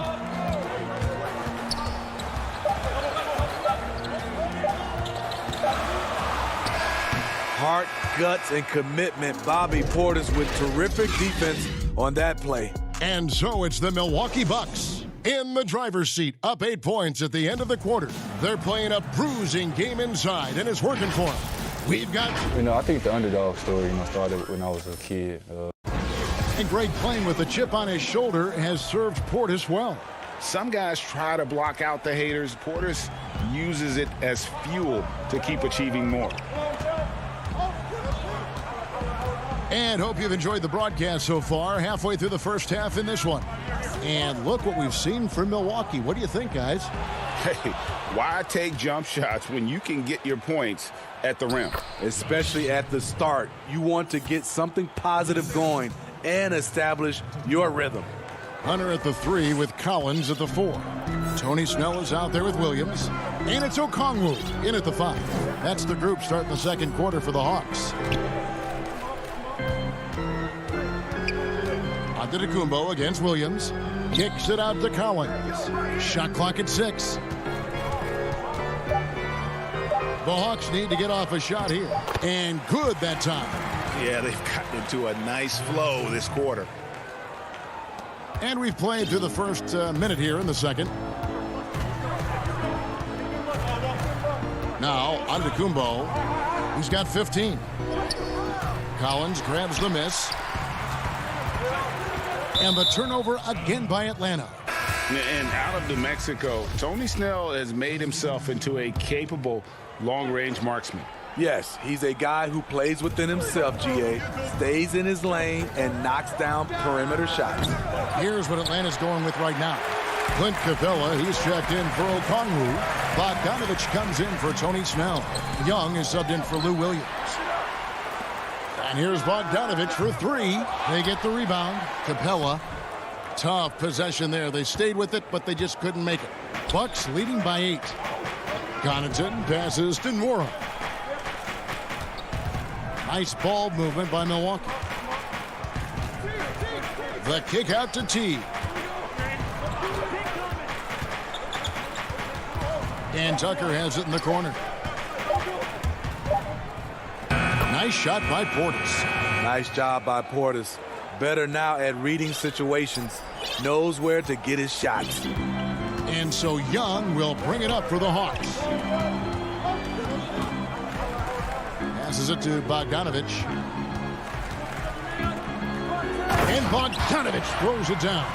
Heart, guts, and commitment. Bobby Portis with terrific defense on that play. And so it's the Milwaukee Bucks in the driver's seat, up 8 points at the end of the quarter. They're playing a bruising game inside, and it's working for them. We've got... I think the underdog story, started when I was a kid. And Greg, playing with a chip on his shoulder, has served Portis well. Some guys try to block out the haters. Portis uses it as fuel to keep achieving more. And hope you've enjoyed the broadcast so far. Halfway through the first half in this one. And look what we've seen from Milwaukee. What do you think, guys? Hey, why take jump shots when you can get your points at the rim? Especially at the start. You want to get something positive going and establish your rhythm. Hunter at the 3 with Collins at the 4. Tony Snell is out there with Williams. And it's Okongwu in at the 5. That's the group starting the second quarter for the Hawks. Antetokounmpo against Williams. Kicks it out to Collins. Shot clock at 6. The Hawks need to get off a shot here. And good that time. Yeah, they've gotten into a nice flow this quarter. And we've played through the first minute here in the second. Now, Antetokounmpo. He's got 15. Collins grabs the miss. And the turnover again by Atlanta. And out of New Mexico, Tony Snell has made himself into a capable long-range marksman. Yes, he's a guy who plays within himself, GA, stays in his lane, and knocks down perimeter shots. Here's what Atlanta's going with right now. Clint Capella, he's checked in for Okongwu. Bogdanovich comes in for Tony Snell. Young is subbed in for Lou Williams. And here's Bogdanovich for 3. They get the rebound. Capella, tough possession there. They stayed with it, but they just couldn't make it. Bucks leading by 8. Connaughton passes to Nwora. Nice ball movement by Milwaukee. The kick out to T. And Tucker has it in the corner. Nice shot by Portis. Nice job by Portis. Better now at reading situations. Knows where to get his shots. And so Young will bring it up for the Hawks. Passes it to Bogdanovich. And Bogdanovich throws it down.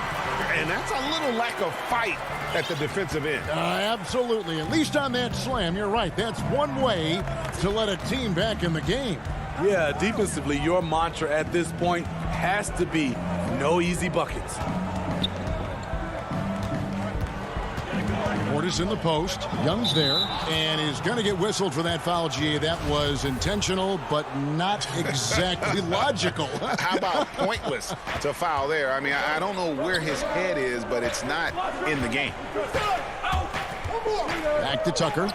And that's a little lack of fight at the defensive end. Absolutely. At least on that slam, you're right. That's one way to let a team back in the game. Yeah, defensively, your mantra at this point has to be no easy buckets. Portis in the post. Young's there. And is going to get whistled for that foul, GA. That was intentional, but not exactly logical. How about pointless to foul there? I mean, I don't know where his head is, but it's not in the game. Back to Tucker.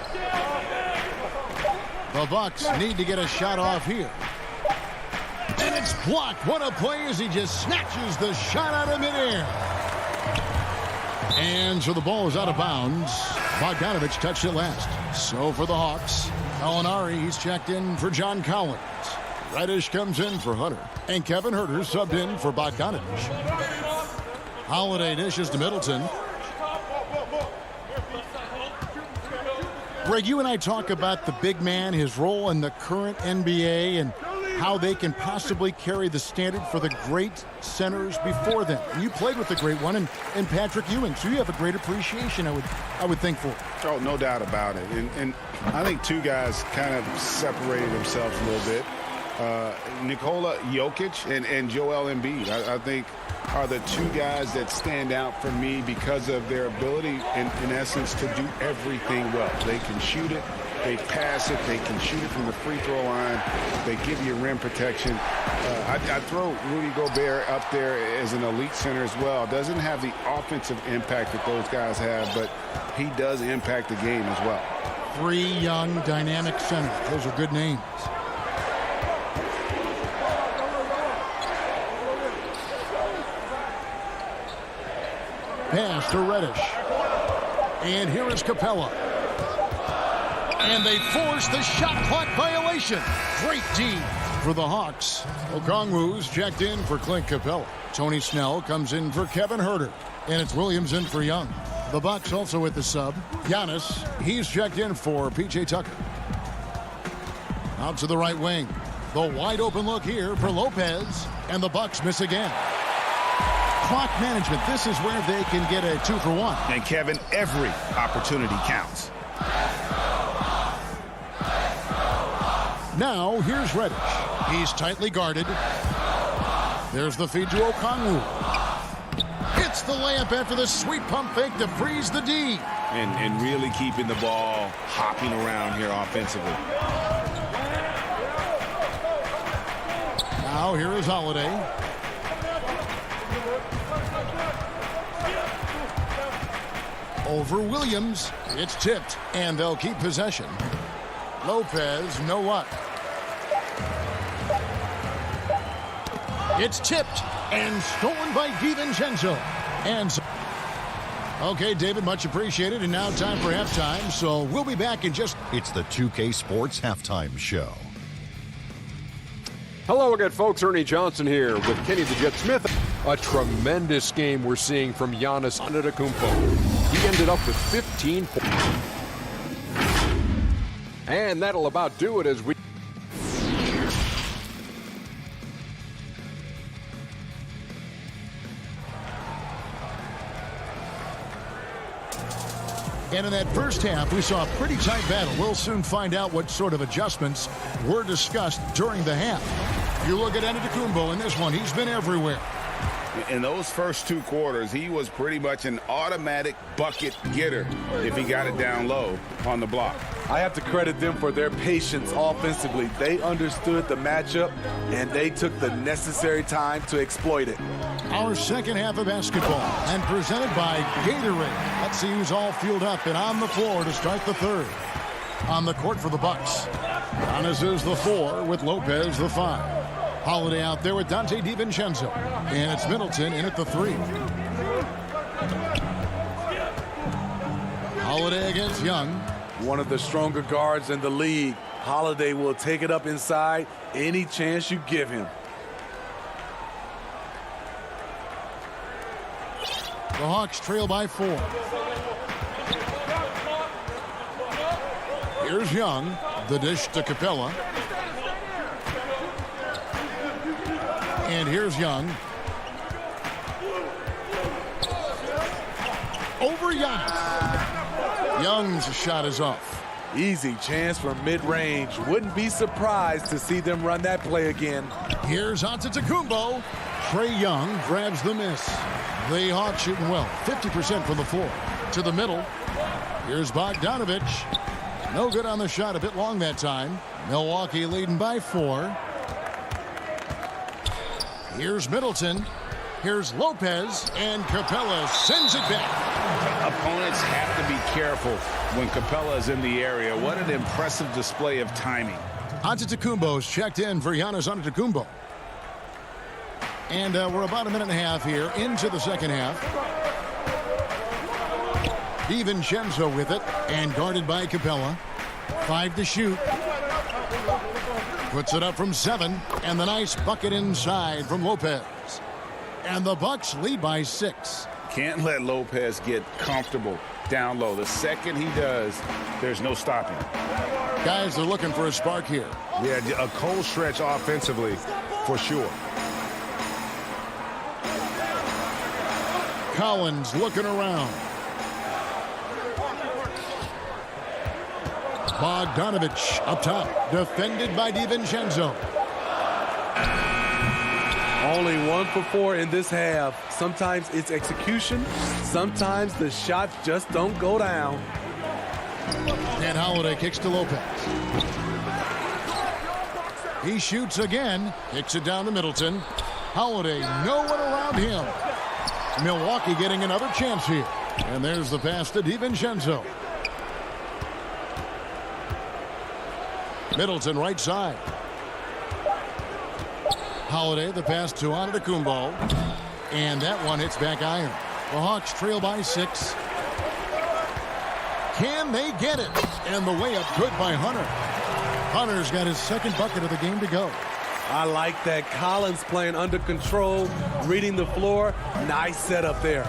The Bucks need to get a shot off here. And it's blocked. What a play as he just snatches the shot out of midair. And so the ball is out of bounds. Bogdanovich touched it last. So for the Hawks, Alinari, he's checked in for John Collins. Reddish comes in for Hunter. And Kevin Huerter subbed in for Bogdanovich. Holiday dishes to Middleton. Greg, you and I talk about the big man, his role in the current NBA, and how they can possibly carry the standard for the great centers before them. And you played with the great one and Patrick Ewing, so you have a great appreciation, I would think, for. Oh, no doubt about it. And I think two guys kind of separated themselves a little bit. Nikola Jokic and Joel Embiid. I think are the two guys that stand out for me because of their ability, in essence, to do everything well. They can shoot it, they pass it, they can shoot it from the free throw line, they give you rim protection. I throw Rudy Gobert up there as an elite center as well. Doesn't have the offensive impact that those guys have, but he does impact the game as well. 3 young, dynamic centers. Those are good names. Pass to Reddish. And here is Capella. And they force the shot clock violation. Great D for the Hawks. Okongwu's checked in for Clint Capella. Tony Snell comes in for Kevin Huerter. And it's Williams in for Young. The Bucks also with the sub. Giannis, he's checked in for P.J. Tucker. Out to the right wing. The wide open look here for Lopez. And the Bucks miss again. Clock management. This is where they can get a 2-for-1. And Kevin, every opportunity counts. Now here's Reddish. He's tightly guarded. There's the feed to Okongwu. It's the layup after the sweet pump fake to freeze the D. And really keeping the ball hopping around here offensively. Now here is Holiday. Over Williams. It's tipped, and they'll keep possession. Lopez, no luck. It's tipped and stolen by DiVincenzo. And okay, David, much appreciated. And now time for halftime. So we'll be back in just... It's the 2K Sports Halftime Show. Hello again, folks. Ernie Johnson here with Kenny the Jet Smith. A tremendous game we're seeing from Giannis Antetokounmpo. He ended up with 15 points. And that'll about do it as we... And in that first half, we saw a pretty tight battle. We'll soon find out what sort of adjustments were discussed during the half. You look at Antetokounmpo in this one, he's been everywhere. In those first 2 quarters, he was pretty much an automatic bucket getter if he got it down low on the block. I have to credit them for their patience offensively. They understood the matchup, and they took the necessary time to exploit it. Our second half of basketball, and presented by Gatorade. Let's see who's all fueled up and on the floor to start the third. On the court for the Bucks. Giannis is the 4 with Lopez the 5. Holiday out there with Dante DiVincenzo. And it's Middleton in at the 3. Holiday against Young. One of the stronger guards in the league. Holiday will take it up inside any chance you give him. The Hawks trail by 4. Here's Young. The dish to Capella. And here's Young. Over Giannis. Young's shot is off. Easy chance from mid-range. Wouldn't be surprised to see them run that play again. Here's Antetokounmpo. Trae Young grabs the miss. The Hawks shooting well. 50% from the floor. To the middle. Here's Bogdanovich. No good on the shot. A bit long that time. Milwaukee leading by 4. Here's Middleton. Here's Lopez. And Capella sends it back. Opponents have to be careful when Capella is in the area. What an impressive display of timing. Antetokounmpo's checked in for Giannis Antetokounmpo. And we're about a minute and a half here into the second half. DiVincenzo with it and guarded by Capella. 5 to shoot. Puts it up from 7, and the nice bucket inside from Lopez. And the Bucks lead by 6. Can't let Lopez get comfortable down low. The second he does, there's no stopping. Guys are looking for a spark here. Yeah, a cold stretch offensively for sure. Collins looking around. Bogdanovich up top, defended by DiVincenzo. Only 1 for 4 in this half. Sometimes it's execution. Sometimes the shots just don't go down. And Holiday kicks to Lopez. He shoots again. Kicks it down to Middleton. Holiday, no one around him. Milwaukee getting another chance here. And there's the pass to DiVincenzo. Middleton right side. Holiday, the pass to Antetokounmpo. And that one hits back iron. The Hawks trail by 6. Can they get it? And the layup good by Hunter. Hunter's got his second bucket of the game to go. I like that. Collins playing under control, reading the floor. Nice setup there.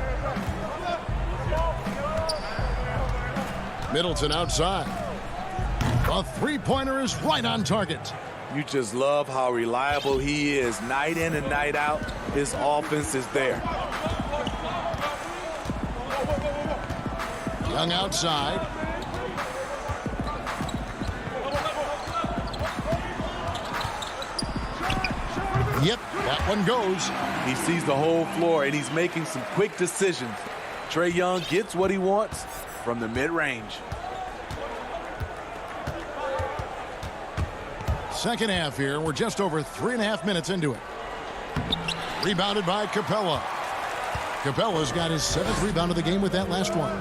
Middleton outside. A three-pointer is right on target. You just love how reliable he is. Night in and night out, his offense is there. Young outside. Yep, that one goes. He sees the whole floor, and he's making some quick decisions. Trae Young gets what he wants from the mid-range. Second half here. We're just over 3.5 minutes into it. Rebounded by Capella. Capella's got his 7th rebound of the game with that last one.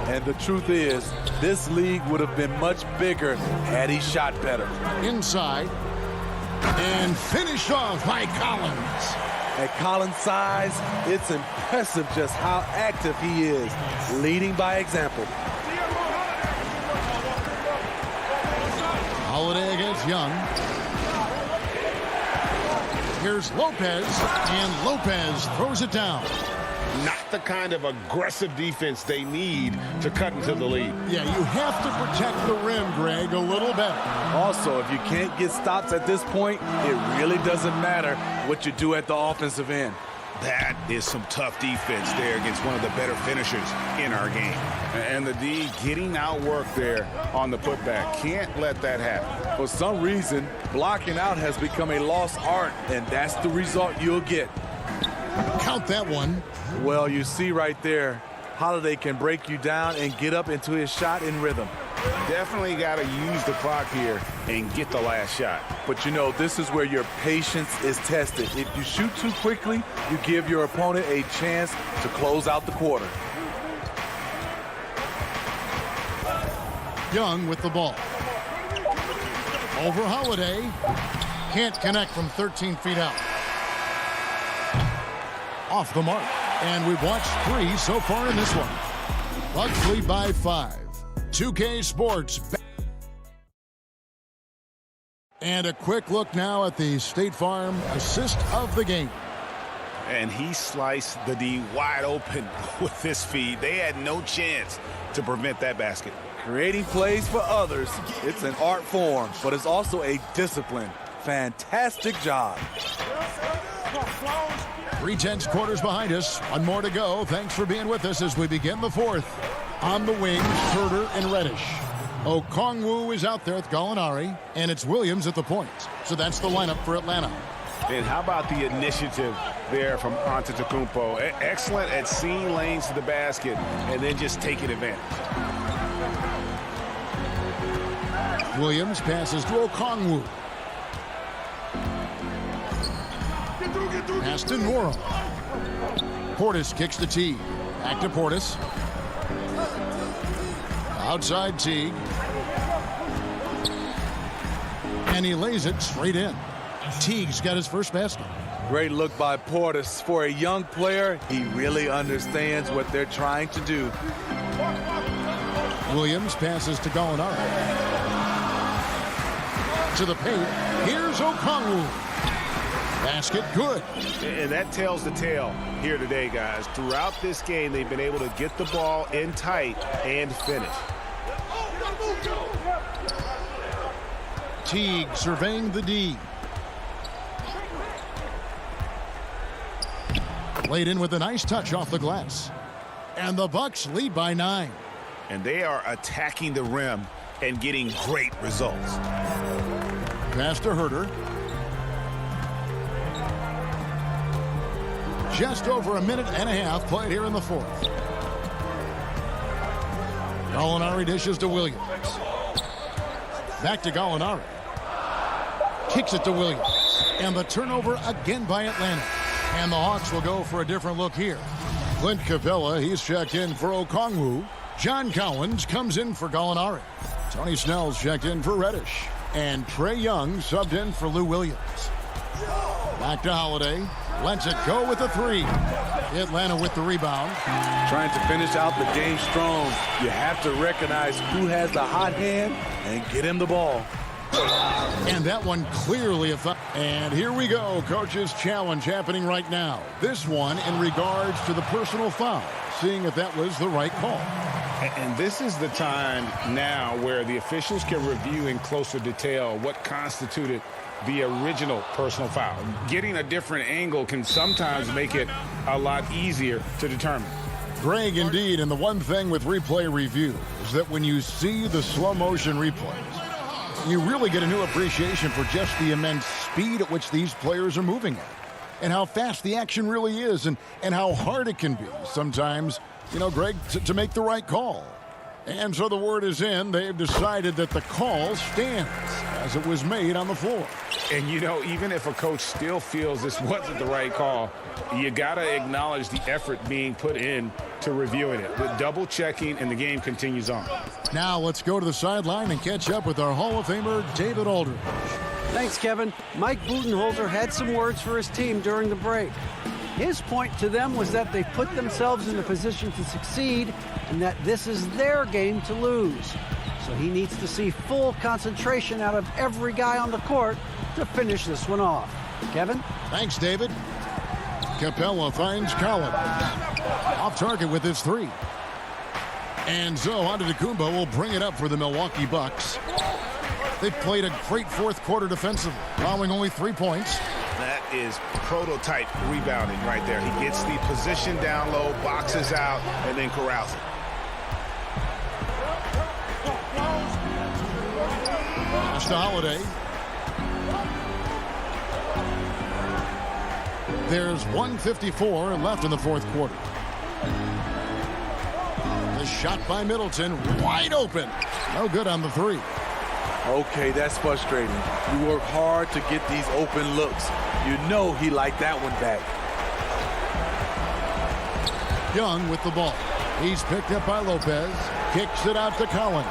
And the truth is, this league would have been much bigger had he shot better. Inside. And finished off by Collins. At Collins' size, it's impressive just how active he is, leading by example. Holiday against Young. Here's Lopez, and Lopez throws it down. Not the kind of aggressive defense they need to cut into the lead. Yeah, you have to protect the rim, Greg, a little better. Also, if you can't get stops at this point, it really doesn't matter what you do at the offensive end. That is some tough defense there against one of the better finishers in our game. And the D getting outworked there on the putback. Can't let that happen. For some reason, blocking out has become a lost art, and that's the result you'll get. Count that one. Well, you see right there, Holiday can break you down and get up into his shot in rhythm. Definitely got to use the clock here and get the last shot. But you know, this is where your patience is tested. If you shoot too quickly, you give your opponent a chance to close out the quarter. Young with the ball. Over Holiday. Can't connect from 13 feet out. Off the mark. And we've watched 3 so far in this one. Bucks lead by 5. 2K Sports. And a quick look now at the State Farm assist of the game. And he sliced the D wide open with this feed. They had no chance to prevent that basket. Creating plays for others, it's an art form, but it's also a discipline. Fantastic job. 3/10 quarters behind us. One more to go. Thanks for being with us as we begin the 4th. On the wings, Herter and Reddish. Okongwu is out there with Gallinari, and it's Williams at the point. So that's the lineup for Atlanta. And how about the initiative there from Antetokounmpo? Excellent at seeing lanes to the basket and then just taking advantage. Williams passes to Okongwu. Pass to Nora. Portis kicks the tee. Back to Portis. Outside Teague. And he lays it straight in. Teague's got his first basket. Great look by Portis. For a young player, he really understands what they're trying to do. Williams passes to Gallinari. To the paint. Here's Okongwu. Basket good. And that tells the tale here today, guys. Throughout this game, they've been able to get the ball in tight and finish. Teague surveying the D. Laid in with a nice touch off the glass. And the Bucks lead by 9. And they are attacking the rim and getting great results. Pass to Herter. Just over a minute and a half played here in the fourth. Gallinari dishes to Williams. Back to Gallinari. Kicks it to Williams. And the turnover again by Atlanta. And the Hawks will go for a different look here. Clint Capella, he's checked in for Okongwu. John Cowens comes in for Gallinari. Tony Snell's checked in for Reddish. And Trae Young subbed in for Lou Williams. Back to Holiday. Lets it go with a three. Atlanta with the rebound. Trying to finish out the game strong. You have to recognize who has the hot hand and get him the ball. And that one clearly and here we go. Coach's challenge happening right now. This one in regards to the personal foul. Seeing if that was the right call. And this is the time now where the officials can review in closer detail what constituted the original personal foul. Getting a different angle can sometimes make it a lot easier to determine. Greg, indeed, and the one thing with replay review is that when you see the slow motion replays, you really get a new appreciation for just the immense speed at which these players are moving at, and how fast the action really is, and how hard it can be sometimes, you know, Greg, to make the right call. And so the word is in. They've decided that the call stands as it was made on the floor. And, you know, even if a coach still feels this wasn't the right call, you got to acknowledge the effort being put in to reviewing it. With double checking, and the game continues on. Now let's go to the sideline and catch up with our Hall of Famer, David Aldridge. Thanks, Kevin. Mike Budenholzer had some words for his team during the break. His point to them was that they put themselves in a position to succeed and that this is their game to lose. So he needs to see full concentration out of every guy on the court to finish this one off. Kevin? Thanks, David. Capella finds Collins. Off target with his three. And so Antetokounmpo will bring it up for the Milwaukee Bucks. They played a great fourth quarter defensively, allowing only 3 points. That is prototype rebounding right there. He gets the position down low, boxes out, and then corrals it. Pass to Holiday. There's 1:54 left in the fourth quarter. The shot by Middleton, wide open. No good on the three. Okay, that's frustrating. You work hard to get these open looks. You know he liked that one back. Young with the ball. He's picked up by Lopez. Kicks it out to Collins.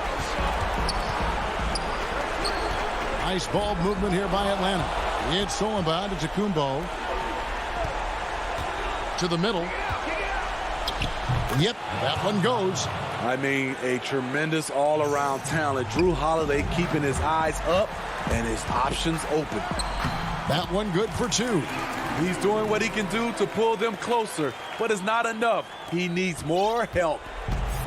Nice ball movement here by Atlanta. It's Solomon to Kumbo. To the middle. Yep, that one goes. I mean, a tremendous all-around talent. Drew Holiday keeping his eyes up and his options open. That one good for two. He's doing what he can do to pull them closer, but it's not enough. He needs more help.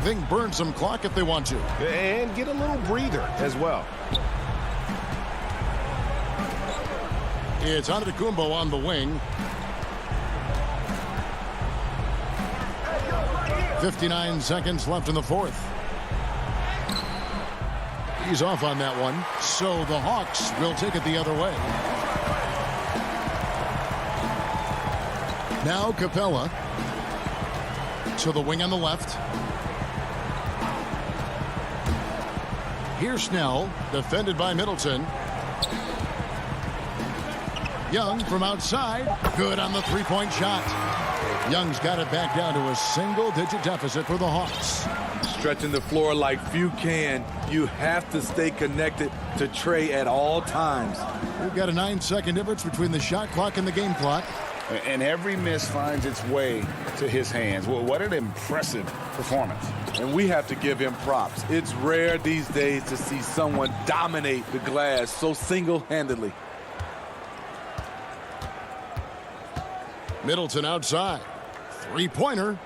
They can burn some clock if they want to. And get a little breather as well. It's Antetokounmpo on the wing. 59 seconds left in the fourth. He's off on that one. So the Hawks will take it the other way. Now Capella to the wing on the left. Here's Snell, defended by Middleton. Young from outside, good on the three-point shot. Young's got it back down to a single-digit deficit for the Hawks. Stretching the floor like few can. You have to stay connected to Trae at all times. We've got a 9-second difference between the shot clock and the game clock. And every miss finds its way to his hands. Well, what an impressive performance. And we have to give him props. It's rare these days to see someone dominate the glass so single-handedly. Middleton outside. Three-pointer.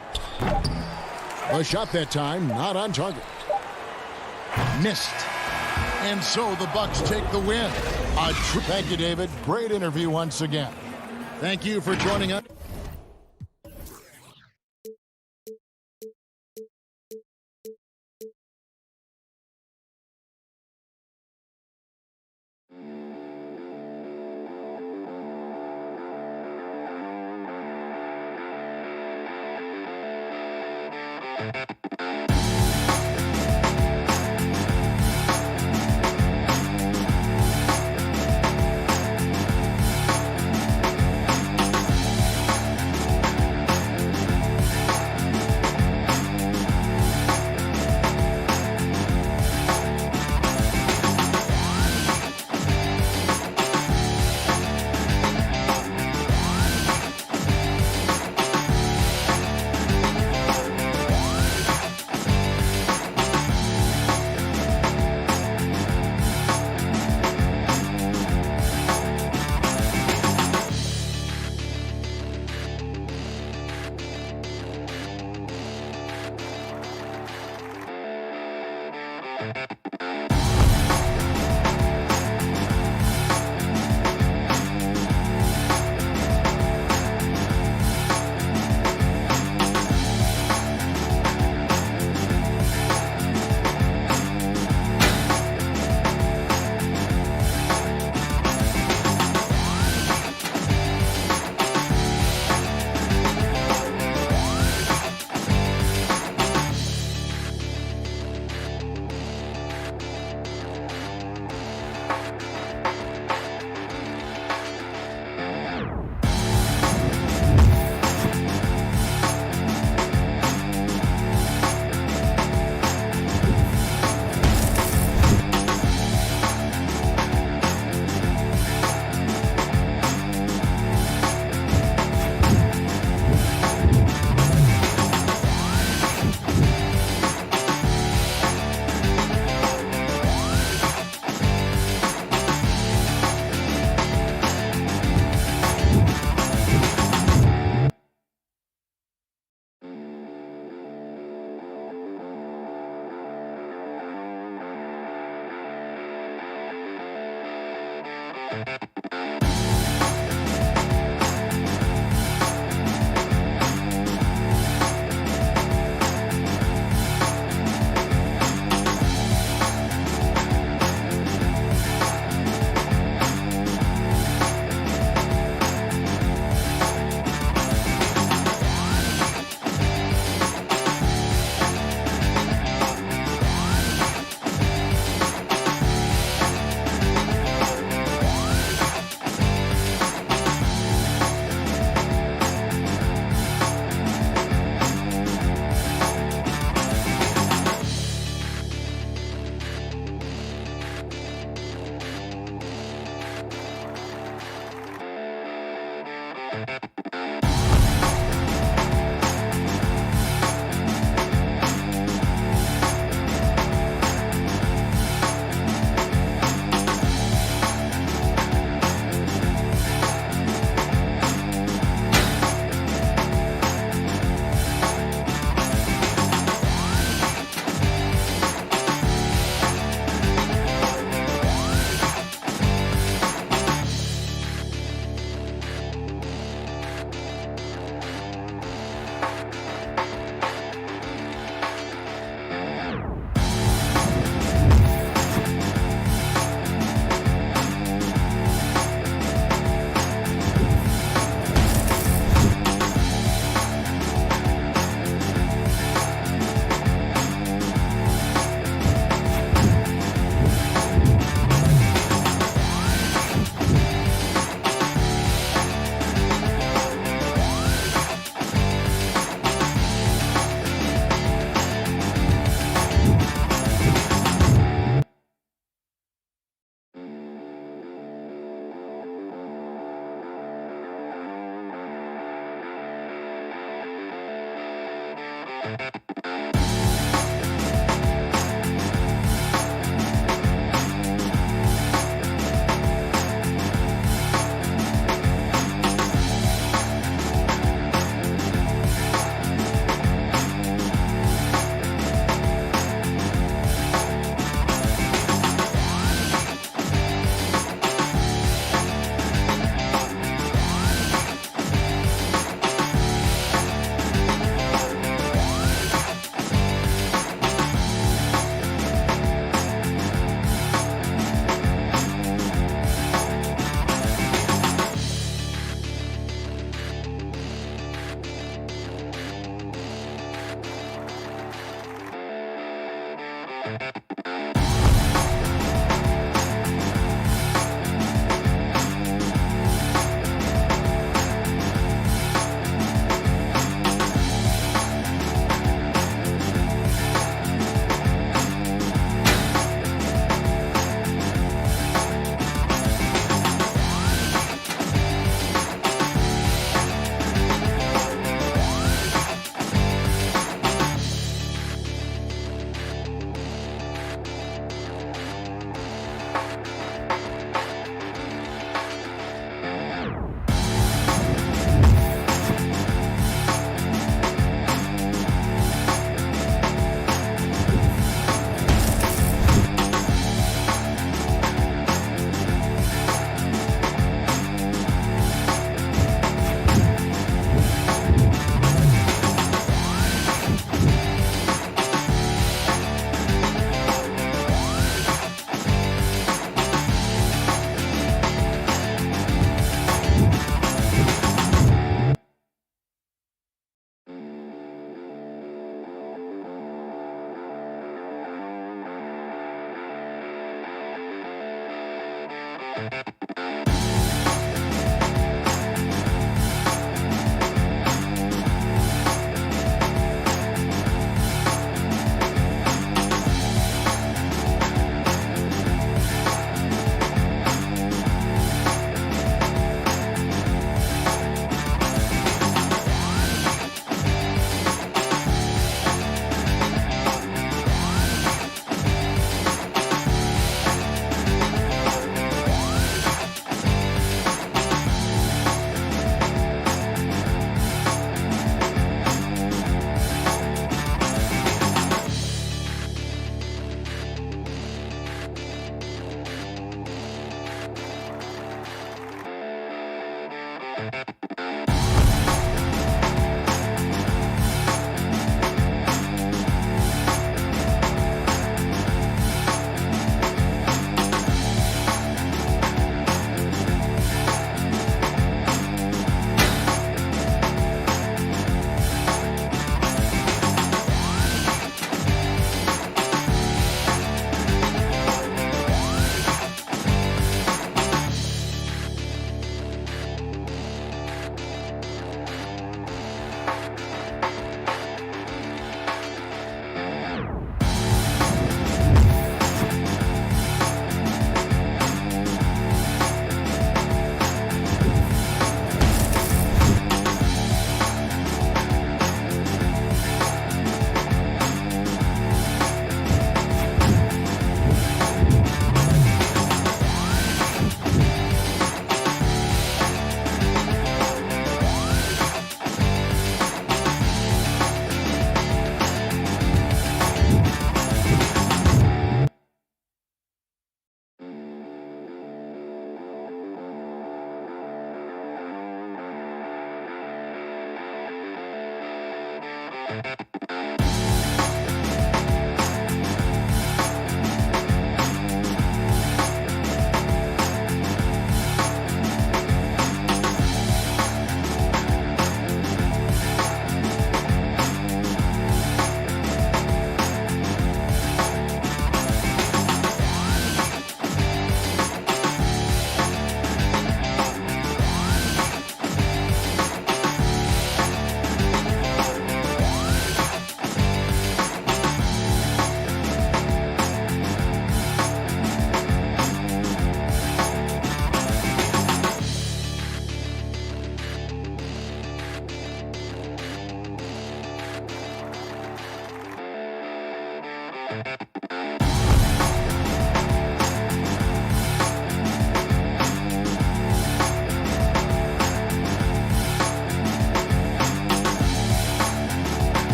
A shot that time, not on target. Missed. And so the Bucks take the win. Thank you, David. Great interview once again. Thank you for joining us.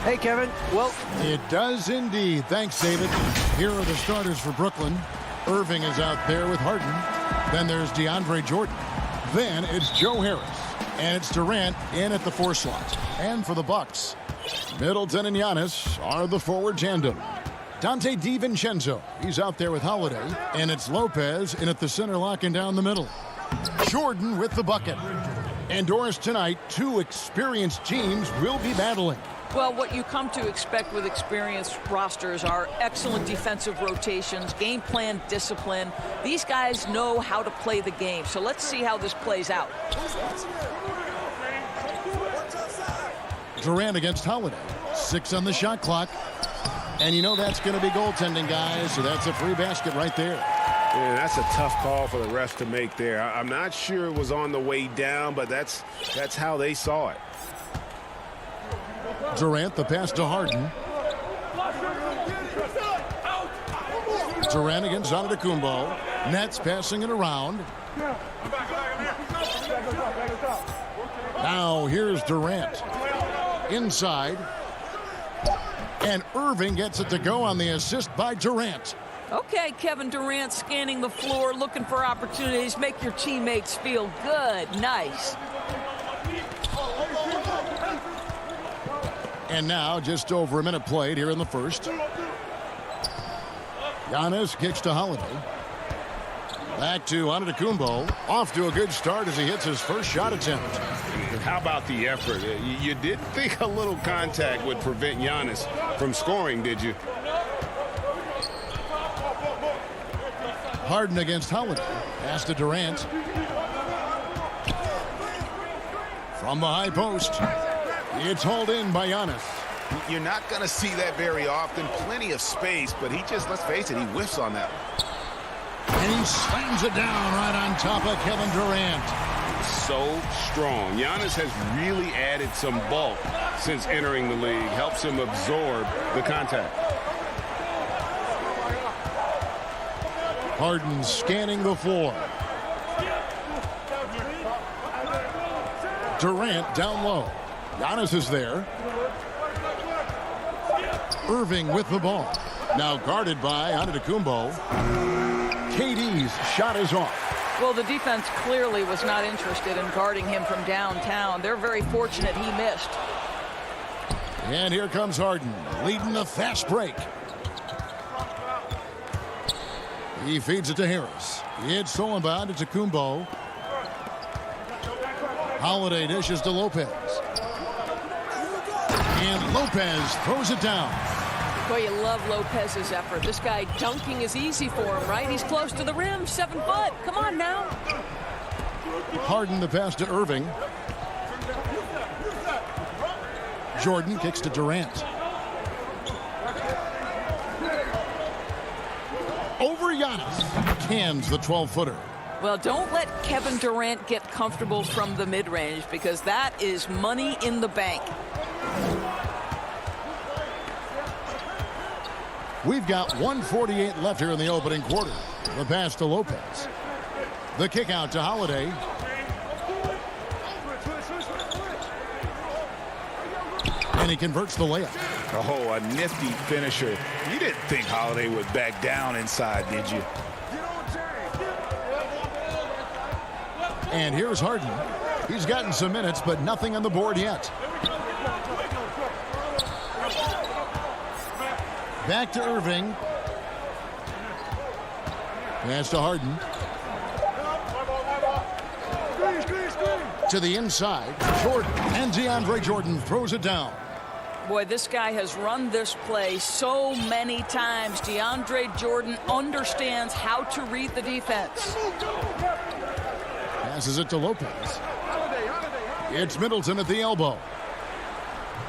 Hey, Kevin. Well, it does indeed. Thanks, David. Here are the starters for Brooklyn. Irving is out there with Harden. Then there's DeAndre Jordan. Then it's Joe Harris. And it's Durant in at the 4 slot. And for the Bucks, Middleton and Giannis are the forward tandem. Dante DiVincenzo, he's out there with Holiday. And it's Lopez in at the center, locking down the middle. Jordan with the bucket. And Doris, tonight, 2 experienced teams will be battling. Well, what you come to expect with experienced rosters are excellent defensive rotations, game plan discipline. These guys know how to play the game. So let's see how this plays out. Durant against Holiday. 6 on the shot clock. And you know that's going to be goaltending, guys. So that's a free basket right there. Yeah, that's a tough call for the refs to make there. I'm not sure it was on the way down, but that's how they saw it. Durant, the pass to Harden. Durant against Antetokounmpo. Nets passing it around. Now here's Durant. Inside. And Irving gets it to go on the assist by Durant. Okay, Kevin Durant scanning the floor, looking for opportunities. Make your teammates feel good. Nice. And now just over a minute played here in the first. Giannis kicks to Holiday. Back to Antetokounmpo. Off to a good start as he hits his first shot attempt. How about the effort? You didn't think a little contact would prevent Giannis from scoring, did you? Harden against Holiday. Pass to Durant. From the high post. It's hauled in by Giannis. You're not going to see that very often. Plenty of space, but he just, let's face it, he whiffs on that one. And he slams it down right on top of Kevin Durant. So strong. Giannis has really added some bulk since entering the league. Helps him absorb the contact. Harden scanning the floor. Durant down low. Giannis is there. Irving with the ball. Now guarded by Antetokounmpo. KD's shot is off. Well, the defense clearly was not interested in guarding him from downtown. They're very fortunate he missed. And here comes Harden, leading the fast break. He feeds it to Harris. It's stolen by Antetokounmpo. Holiday dishes to Lopez. And Lopez throws it down. Boy, you love Lopez's effort. This guy dunking is easy for him, right? He's close to the rim, 7 foot. Come on now. Harden the pass to Irving. Jordan kicks to Durant. Over Giannis. Cans the 12-footer. Well, don't let Kevin Durant get comfortable from the mid-range because that is money in the bank. We've got 1:48 left here in the opening quarter. The pass to Lopez. The kick out to Holiday. And he converts the layup. Oh, a nifty finisher. You didn't think Holiday would back down inside, did you? And here's Harden. He's gotten some minutes, but nothing on the board yet. Back to Irving. Pass to Harden. To the inside. Jordan. And DeAndre Jordan throws it down. Boy, this guy has run this play so many times. DeAndre Jordan understands how to read the defense. Passes it to Lopez. It's Middleton at the elbow.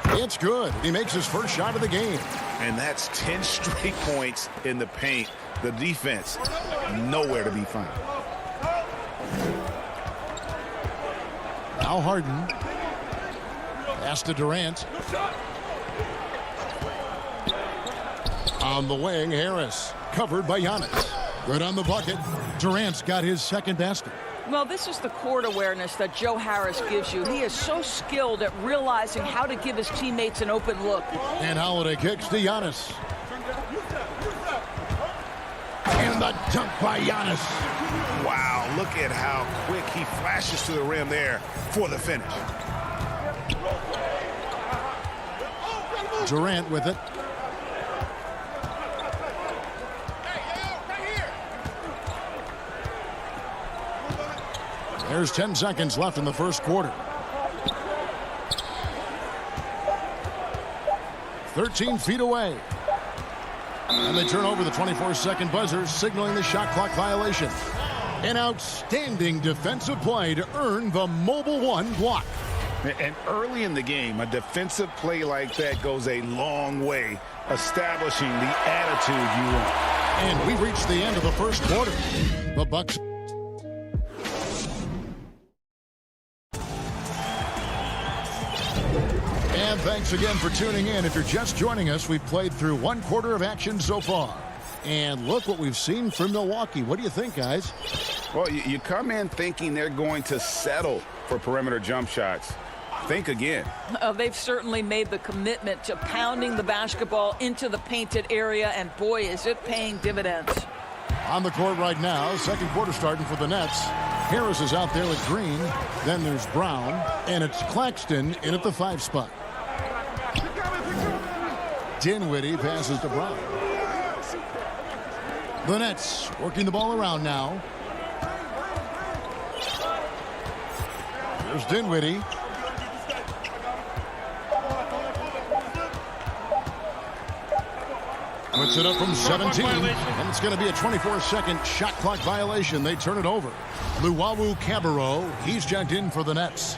It's good. He makes his first shot of the game. And that's 10 straight points in the paint. The defense, nowhere to be found. Now Harden. Pass to Durant. On the wing, Harris. Covered by Giannis. Good on the bucket. Durant's got his second basket. Well, this is the court awareness that Joe Harris gives you. He is so skilled at realizing how to give his teammates an open look. And Holiday kicks to Giannis. And the dunk by Giannis. Wow, look at how quick he flashes to the rim there for the finish. Durant with it. There's 10 seconds left in the first quarter. 13 feet away. And they turn over the 24-second buzzer, signaling the shot clock violation. An outstanding defensive play to earn the Mobile One block. And early in the game, a defensive play like that goes a long way, establishing the attitude you want. And we've reached the end of the first quarter. The Bucks. And And thanks again for tuning in. If you're just joining us, we've played through one quarter of action so far. And look what we've seen from Milwaukee. What do you think, guys? Well, you come in thinking they're going to settle for perimeter jump shots. Think again. They've certainly made the commitment to pounding the basketball into the painted area, and boy, is it paying dividends. On the court right now, second quarter starting for the Nets. Harris is out there with Green. Then there's Brown, and it's Claxton in at the 5 spot. Dinwiddie passes to Brown. The Nets working the ball around now. Here's Dinwiddie. Puts it up from 17, and it's going to be a 24-second shot clock violation. They turn it over. Luwawu Cabarrot, he's checked in for the Nets.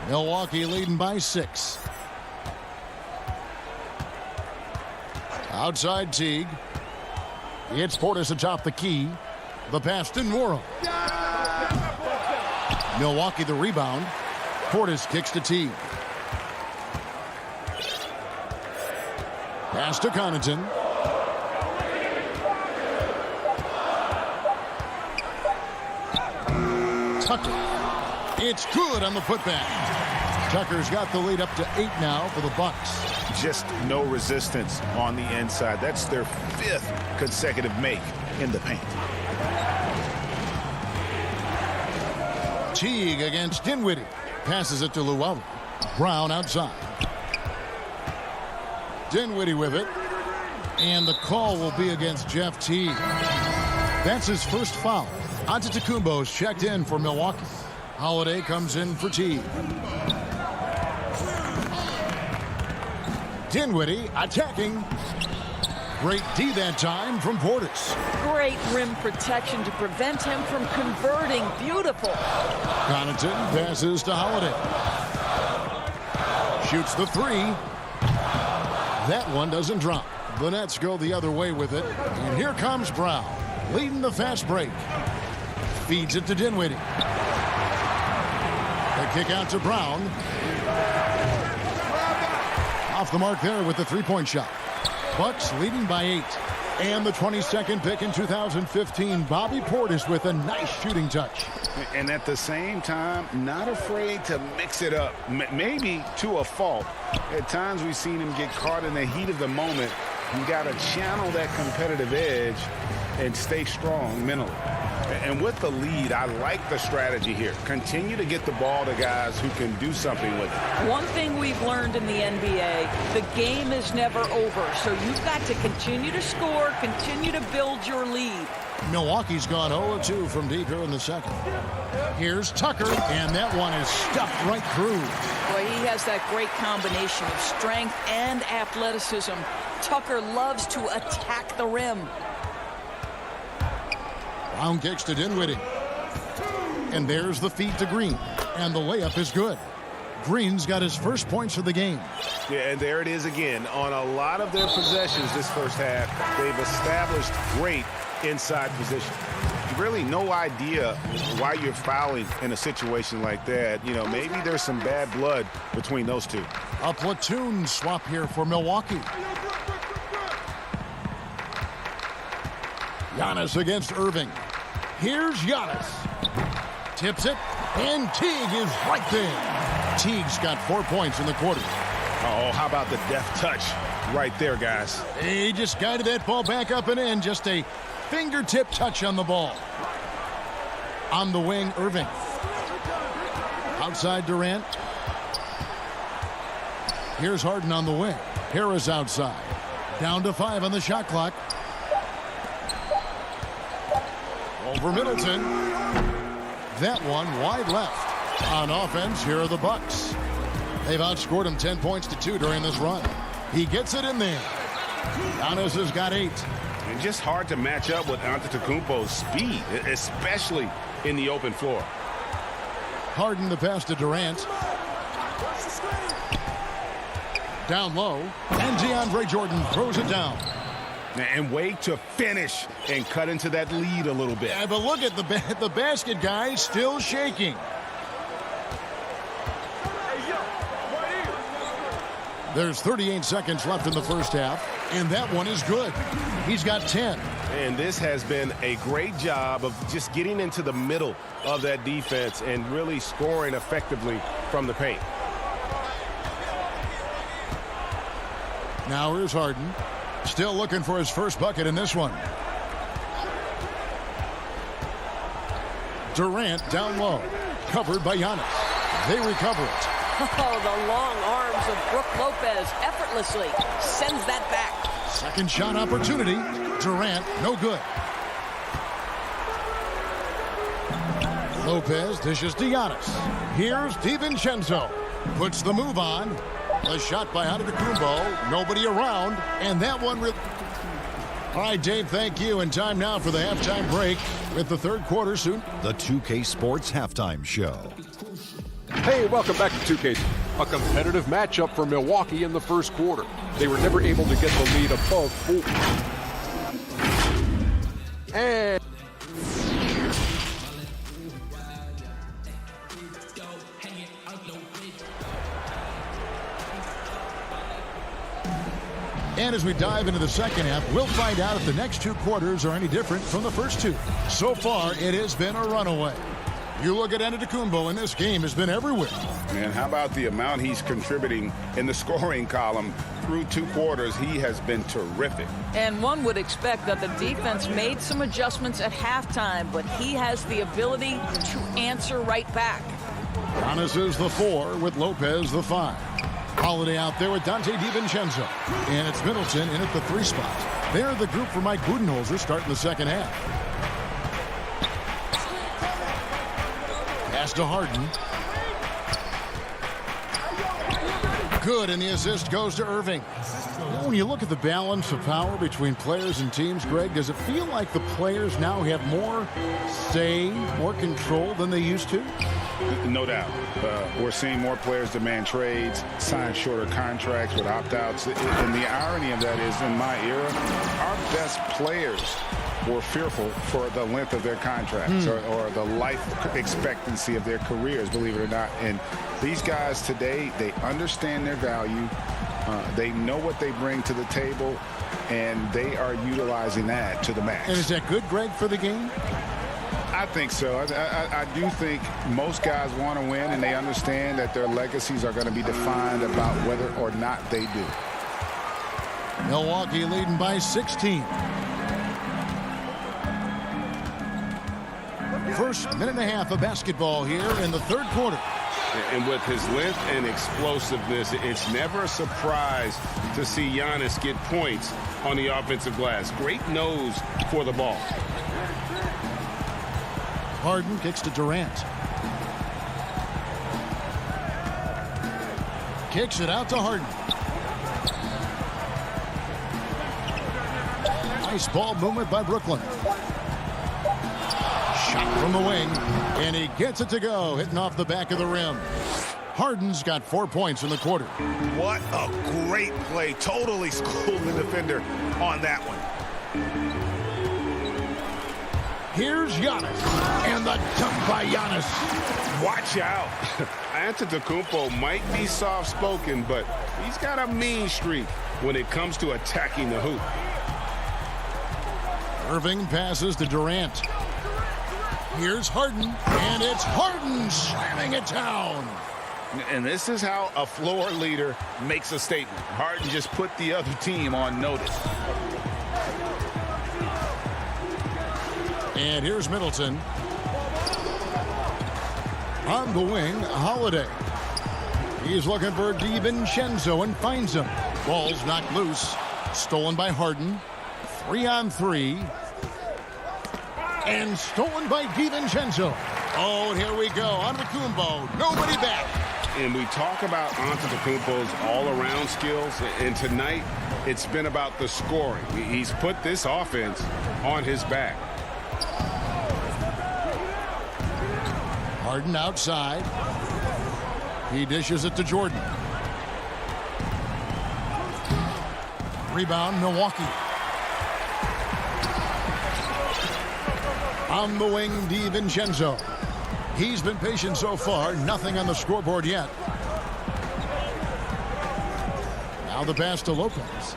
Milwaukee leading by 6. Outside Teague. It's Portis atop the key. The pass to Nwora. Milwaukee the rebound. Portis kicks to Teague. Pass to Connaughton. Tucker. It's good on the putback. Tucker's got the lead up to 8 now for the Bucks. Just no resistance on the inside. That's their 5th consecutive make in the paint. Teague against Dinwiddie. Passes it to Luwawu. Brown outside. Dinwiddie with it. And the call will be against Jeff Teague. That's his first foul. Antetokounmpo's checked in for Milwaukee. Holiday comes in for Teague. Dinwiddie attacking. Great D that time from Portis. Great rim protection to prevent him from converting. Beautiful. Connaughton passes to Holiday. Shoots the 3. That one doesn't drop. The Nets go the other way with it. And here comes Brown, leading the fast break. Feeds it to Dinwiddie. The kick out to Brown. Off the mark there with the 3-point shot. Bucks leading by 8. And the 22nd pick in 2015, Bobby Portis with a nice shooting touch. And at the same time, not afraid to mix it up. Maybe to a fault. At times we've seen him get caught in the heat of the moment. You got to channel that competitive edge and stay strong mentally. And with the lead, I like the strategy here. Continue to get the ball to guys who can do something with it. One thing we've learned in the NBA, the game is never over. So you've got to continue to score, continue to build your lead. Milwaukee's gone 0-2 from deep here in the second. Here's Tucker, and that one is stuffed right through. Boy, he has that great combination of strength and athleticism. Tucker loves to attack the rim. Brown kicks to Dinwiddie. And there's the feed to Green. And the layup is good. Green's got his first points of the game. Yeah, and there it is again. On a lot of their possessions this first half, they've established great inside position. Really no idea why you're fouling in a situation like that. You know, maybe there's some bad blood between those two. A platoon swap here for Milwaukee. Giannis against Irving. Here's Giannis. Tips it, and Teague is right there. Teague's got 4 points in the quarter. Oh, how about the deft touch right there, guys? He just guided that ball back up and in. Just a fingertip touch on the ball. On the wing, Irving. Outside Durant. Here's Harden on the wing. Harris outside. Down to 5 on the shot clock. Over Middleton. That one wide left. On offense, here are the Bucks. They've outscored him 10 points to 2 during this run. He gets it in there. Giannis has got 8. And just hard to match up with Antetokounmpo's speed, especially in the open floor. Harden the pass to Durant. Down low. And DeAndre Jordan throws it down. And wait to finish and cut into that lead a little bit. Yeah, but look at the basket, guys, still shaking. There's 38 seconds left in the first half, and that one is good. He's got 10. And this has been a great job of just getting into the middle of that defense and really scoring effectively from the paint. Now here's Harden. Still looking for his first bucket in this one. Durant down low. Covered by Giannis. They recover it. Oh, the long arms of Brook Lopez effortlessly sends that back. Second shot opportunity. Durant, no good. Lopez dishes to Giannis. Here's DiVincenzo. Puts the move on. A shot by Antetokounmpo. Nobody around. And that one... All right, Dave, thank you. And time now for the halftime break with the third quarter soon. The 2K Sports Halftime Show. Hey, welcome back to 2K. A competitive matchup for Milwaukee in the first quarter. They were never able to get the lead above 4. And as we dive into the second half, we'll find out if the next two quarters are any different from the first two. So far, it has been a runaway. You look at Antetokounmpo, and this game has been everywhere. Man, how about the amount he's contributing in the scoring column through two quarters? He has been terrific. And one would expect that the defense made some adjustments at halftime, but he has the ability to answer right back. Giannis is the 4 with Lopez the 5. Holiday out there with Dante DiVincenzo. And it's Middleton in at the 3 spot. They're the group for Mike Budenholzer starting the second half. Pass to Harden. Good, and the assist goes to Irving. When you look at the balance of power between players and teams, Greg, does it feel like the players now have more say, more control than they used to? No doubt. We're seeing more players demand trades, sign shorter contracts with opt-outs. And the irony of that is, in my era, our best players were fearful for the length of their contracts or the life expectancy of their careers, believe it or not. And these guys today, they understand their value. They know what they bring to the table, and they are utilizing that to the max. And is that good, Greg, for the game? I think so. I do think most guys want to win, and they understand that their legacies are going to be defined about whether or not they do. Milwaukee leading by 16. First minute and a half of basketball here in the third quarter. And with his length and explosiveness, it's never a surprise to see Giannis get points on the offensive glass. Great nose for the ball. Harden kicks to Durant. Kicks it out to Harden. Nice ball movement by Brooklyn. Shot from the wing, and he gets it to go, hitting off the back of the rim. Harden's got 4 points in the quarter. What a great play. Totally schooled the defender on that one. Here's Giannis, and the dunk by Giannis. Watch out. Antetokounmpo might be soft-spoken, but he's got a mean streak when it comes to attacking the hoop. Irving passes to Durant. Here's Harden, and it's Harden slamming it down. And this is how a floor leader makes a statement. Harden just put the other team on notice. And here's Middleton. On the wing, Holiday. He's looking for DiVincenzo and finds him. Ball's knocked loose. Stolen by Harden. 3-on-3. And stolen by DiVincenzo. Oh, and here we go. Antetokounmpo. Nobody back. And we talk about Antetokounmpo's all-around skills. And tonight, it's been about the scoring. He's put this offense on his back. Harden outside. He dishes it to Jordan. Rebound, Milwaukee. On the wing, DiVincenzo. He's been patient so far. Nothing on the scoreboard yet. Now the pass to Lopez.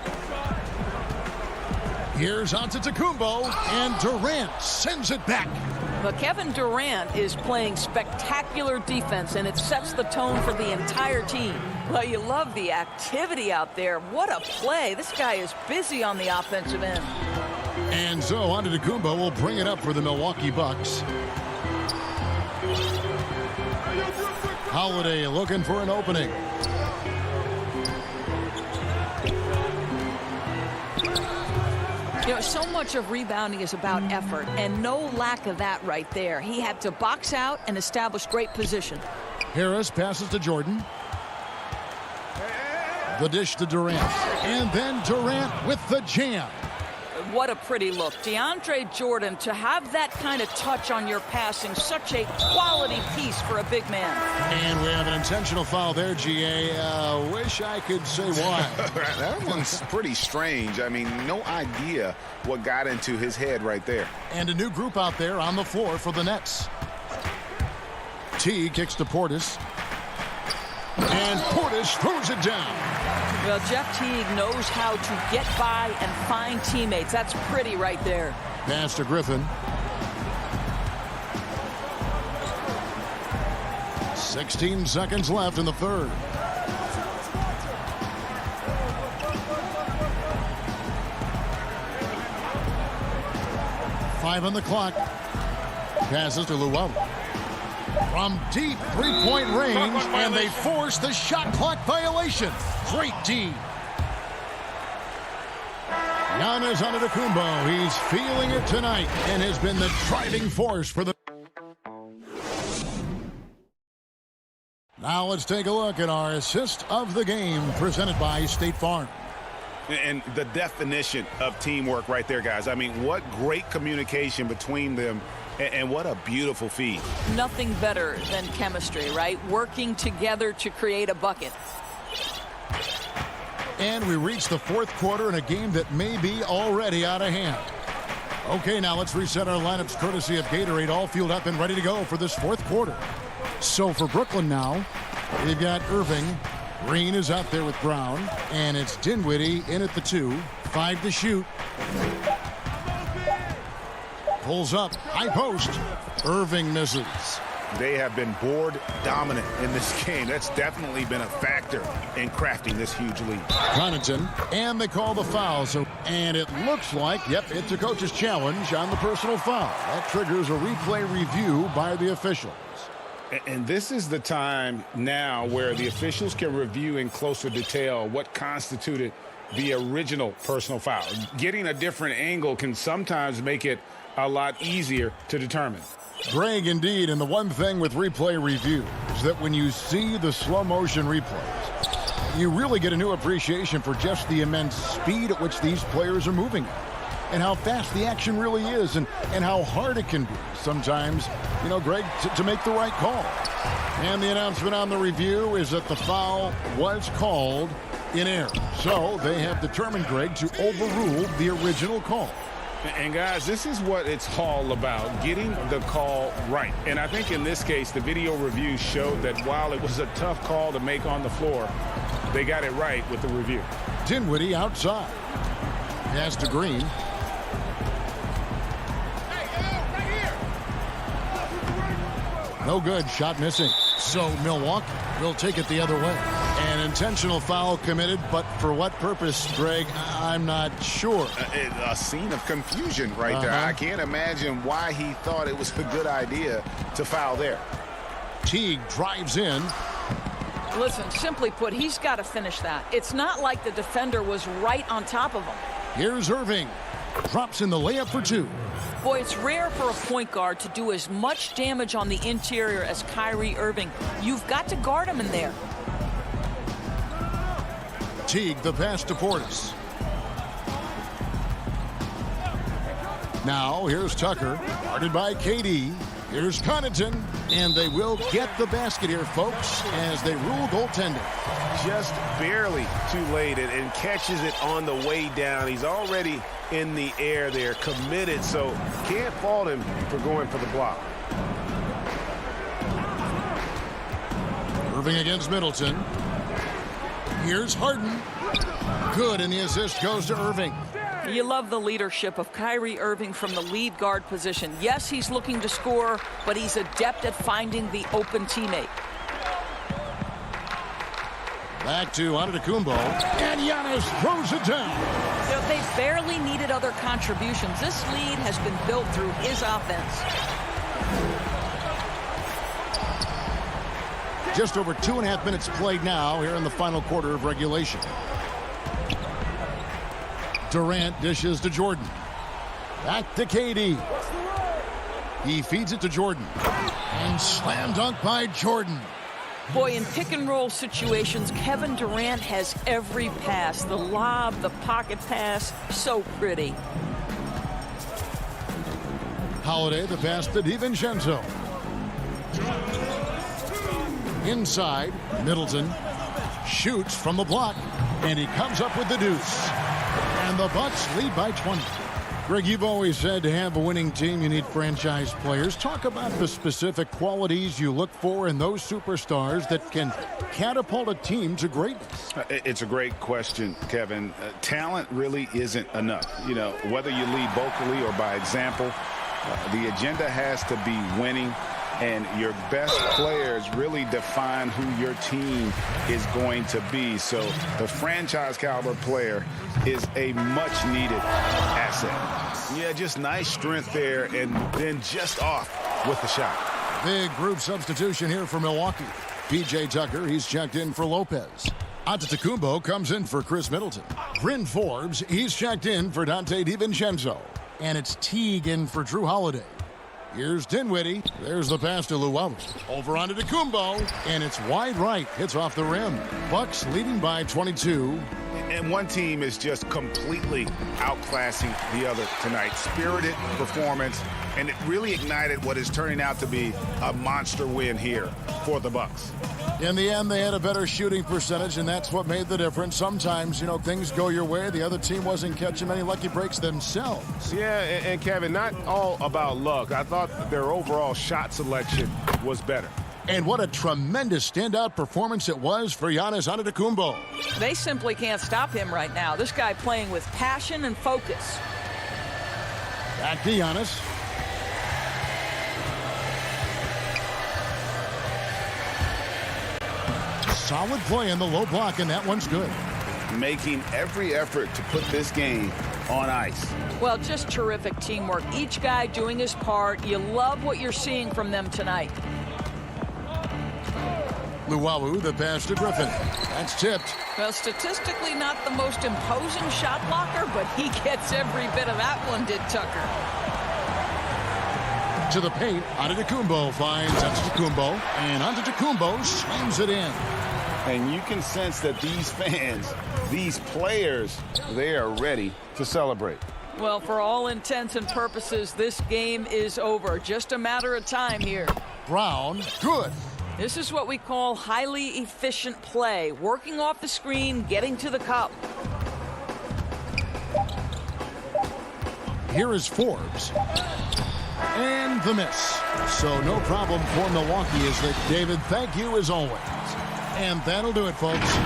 Here's Antetokounmpo, and Durant sends it back. But Kevin Durant is playing spectacular defense, and it sets the tone for the entire team. Well, you love the activity out there. What a play. This guy is busy on the offensive end. And so Antetokounmpo will bring it up for the Milwaukee Bucks. Holiday looking for an opening. You know, so much of rebounding is about effort, and no lack of that right there. He had to box out and establish great position. Harris passes to Jordan. The dish to Durant. And then Durant with the jam. What a pretty look. DeAndre Jordan, to have that kind of touch on your passing, such a quality piece for a big man. And we have an intentional foul there, GA. Wish I could say why. That one's pretty strange. I mean, no idea what got into his head right there. And a new group out there on the floor for the Nets. T kicks to Portis. And Portis throws it down. Well, Jeff Teague knows how to get by and find teammates. That's pretty right there. Pass to Griffin. 16 seconds left in the third. Five on the clock. Passes to Llewellyn. From deep three-point range, and they force the shot clock violation. Great D. Giannis Antetokounmpo, he's feeling it tonight and has been the driving force for the... Now let's take a look at our assist of the game presented by State Farm. And the definition of teamwork right there, guys. I mean, what great communication between them, and what a beautiful feed. Nothing better than chemistry, right? Working together to create a bucket. And we reach the fourth quarter in a game that may be already out of hand. Okay, now let's reset our lineups courtesy of Gatorade, all fueled up and ready to go for this fourth quarter. So for Brooklyn now, they've got Irving. Green is out there with Brown, and it's Dinwiddie in at the 2. 5 to shoot. Pulls up, high post. Irving misses. They have been board dominant in this game. That's definitely been a factor in crafting this huge lead. Connaughton, and they call the foul. And it looks like, yep, it's a coach's challenge on the personal foul. That triggers a replay review by the officials. And this is the time now where the officials can review in closer detail what constituted the original personal foul. Getting a different angle can sometimes make it a lot easier to determine. Greg, indeed, and the one thing with replay review is that when you see the slow motion replays, you really get a new appreciation for just the immense speed at which these players are moving at, and how fast the action really is, and how hard it can be sometimes, you know, Greg, to make the right call. And the announcement on the review is that the foul was called in error. So they have determined, Greg, to overrule the original call. And guys, this is what it's all about, getting the call right. And I think in this case, the video review showed that while it was a tough call to make on the floor, they got it right with the review. Dinwiddie outside. Pass to Green. No good, shot missing. So Milwaukee will take it the other way. An intentional foul committed, but for what purpose, Greg, I'm not sure. A scene of confusion right there. I can't imagine why he thought it was a good idea to foul there. Teague drives in. Listen, simply put, he's got to finish that. It's not like the defender was right on top of him. Here's Irving. Drops in the layup for 2. Boy, it's rare for a point guard to do as much damage on the interior as Kyrie Irving. You've got to guard him in there. Teague, the pass to Portis. Now, here's Tucker, guarded by KD. Here's Connaughton, and they will get the basket here, folks, as they rule goaltending. Just barely too late and catches it on the way down. He's already in the air there, committed, so can't fault him for going for the block. Irving against Middleton. Here's Harden. Good, and the assist goes to Irving. You love the leadership of Kyrie Irving from the lead guard position. Yes, he's looking to score, but he's adept at finding the open teammate. Back to Antetokounmpo, and Giannis throws it down. You know, they barely needed other contributions. This lead has been built through his offense. Just over 2.5 minutes played now here in the final quarter of regulation. Durant dishes to Jordan. Back to KD. He feeds it to Jordan. And slam dunk by Jordan. Boy, in pick-and-roll situations, Kevin Durant has every pass. The lob, the pocket pass, so pretty. Holiday, the pass to DiVincenzo. Inside, Middleton shoots from the block, and he comes up with the deuce. And the Bucks lead by 20. Greg, you've always said to have a winning team, you need franchise players. Talk about the specific qualities you look for in those superstars that can catapult a team to greatness. It's a great question, Kevin. Talent really isn't enough. You know, whether you lead vocally or by example, the agenda has to be winning. And your best players really define who your team is going to be. So the franchise caliber player is a much needed asset. Yeah, just nice strength there and then just off with the shot. Big group substitution here for Milwaukee. P.J. Tucker, he's checked in for Lopez. Antetokounmpo comes in for Chris Middleton. Bryn Forbes, he's checked in for Dante DiVincenzo. And it's Teague in for Drew Holiday. Here's Dinwiddie. There's the pass to Luwawu. Over onto Antetokounmpo, and it's wide right. Hits off the rim. Bucks leading by 22. And one team is just completely outclassing the other tonight. Spirited performance, and it really ignited what is turning out to be a monster win here for the Bucks. In the end, they had a better shooting percentage, and that's what made the difference. Sometimes, you know, things go your way. The other team wasn't catching many lucky breaks themselves. Yeah, and Kevin, not all about luck. I thought their overall shot selection was better. And what a tremendous standout performance it was for Giannis Antetokounmpo. They simply can't stop him right now. This guy playing with passion and focus. Back to Giannis. Solid play in the low block, and that one's good. Making every effort to put this game on ice. Well, just terrific teamwork. Each guy doing his part. You love what you're seeing from them tonight. Luwawu, the pass to Griffin. That's tipped. Well, statistically not the most imposing shot blocker, but he gets every bit of that one, did Tucker. To the paint, Antetokounmpo finds Antetokounmpo, and Antetokounmpo slams it in. And you can sense that these fans, these players, they are ready to celebrate. Well, for all intents and purposes, this game is over. Just a matter of time here. Brown, good. This is what we call highly efficient play. Working off the screen, getting to the cup. Here is Forbes. And the miss. So no problem for Milwaukee, is it? David, thank you as always. And that'll do it, folks.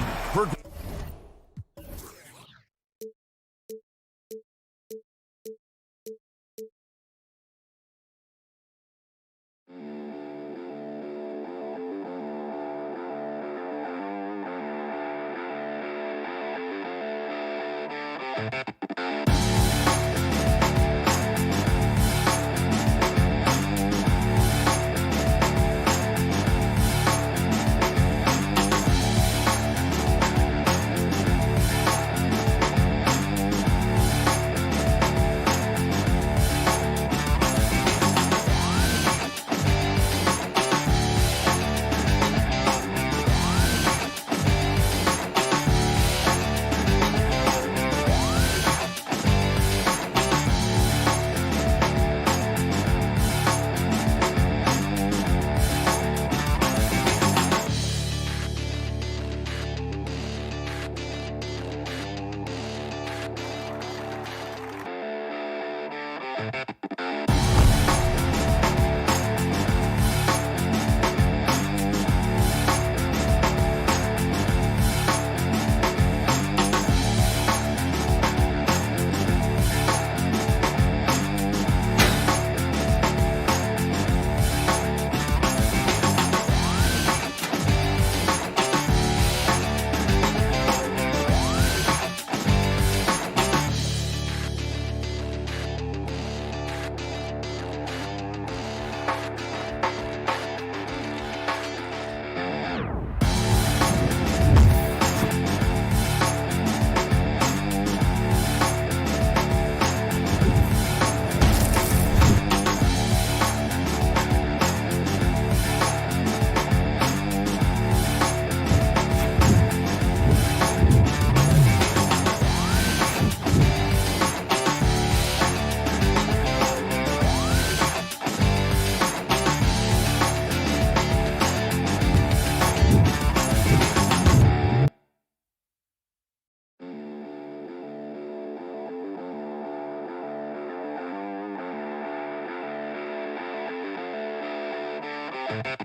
you